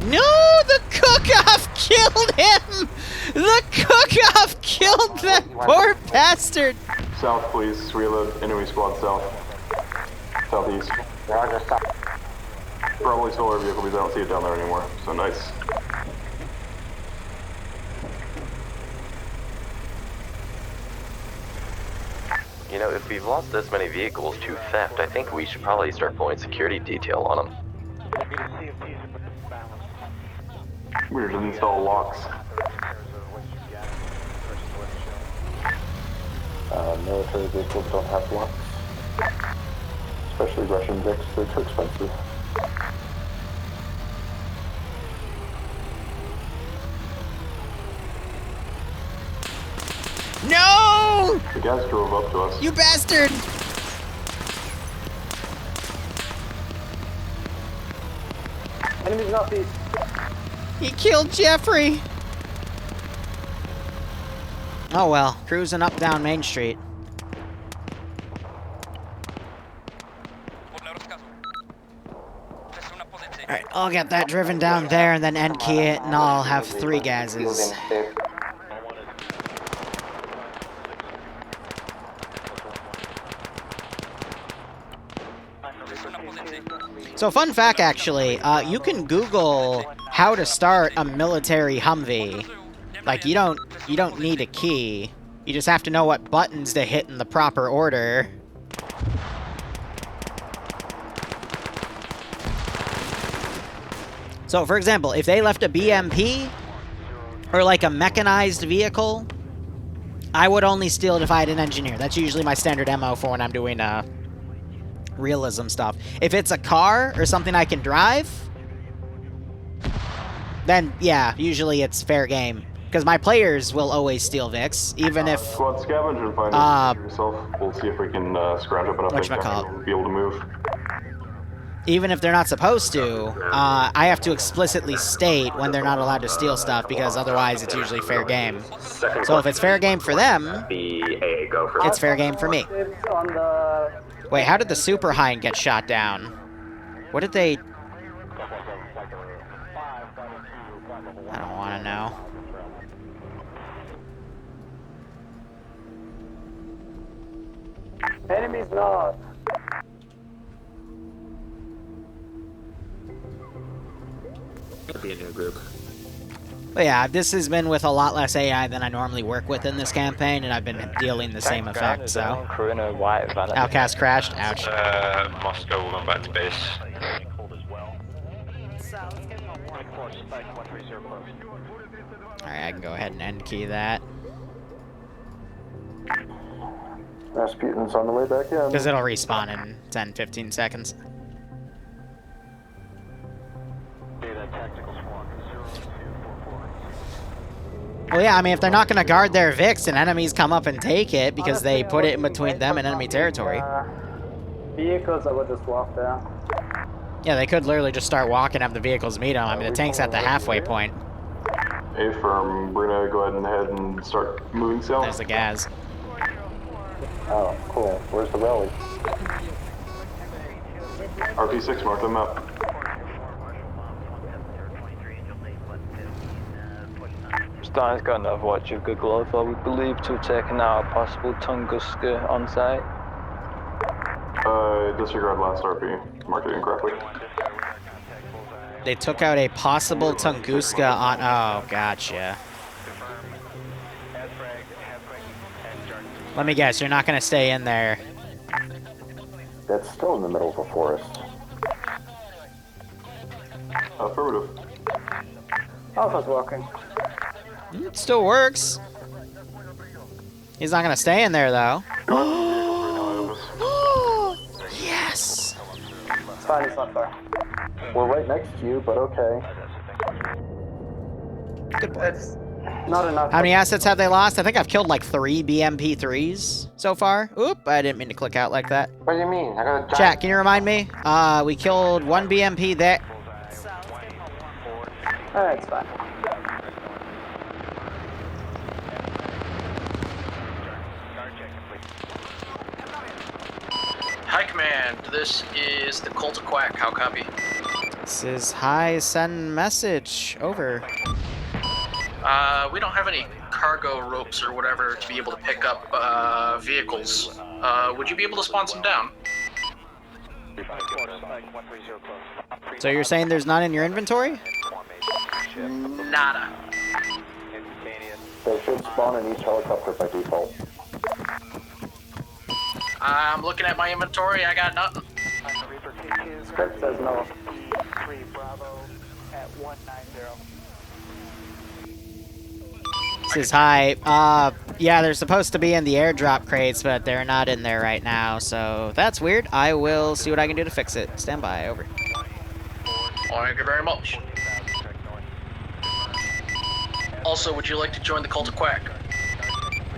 No, the cook-off killed him! The cook-off killed that poor bastard! South, please. We have an enemy squad south. Southeast. Roger, stop. Probably solar vehicle because I don't see it down there anymore. So nice. You know, if we've lost this many vehicles to theft, I think we should probably start pulling security detail on them. We should install locks. Military vehicles don't have locks. Especially Russian Vics, they're too expensive. No! The guys drove up to us. You bastard! Enemies northeast. He killed Jeffrey! Oh well, cruising up down Main Street. Alright, I'll get that driven down there and then end key it, and I'll have 3 gases. So fun fact, actually, you can Google how to start a military Humvee. Like, you don't need a key. You just have to know what buttons to hit in the proper order. So, for example, if they left a BMP, or like a mechanized vehicle, I would only steal it if I had an engineer. That's usually my standard MO for when I'm doing, realism stuff. If it's a car, or something I can drive, then, yeah, usually it's fair game. Because my players will always steal Vix, even if... Squad scavenge and find it yourself. We'll see if we can scrounge up enough things to be able to move. Even if they're not supposed to, I have to explicitly state when they're not allowed to steal stuff, because otherwise it's usually fair game. So if it's fair game for them, it's fair game for me. Wait, how did the Super Hind get shot down? What did they... I don't want to know. Enemies north. Could be a new group. But yeah, this has been with a lot less AI than I normally work with in this campaign, and I've been dealing the same effect, so... Outcast crashed, ouch. Moscow will go back to base. Alright, I can go ahead and end key that. Rasputin's on the way back in. Because it'll respawn in 10-15 seconds. Well, yeah, I mean, if they're not going to guard their Vix and enemies come up and take it because they put it in between them and enemy territory. Vehicles, I would just walk there. Yeah, they could literally just start walking, have the vehicles meet them. I mean, the tank's at the halfway point. A-firm, we're gonna go ahead and start moving south. There's the gas. Oh, cool. Where's the rally? RP6, mark them up. Stein's got enough watch of good glove, I would believe, to have taken out a possible Tunguska on site. Disregard last RP. Marked it incorrectly. They took out a possible Tunguska on... Oh, gotcha. Let me guess, you're not going to stay in there. That's still in the middle of a forest. Affirmative. Alpha's walking. It still works. He's not going to stay in there, though. Yes! It's fine, it's not far. We're right next to you, but okay. Good boy. It's not enough. How many assets have they lost? I think I've killed like 3 BMP3s so far. Oop, I didn't mean to click out like that. What do you mean? I got a Chat, can you remind me? We killed 1 BMP there. Alright, it's fine. Hi, Command. This is the Cult of Quack. How copy? This is hi, send message. Over. We don't have any cargo ropes or whatever to be able to pick up vehicles. Would you be able to spawn some down? So you're saying there's none in your inventory? Nada. They should spawn in each helicopter by default. I'm looking at my inventory. I got nothing. Script says no. This is high. Yeah, they're supposed to be in the airdrop crates, but they're not in there right now, so that's weird. I will see what I can do to fix it. Stand by, over. Thank you very much. Also, would you like to join the Cult of Quack?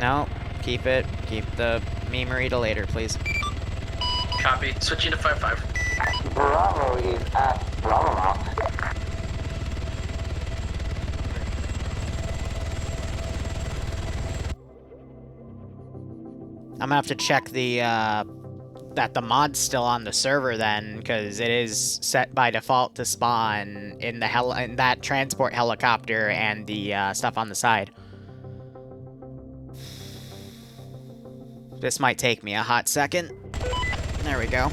No, keep it. Keep the memory to later, please. Copy. Switching to 5-5. Bravo is at Bravo. I'm gonna have to check the, that the mod's still on the server then, because it is set by default to spawn in the in that transport helicopter and the, stuff on the side. This might take me a hot second. There we go.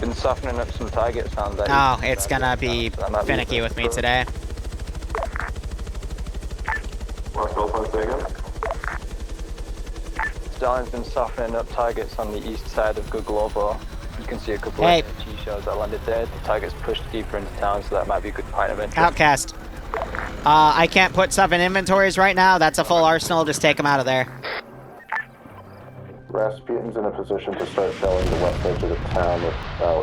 Been softening up some targets on that. Oh, it's gonna be finicky with me today. Last call, say again? Stalin's been softening up targets on the east side of Guglovo. You can see a couple Hey. of G-shells that landed there. The target's pushed deeper into town, so that might be a good point of entry. Outcast. I can't put stuff in inventories right now. That's a full arsenal. Just take them out of there. Rasputin's in a position to start shelling the west edge of the town. With,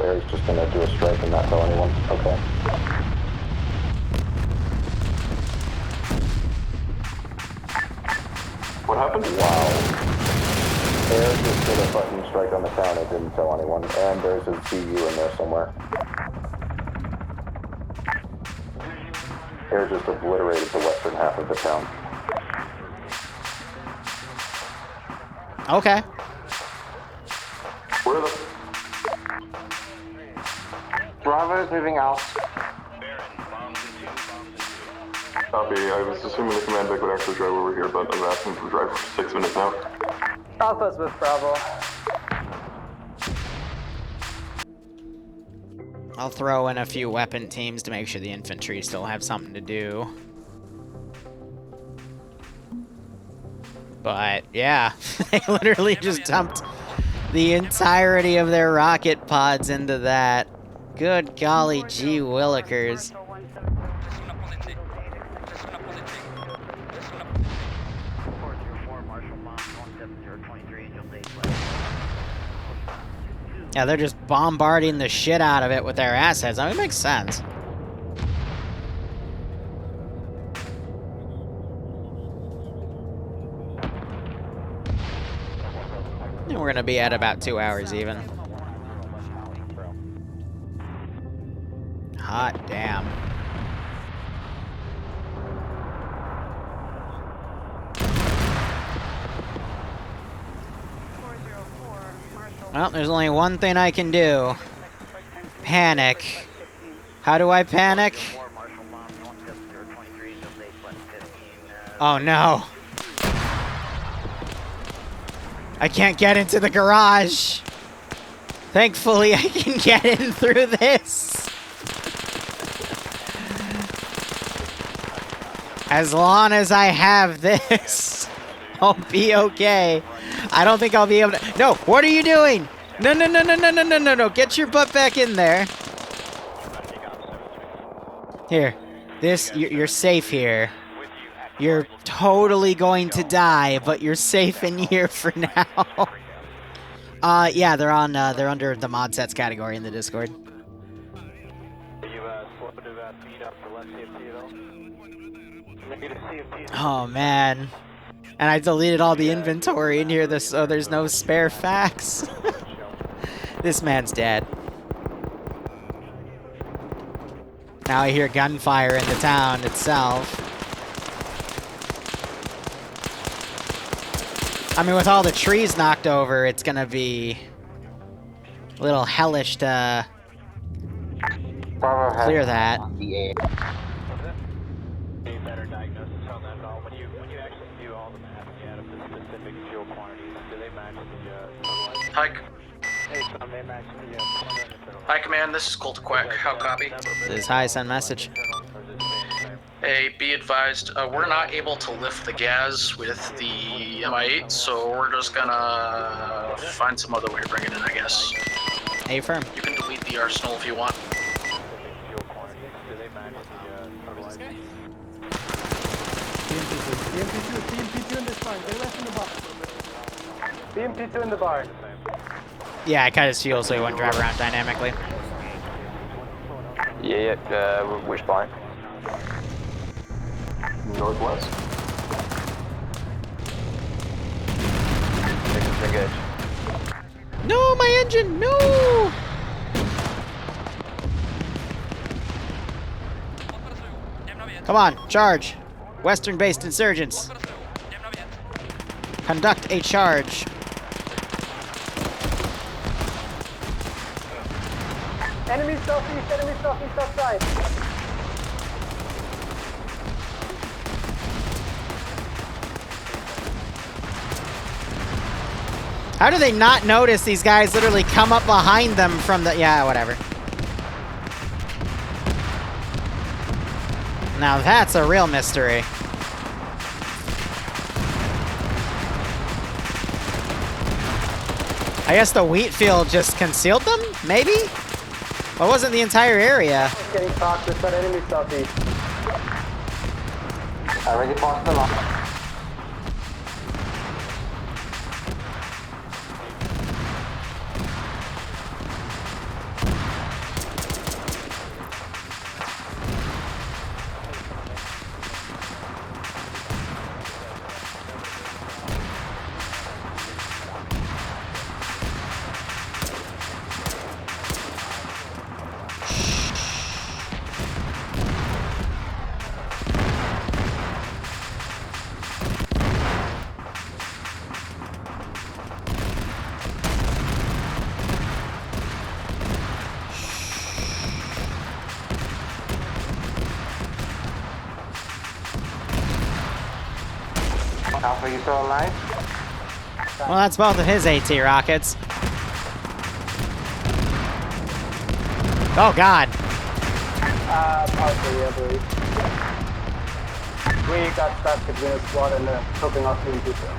Air's just gonna do a strike and not tell anyone. Okay. What happened? Wow. Air just did a button strike on the town and didn't tell anyone. And there's a CU in there somewhere. Air just obliterated the western half of the town. Okay. Where the... Bravo's moving out. Copy. I was assuming the command deck would actually drive over here, but I'm asking to drive for 6 minutes now. Alpha's with Bravo. I'll throw in a few weapon teams to make sure the infantry still have something to do. But, yeah, they literally just dumped the entirety of their rocket pods into that. Good golly gee willikers. Yeah, they're just bombarding the shit out of it with their assets. I mean, it makes sense. And we're gonna be at about 2 hours even. Hot damn. Well, there's only one thing I can do. Panic. How do I panic? Oh no. I can't get into the garage. Thankfully, I can get in through this. As long as I have this, I'll be okay. I don't think I'll be able to. No, what are you doing? No, no, no, no, no, no, no, no, no. Get your butt back in there. Here. You're safe here. You're totally going to die, but you're safe in here for now. Yeah, they're under the mod sets category in the Discord. Oh man. And I deleted all the inventory in here so there's no spare facts. This man's dead. Now I hear gunfire in the town itself. I mean, with all the trees knocked over, it's gonna be a little hellish to clear that. Hi. Hi, Command. This is Colt Quack. How copy? This is hi, send message. Hey, be advised, we're not able to lift the gas with the MI8, so we're just gonna find some other way to bring it in, I guess. Affirm. You can delete the arsenal if you want. BMP2 in this bar. They left in the bar. BMP2 in the bar. Yeah, I cut his fuel so he wouldn't drive around dynamically. Which point? Northwest. Engage. No, my engine, no! Come on, charge. Western-based insurgents. Conduct a charge. Enemy southeast outside. How do they not notice these guys literally come up behind them from the... Yeah, whatever. Now that's a real mystery. I guess the wheat field just concealed them? Maybe? Well, it wasn't the entire area. Getting talked with that enemy southeast. Already passed the line. Alpha, you still alive? Well, that's both of his AT rockets. Oh, God. Partially, I believe. We got stuck between a squad and topping off the people.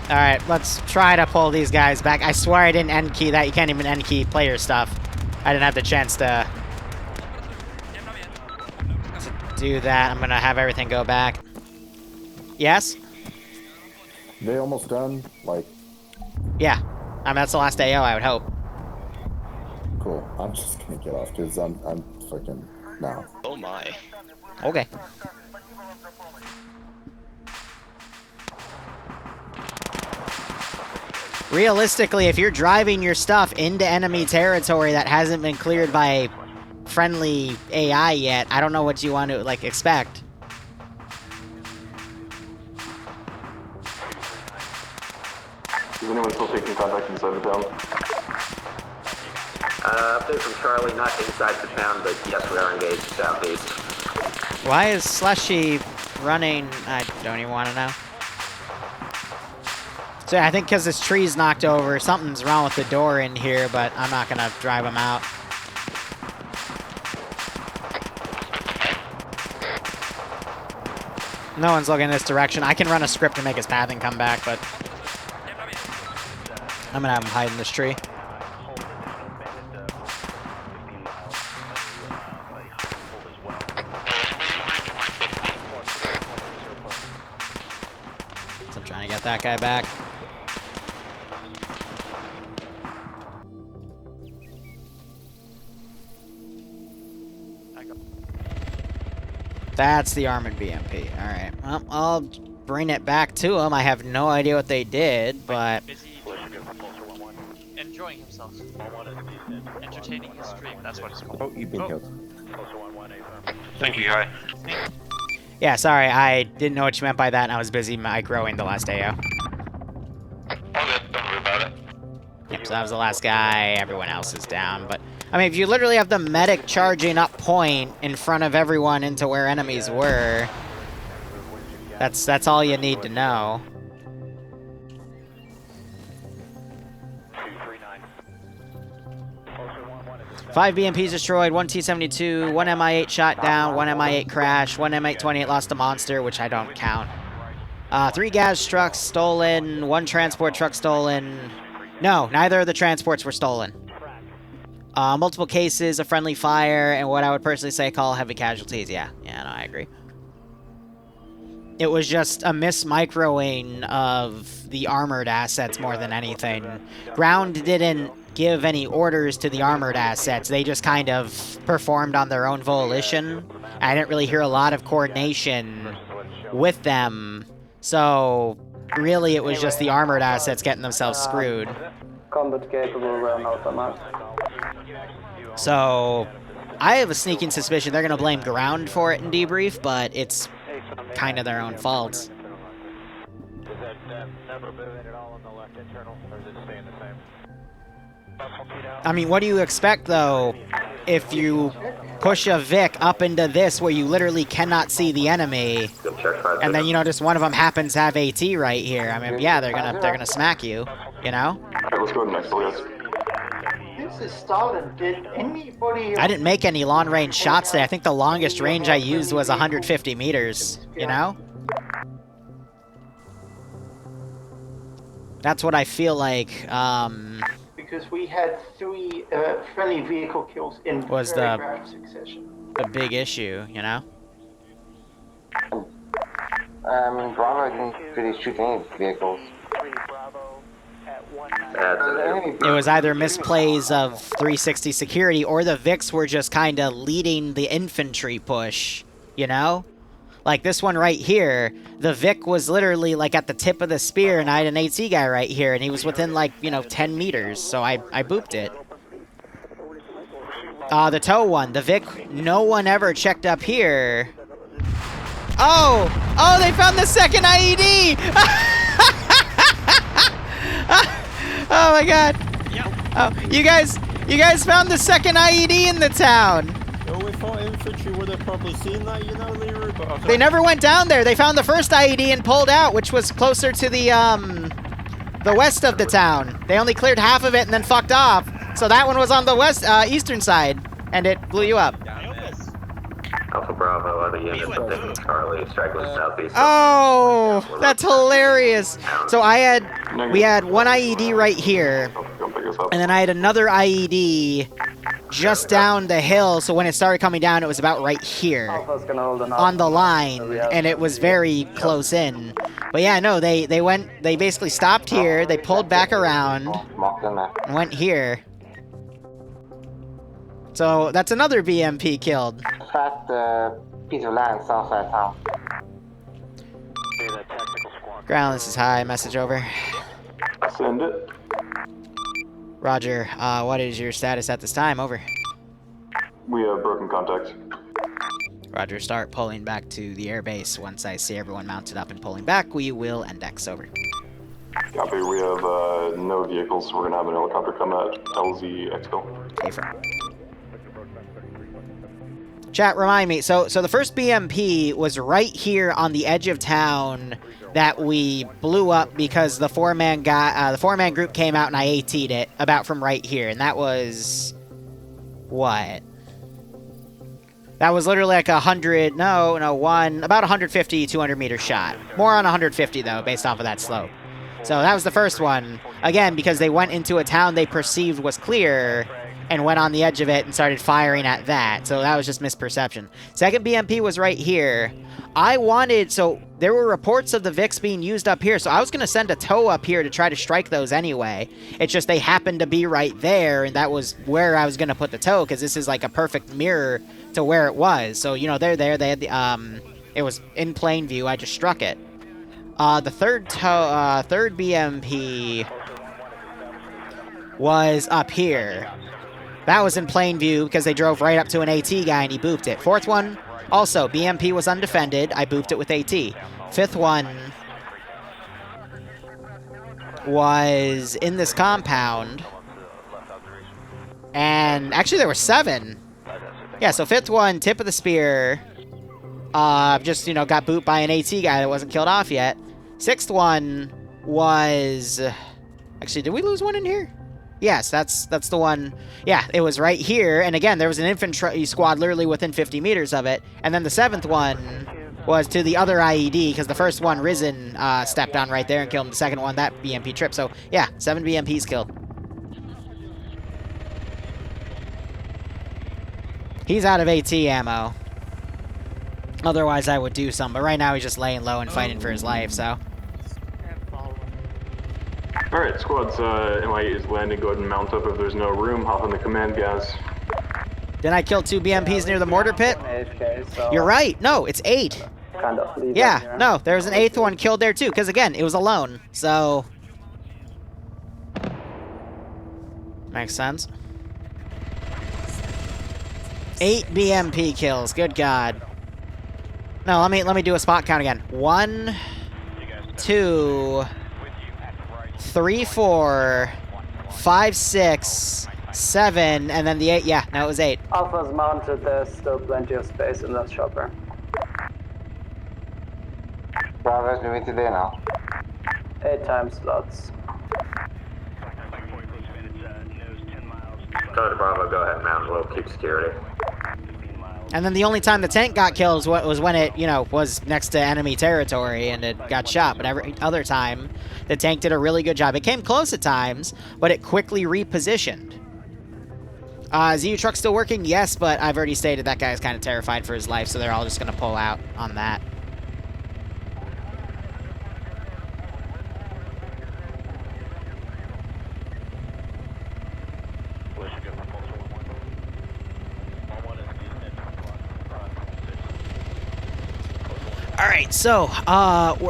Alright, let's try to pull these guys back. I swear I didn't end key that. You can't even end key player stuff. I didn't have the chance to do that. I'm gonna have everything go back. Yes? They almost done? Like... Yeah. I mean, that's the last AO, I would hope. Cool. I'm just gonna get off, because I'm fucking... No. Oh my. Okay. Realistically, if you're driving your stuff into enemy territory that hasn't been cleared by friendly AI yet, I don't know what you want to, like, expect. Is anyone still taking contact inside the town? Update from Charlie, not inside the town, but yes, we are engaged southeast. Why is Slushy running? I don't even want to know. So I think because this tree's knocked over, something's wrong with the door in here, but I'm not going to drive him out. No one's looking in this direction. I can run a script to make his path and come back, but I'm going to have him hide in this tree. So I'm trying to get that guy back. That's the armored BMP. Alright. Well, I'll bring it back to him. I have no idea what they did, but... Enjoying himself. Entertaining his dream. That's what it's called. Oh, you've been killed. Thank you, guy. Yeah, sorry. I didn't know what you meant by that, and I was busy microing the last AO. All good. Don't worry about it. Yep, so that was the last guy. Everyone else is down, but... I mean, if you literally have the medic charging up point in front of everyone into where enemies were, that's all you need to know. Five BMPs destroyed, one T-72, one Mi-8 shot down, one Mi-8 crash, one Mi-28 lost to monster, which I don't count. 3 gas trucks stolen, 1 transport truck stolen. No, neither of the transports were stolen. Multiple cases of friendly fire, and what I would personally say call heavy casualties. Yeah, no, I agree. It was just a mis-microing of the armored assets more than anything. Ground didn't give any orders to the armored assets. They just kind of performed on their own volition. I didn't really hear a lot of coordination with them. So, really, it was just the armored assets getting themselves screwed. Combat capable when automat. So, I have a sneaking suspicion they're going to blame ground for it in debrief, but it's kind of their own fault. I mean, what do you expect, though, if you push a Vic up into this where you literally cannot see the enemy, and then, you know, just one of them happens to have AT right here? I mean, yeah, they're gonna smack you, you know? Alright, let's go to the next one, guys. This is Stalin. Did anybody... I didn't make any long-range shots today. I think the longest range I used was 150 meters, you know? That's what I feel like, Because we had 3 friendly vehicle kills in was very rapid succession. the big issue, you know? Bravo didn't really shoot any vehicles. It was either misplays of 360 security, or the Vics were just kind of leading the infantry push, you know? Like this one right here, the Vic was literally like at the tip of the spear, and I had an AT guy right here, and he was within like, you know, 10 meters, so I booped it. The tow one, the Vic, no one ever checked up here. Oh, they found the second IED! Oh my god. Oh, you guys found the second IED in the town. Oh, we fought infantry would have probably seen that, you know, Liru, but They never went down there. They found the first IED and pulled out, which was closer to the west of the town. They only cleared half of it and then fucked off. So that one was on the eastern side, and it blew you up. Alpha Bravo, other units within Charlie, straggling southeast. Oh, that's hilarious. So we had one IED right here, and then I had another IED just down the hill, so when it started coming down, it was about right here on the line, and it was very close in. But yeah, no, they basically stopped here, they pulled back around, and went here. So that's another BMP killed. Fat piece of land southside of town. Ground, this is high. Message over. Send it. Roger. What is your status at this time? Over. We have broken contact. Roger. Start pulling back to the airbase. Once I see everyone mounted up and pulling back, we will index. Over. Copy. We have no vehicles, so we're gonna have an helicopter come at LZ Expo. Okay, firm. Chat, remind me. So the first BMP was right here on the edge of town that we blew up because the four-man group came out and I AT'd it about from right here, and that was what? That was literally like about 150, 200 meter shot. More on 150 though, based off of that slope. So that was the first one. Again, because they went into a town they perceived was clear and went on the edge of it and started firing at that. So that was just misperception. Second BMP was right here. So there were reports of the VIX being used up here, so I was going to send a tow up here to try to strike those anyway. It's just they happened to be right there, and that was where I was going to put the tow, because this is like a perfect mirror to where it was. So, you know, they're there. They had the, it was in plain view. I just struck it. The third BMP was up here. That was in plain view because they drove right up to an AT guy and he booped it. Fourth one, also, BMP was undefended. I booped it with AT. Fifth one was in this compound. And actually there were 7. Yeah, so fifth one, tip of the spear. Just, you know, got booped by an AT guy that wasn't killed off yet. Sixth one was... Actually, did we lose one in here? Yes, that's the one. Yeah, it was right here. And again, there was an infantry squad literally within 50 meters of it. And then the 7th one was to the other IED, because the first one, Risen, stepped on right there and killed him. The second one, that BMP trip. So, yeah, 7 BMPs killed. He's out of AT ammo. Otherwise, I would do some, but right now he's just laying low and fighting for his life, so. Alright, squads, MI8 is landing. Go ahead and mount up if there's no room. Hop on the command gas. Didn't I kill 2 BMPs near the mortar pit? AFK, so You're right. No, it's 8. kind of leave them Yeah, here. no, there was an 8th one killed there too, because again, it was alone, so. Makes sense. 8 BMP kills, good God. No, let me do a spot count again. 1, 2, 3, 4, 5, 6, 7, and then the 8. Yeah, no, it was 8. Alpha's mounted, there's still plenty of space in that chopper. Bravo's moving to there now. 8 time slots. Go to Bravo, go ahead, mount. We'll keep security. And then the only time the tank got killed was when it, was next to enemy territory and it got shot. But every other time, the tank did a really good job. It came close at times, but it quickly repositioned. ZU truck still working? Yes, but I've already stated that guy's kind of terrified for his life, so they're all just going to pull out on that. Alright, so,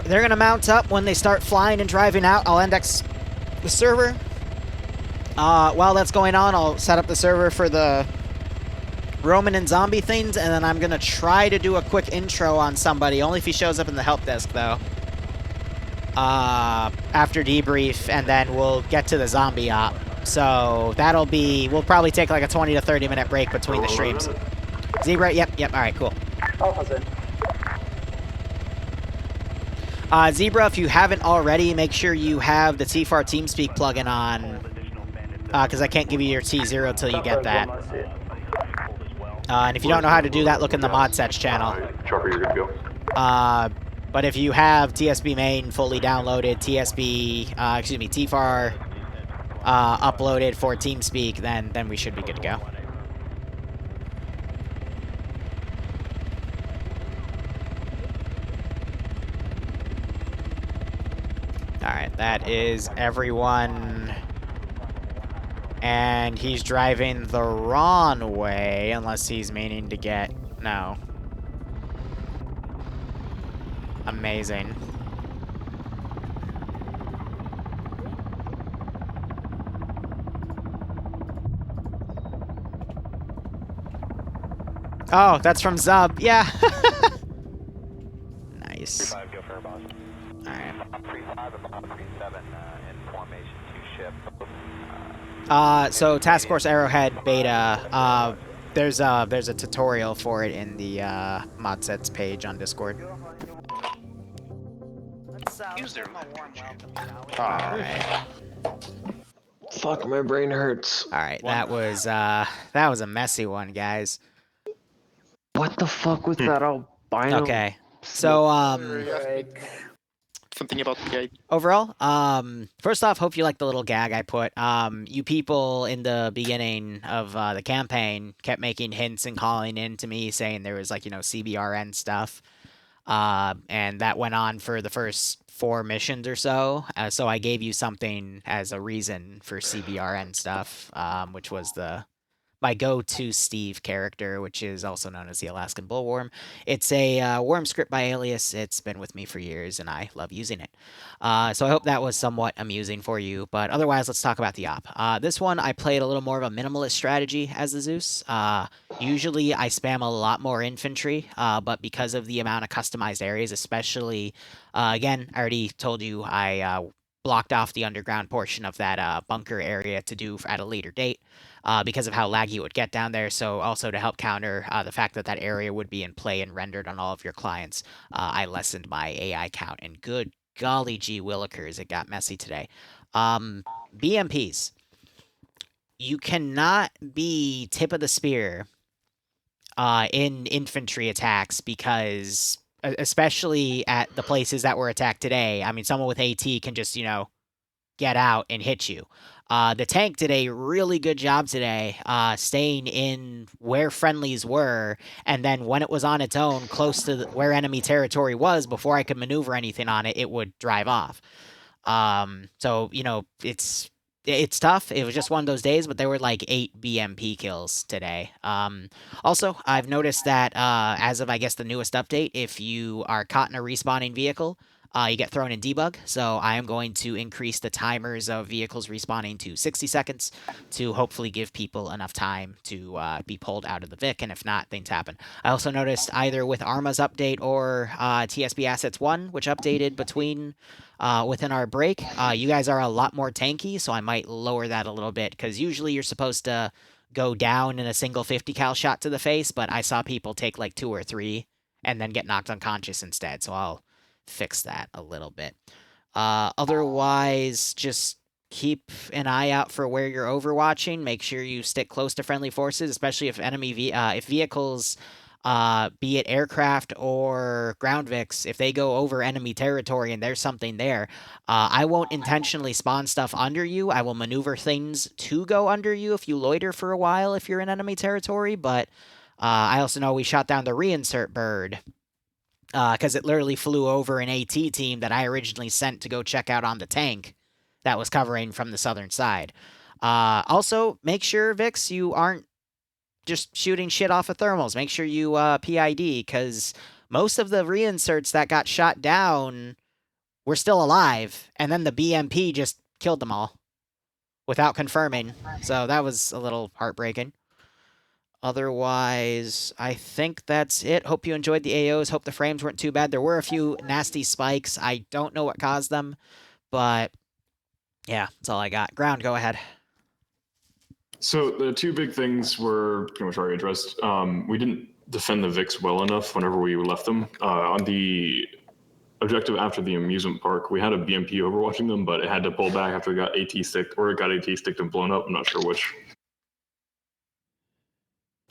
they're gonna mount up when they start flying and driving out. I'll index the server. While that's going on, I'll set up the server for the Roman and zombie things, and then I'm gonna try to do a quick intro on somebody, only if he shows up in the help desk, though. After debrief, and then we'll get to the zombie op. So, we'll probably take like a 20 to 30 minute break between the streams. Zebra, yep, alright, cool. Alpha's in. Zebra, if you haven't already, make sure you have the TFAR TeamSpeak plugin on, because I can't give you your T0 till you get that. And if you don't know how to do that, look in the mod sets channel. Chopper, you're good to go. But if you have TSB main fully downloaded, TFAR uploaded for TeamSpeak, then we should be good to go. Alright, that is everyone. And he's driving the wrong way, unless he's meaning to get... No. Amazing. Oh, that's from Zub. Yeah. Nice. So Task Force Arrowhead beta, there's a tutorial for it in the mod sets page on Discord. Alright. Fuck, my brain hurts. Alright, that was a messy one, guys. What the fuck was that albino? Okay. So, something about the guy. Overall, first off, hope you like the little gag I put. You people in the beginning of the campaign kept making hints and calling in to me saying there was, like, CBRN stuff. And that went on for the first 4 missions or so. So I gave you something as a reason for CBRN stuff, which was my go-to Steve character, which is also known as the Alaskan Bullworm. It's a worm script by Alias. It's been with me for years, and I love using it. So I hope that was somewhat amusing for you, but otherwise, let's talk about the op. This one, I played a little more of a minimalist strategy as the Zeus. Usually, I spam a lot more infantry, but because of the amount of customized areas, especially, again, I already told you I blocked off the underground portion of that bunker area to do at a later date. Because of how laggy it would get down there, so also to help counter the fact that that area would be in play and rendered on all of your clients, I lessened my AI count, and good golly gee willikers, it got messy today. BMPs. You cannot be tip of the spear in infantry attacks because, especially at the places that were attacked today, I mean, someone with AT can just, get out and hit you. The tank did a really good job today, staying in where friendlies were, and then when it was on its own, close to where enemy territory was, before I could maneuver anything on it, it would drive off. So, you know, it's tough. It was just one of those days, but there were like 8 BMP kills today. Also, I've noticed that as of, I guess, the newest update, if you are caught in a respawning vehicle, you get thrown in debug. So I am going to increase the timers of vehicles respawning to 60 seconds to hopefully give people enough time to be pulled out of the Vic, and if not, things happen. I also noticed either with Arma's update or TSB Assets 1, which updated between within our break, you guys are a lot more tanky, so I might lower that a little bit, because usually you're supposed to go down in a single 50 cal shot to the face, but I saw people take like 2 or 3 and then get knocked unconscious instead, so I'll fix that a little bit. Otherwise, just keep an eye out for where you're overwatching. Make sure you stick close to friendly forces, especially if if vehicles, be it aircraft or ground Vics, if they go over enemy territory and there's something there, I won't intentionally spawn stuff under you. I will maneuver things to go under you if you loiter for a while if you're in enemy territory, but I also know we shot down the reinsert bird, because it literally flew over an AT team that I originally sent to go check out on the tank that was covering from the southern side. Also, make sure, Vix, you aren't just shooting shit off of thermals. Make sure you PID, because most of the reinserts that got shot down were still alive, and then the BMP just killed them all without confirming. So that was a little heartbreaking. Otherwise, I think that's it. Hope you enjoyed the AOs. Hope the frames weren't too bad. There were a few nasty spikes. I don't know what caused them, but yeah, that's all I got. Ground, go ahead. So the two big things were pretty much already addressed. We didn't defend the VIX well enough whenever we left them. On the objective after the amusement park, we had a BMP overwatching them, but it had to pull back after it got AT sticked, or it got AT sticked and blown up. I'm not sure which.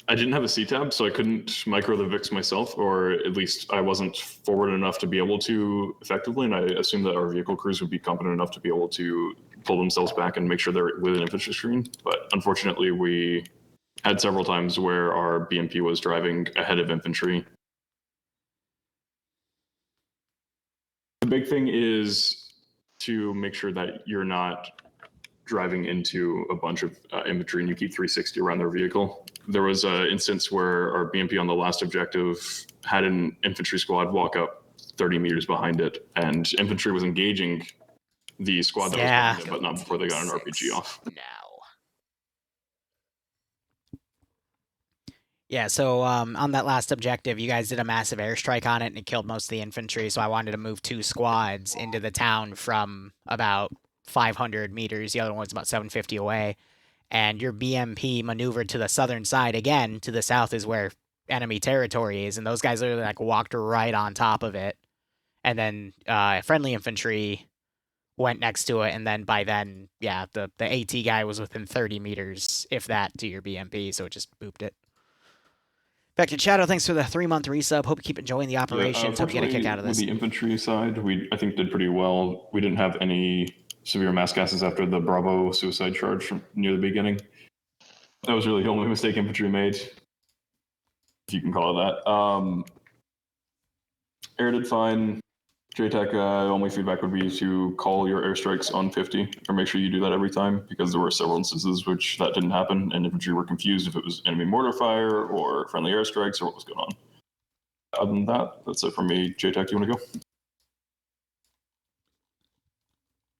I didn't have a C-tab, so I couldn't micro the VIX myself, or at least I wasn't forward enough to be able to effectively, and I assumed that our vehicle crews would be competent enough to be able to pull themselves back and make sure they're with an infantry screen. But unfortunately, we had several times where our BMP was driving ahead of infantry. The big thing is to make sure that you're not driving into a bunch of infantry and you keep 360 around their vehicle. There was an instance where our BMP on the last objective had an infantry squad walk up 30 meters behind it, and infantry was engaging the squad that was behind it, but not before they got an RPG off. Yeah, so on that last objective, you guys did a massive airstrike on it, and it killed most of the infantry, so I wanted to move 2 squads into the town from about 500 meters. The other one's about 750 away. And your BMP maneuvered to the southern side again. To the south is where enemy territory is, and those guys literally like walked right on top of it. And then friendly infantry went next to it, and then by then, yeah, the AT guy was within 30 meters, if that, to your BMP, so it just booped it. Back to Shadow, thanks for the 3-month resub. Hope you keep enjoying the operations. Hope you get a kick out of this. With the infantry side, we, I think, did pretty well. We didn't have any severe mass gases after the Bravo suicide charge from near the beginning. That was really the only mistake infantry made, if you can call it that. Air did fine. JTAC, only feedback would be to call your airstrikes on 50, or make sure you do that every time, because there were several instances which that didn't happen, and infantry were confused if it was enemy mortar fire or friendly airstrikes or what was going on. Other than that, that's it for me. JTAC, do you want to go?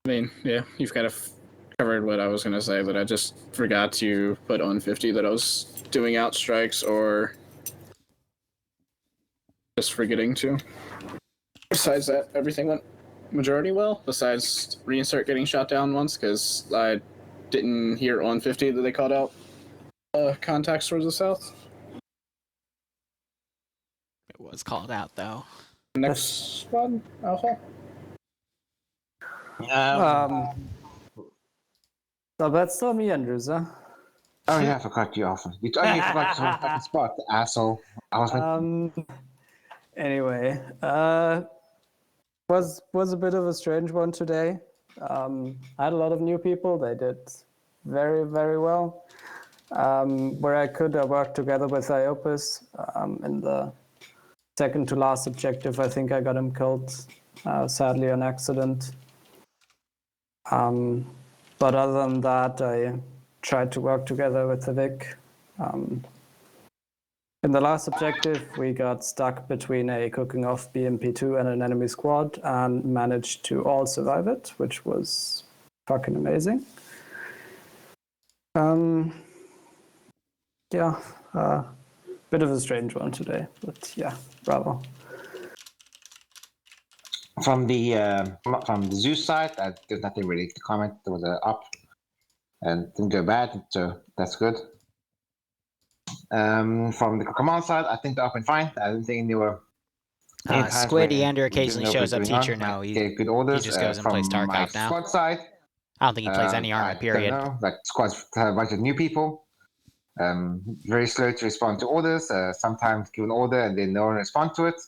I mean, yeah, you've kind of covered what I was going to say, but I just forgot to put on 50 that I was doing outstrikes or just forgetting to. Besides that, everything went majority well, besides reinsert getting shot down once, because I didn't hear on 50 that they called out contacts towards the south. It was called out, though. Next squad, Alpha. So that's still me, Andrews, huh? Oh yeah, I forgot you often. You forgot your fucking spot, asshole. I was Anyway, was a bit of a strange one today. I had a lot of new people. They did very, very well. Where I could, I worked together with Iopus in the second to last objective. I think I got him killed, sadly on accident. But other than that, I tried to work together with the Vic. In the last objective, we got stuck between a cooking off BMP2 and an enemy squad and managed to all survive it, which was fucking amazing. Yeah, bit of a strange one today, but yeah, bravo. From the Zeus side, there's nothing really to comment. There was a up and didn't go bad, so that's good. From the command side, I think they're up and fine. I don't think they were. Squid Eander occasionally shows up. Teacher, on. no, He he gave good orders. just goes and plays from my Tarkov now. squad side, I don't think he plays any armor. Period. I don't know. Like squads have a bunch of new people. Very slow to respond to orders. Sometimes give an order and then no one respond to it.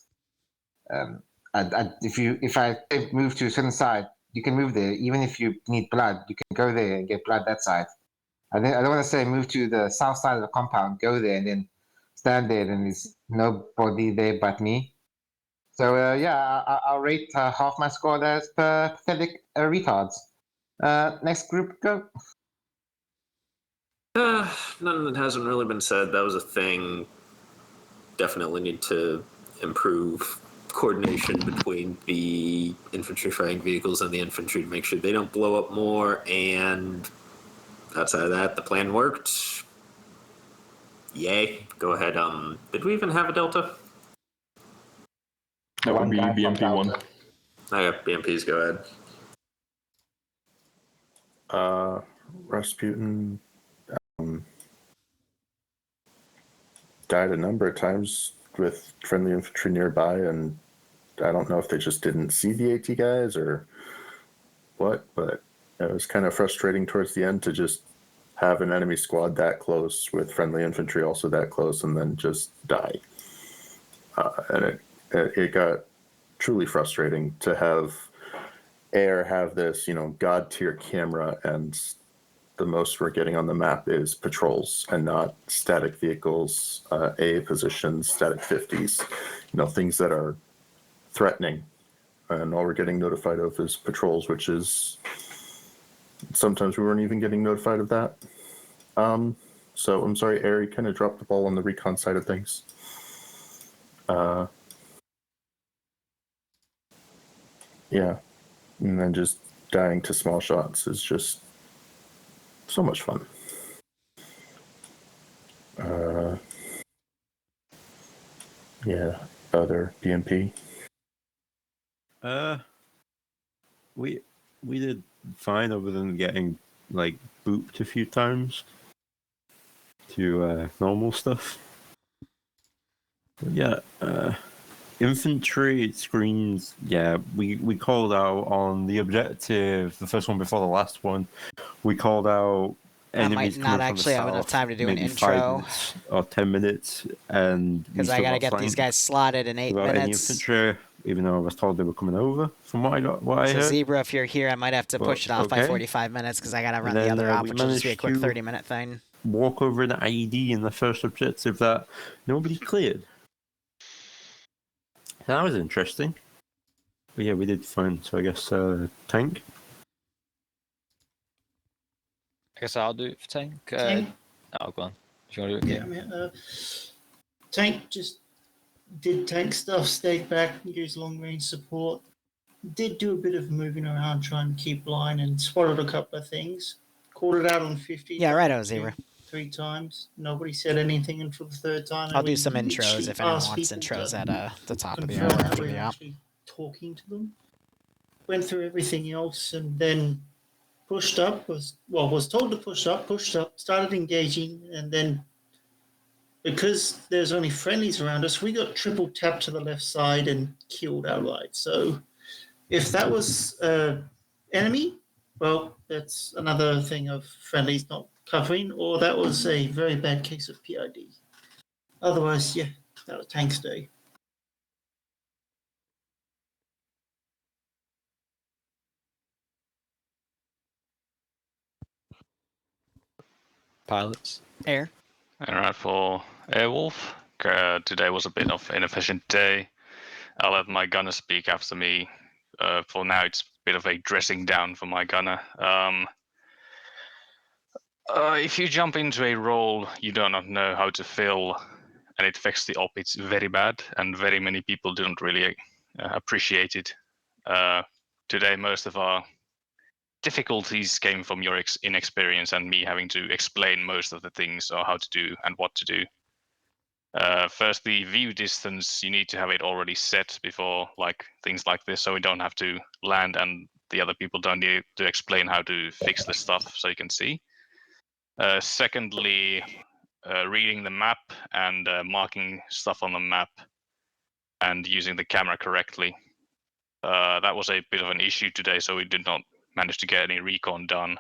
If I move to a certain side, you can move there. Even if you need blood, you can go there and get blood that side. I don't want to say move to the south side of the compound, go there and then stand there, and there's nobody there but me. So I'll rate half my squad as pathetic retards. Next group, go. None that hasn't really been said. That was a thing. Definitely need to improve coordination between the infantry fighting vehicles and the infantry to make sure they don't blow up more. And outside of that, the plan worked. Yay. Go ahead. Did we even have a Delta? That would be BMP1. Okay, BMPs, go ahead. Rasputin died a number of times with friendly infantry nearby, and I don't know if they just didn't see the AT guys or what, but it was kind of frustrating towards the end to just have an enemy squad that close with friendly infantry also that close and then just die. And it got truly frustrating to have Air have this, god tier camera, and the most we're getting on the map is patrols and not static vehicles, A positions, static 50s, things that are threatening. And all we're getting notified of is patrols, which is sometimes we weren't even getting notified of that. So I'm sorry, Air, you kind of dropped the ball on the recon side of things. Yeah, and then just dying to small shots is just so much fun. Yeah, other BMP. We did fine other than getting booped a few times to normal stuff. But yeah, infantry screens. Yeah, we called out on the objective, the first one before the last one. We called out enemies I might not actually have enough time to do an intro. 5 minutes or 10 minutes, and because I gotta get these guys slotted in 8 minutes. Any infantry, even though I was told they were coming over. From what I heard. Zebra, if you're here, I might have to push it off by 45 minutes because I gotta run the other op, which will just be a quick 30-minute thing. Walk over an IED in the first objective that nobody cleared. That was interesting. But yeah, we did fine. So I guess tank. I guess I'll do it for tank. Oh, go on. Do you want to do it? Yeah, tank just did tank stuff, stayed back, used long range support. Did do a bit of moving around, trying to keep line, and spotted a couple of things. Called it out on 50. Yeah, right, Zebra. 3 times. Nobody said anything until the 3rd time. I'll do some intros if anyone wants intros at the top of the hour after the op. Talking to them. Went through everything else and then pushed up, was told to push up, started engaging, and then because there's only friendlies around us, we got triple tapped to the left side and killed outright. So if that was enemy, well, that's another thing of friendlies not covering, or that was a very bad case of PID. Otherwise, yeah, that was tanks day. pilots. Air. Alright, for Airwolf, today was a bit of an inefficient day. I'll let my gunner speak after me. For now, it's a bit of a dressing down for my gunner. If you jump into a role you do not know how to fill, and it affects the op, it's very bad, and very many people didn't really appreciate it. Today, most of our difficulties came from your inexperience and me having to explain most of the things or how to do and what to do. First, the view distance, you need to have it already set before things like this, so we don't have to land and the other people don't need to explain how to fix the stuff so you can see. Secondly, reading the map and marking stuff on the map and using the camera correctly. That was a bit of an issue today, so we did not manage to get any recon done.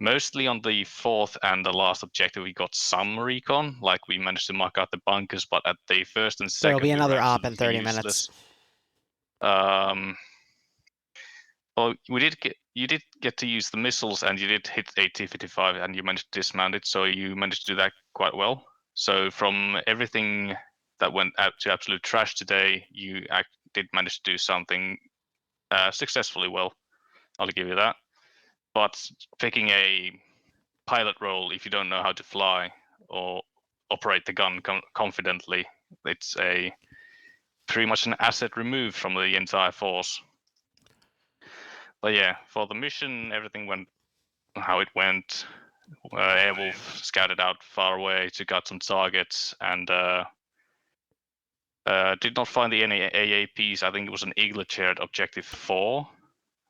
Mostly on the fourth and the last objective, we got some recon, like we managed to mark out the bunkers, but at the first and second, There'll be another we were op in 30 absolutely minutes. useless. Well, you did get to use the missiles, and you did hit a T-55, and you managed to dismount it, so you managed to do that quite well. So from everything that went out to absolute trash today, you did manage to do something successfully well. I'll give you that. But picking a pilot role, if you don't know how to fly or operate the gun confidently, it's pretty much an asset removed from the entire force. But yeah, for the mission, everything went how it went. Airwolf scouted out far away, took out some targets, and did not find any AAPs. I think it was an Eaglet shared objective 4.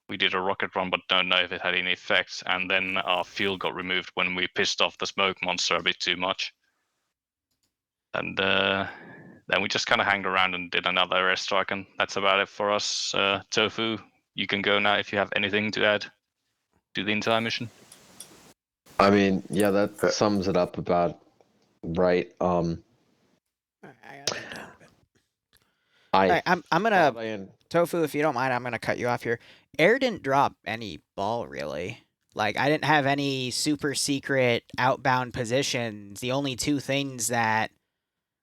We did a rocket run, but don't know if it had any effects. And then our fuel got removed when we pissed off the smoke monster a bit too much. And then we just kind of hanged around and did another airstrike, and that's about it for us. Tofu, you can go now if you have anything to add to the entire mission. I mean, yeah, that sums it up about right. Alright, I'm gonna Tofu, if you don't mind, I'm gonna cut you off here. Air didn't drop any ball really. Like, I didn't have any super secret outbound positions. The only two things that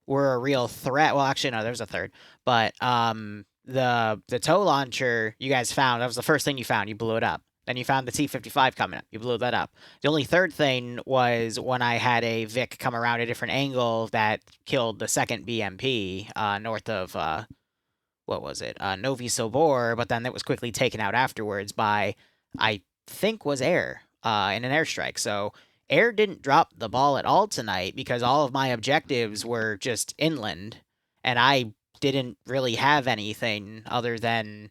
were a real threat. Well, actually, no, there's a third. But the tow launcher you guys found. That was the first thing you found. You blew it up. Then you found the T-55 coming up. You blew that up. The only third thing was when I had a Vic come around a different angle that killed the second BMP north of, what was it? Novi Sobor, but then it was quickly taken out afterwards by, I think, was Air in an airstrike. So Air didn't drop the ball at all tonight because all of my objectives were just inland, and I didn't really have anything other than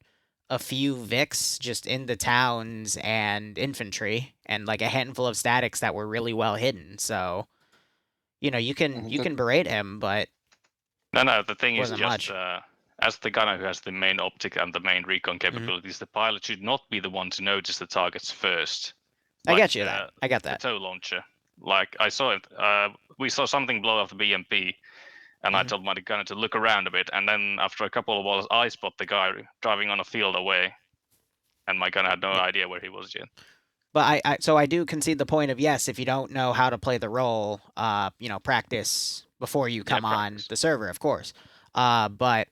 a few Vics just in the towns and infantry, and like a handful of statics that were really well hidden. So, you know, you can berate him, but no. The thing is wasn't just much. as the gunner who has the main optic and the main recon capabilities, the pilot should not be the one to notice the targets first. I get you that. I get that. The tow launcher. Like, I saw it. We saw something blow off the BMP, and I told my gunner to look around a bit, and then after a couple of balls, I spot the guy driving on a field away, and my gunner had no idea where he was yet. But so I do concede the point of, yes, if you don't know how to play the role, you know, practice before you come on the server, of course. But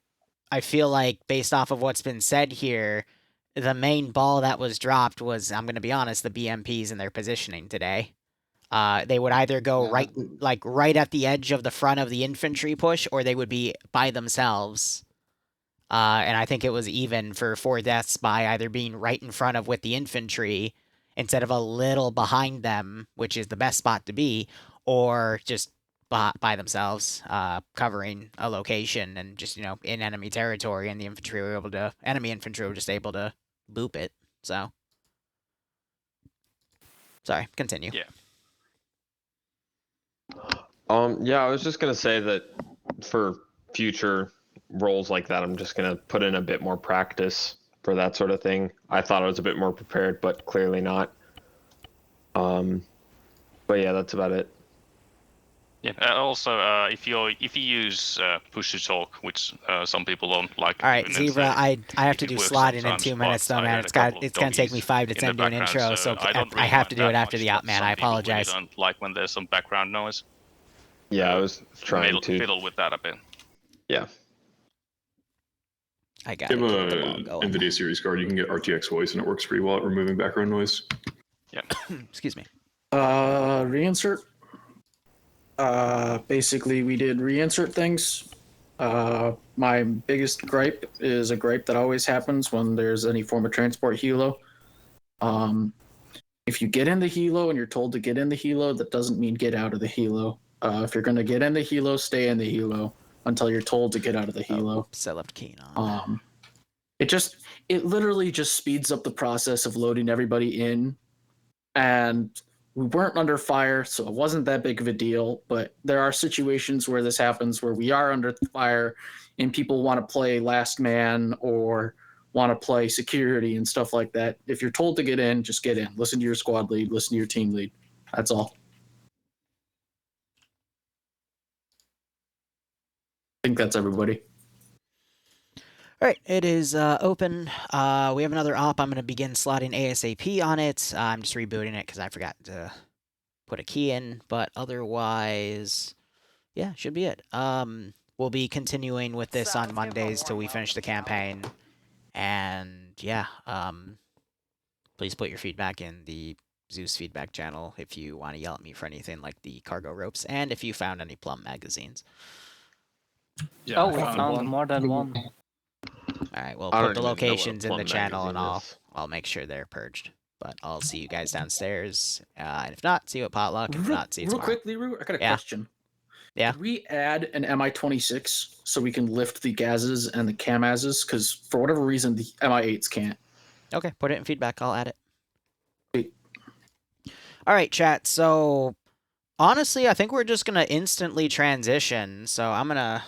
I feel like, based off of what's been said here, the main ball that was dropped was, I'm going to be honest, the BMPs and their positioning today. They would either go right at the edge of the front of the infantry push, or they would be by themselves. And I think it was even for 4 deaths by either being right in front of with the infantry instead of a little behind them, which is the best spot to be, or just by themselves, covering a location and just, you know, in enemy territory, and the infantry were able to, enemy infantry were just able to boop it. So, sorry, continue. Yeah. Yeah, I was just gonna say that for future roles like that, I'm just gonna put in a bit more practice for that sort of thing. I thought I was a bit more prepared, but clearly not. But yeah, that's about it. Yeah, for the mission, I think we did a good job. Like, I said, we did a rocket run, but don't know if it had any effects. And then our fuel got removed when we pissed off the smoke monster a bit too much. And then Yeah. Also, if you use push to talk, which some people don't like. All right, even then Zebra. say I have to it do works slotting in sometimes, 2 minutes, but though, I man. heard a couple of It's gonna take me doggies 5 to in 10 the to do an background, intro, so I don't I really have mind to do that it after much, the but op, man. some I people apologize. really don't like when there's some background noise. Yeah, I was trying to. Fiddle with that a bit. Yeah. I got You have a NVIDIA series card. You can get RTX voice, and it works pretty well at removing background noise. Yeah. Excuse me. Reinsert. Basically, we did reinsert things. My biggest gripe is a gripe that always happens when there's any form of transport helo. If you get in the helo and you're told to get in the helo, that doesn't mean get out of the helo. If you're going to get in the helo, stay in the helo until you're told to get out of the helo. Oops, I left Keen on. It literally just speeds up the process of loading everybody in, and we weren't under fire, so it wasn't that big of a deal. But there are situations where this happens, where we are under fire, and people want to play last man or want to play security and stuff like that. If you're told to get in, just get in. Listen to your squad lead. Listen to your team lead. That's all. I think that's everybody. All right, it is open. We have another op. I'm going to begin slotting ASAP on it. I'm just rebooting it because I forgot to put a key in. But otherwise, yeah, should be it. We'll be continuing with this on Mondays till we finish the campaign. And yeah, please put your feedback in the Zeus feedback channel if you want to yell at me for anything like the cargo ropes, and if you found any plum magazines. Yeah, we found more than one. All right, well, I put don't the even know what a locations in the plum channel, and magazine I'll make sure they're purged. But I'll see you guys downstairs, and if not, see you at potluck. If not, see you tomorrow. Real quick, Liru, I got a question. Yeah. Could we add an MI-26 so we can lift the Gazes and the Camazes? Because for whatever reason, the MI-8s can't. Okay, put it in feedback. I'll add it. Sweet. All right, chat. So, honestly, I think we're just going to instantly transition. So, I'm going to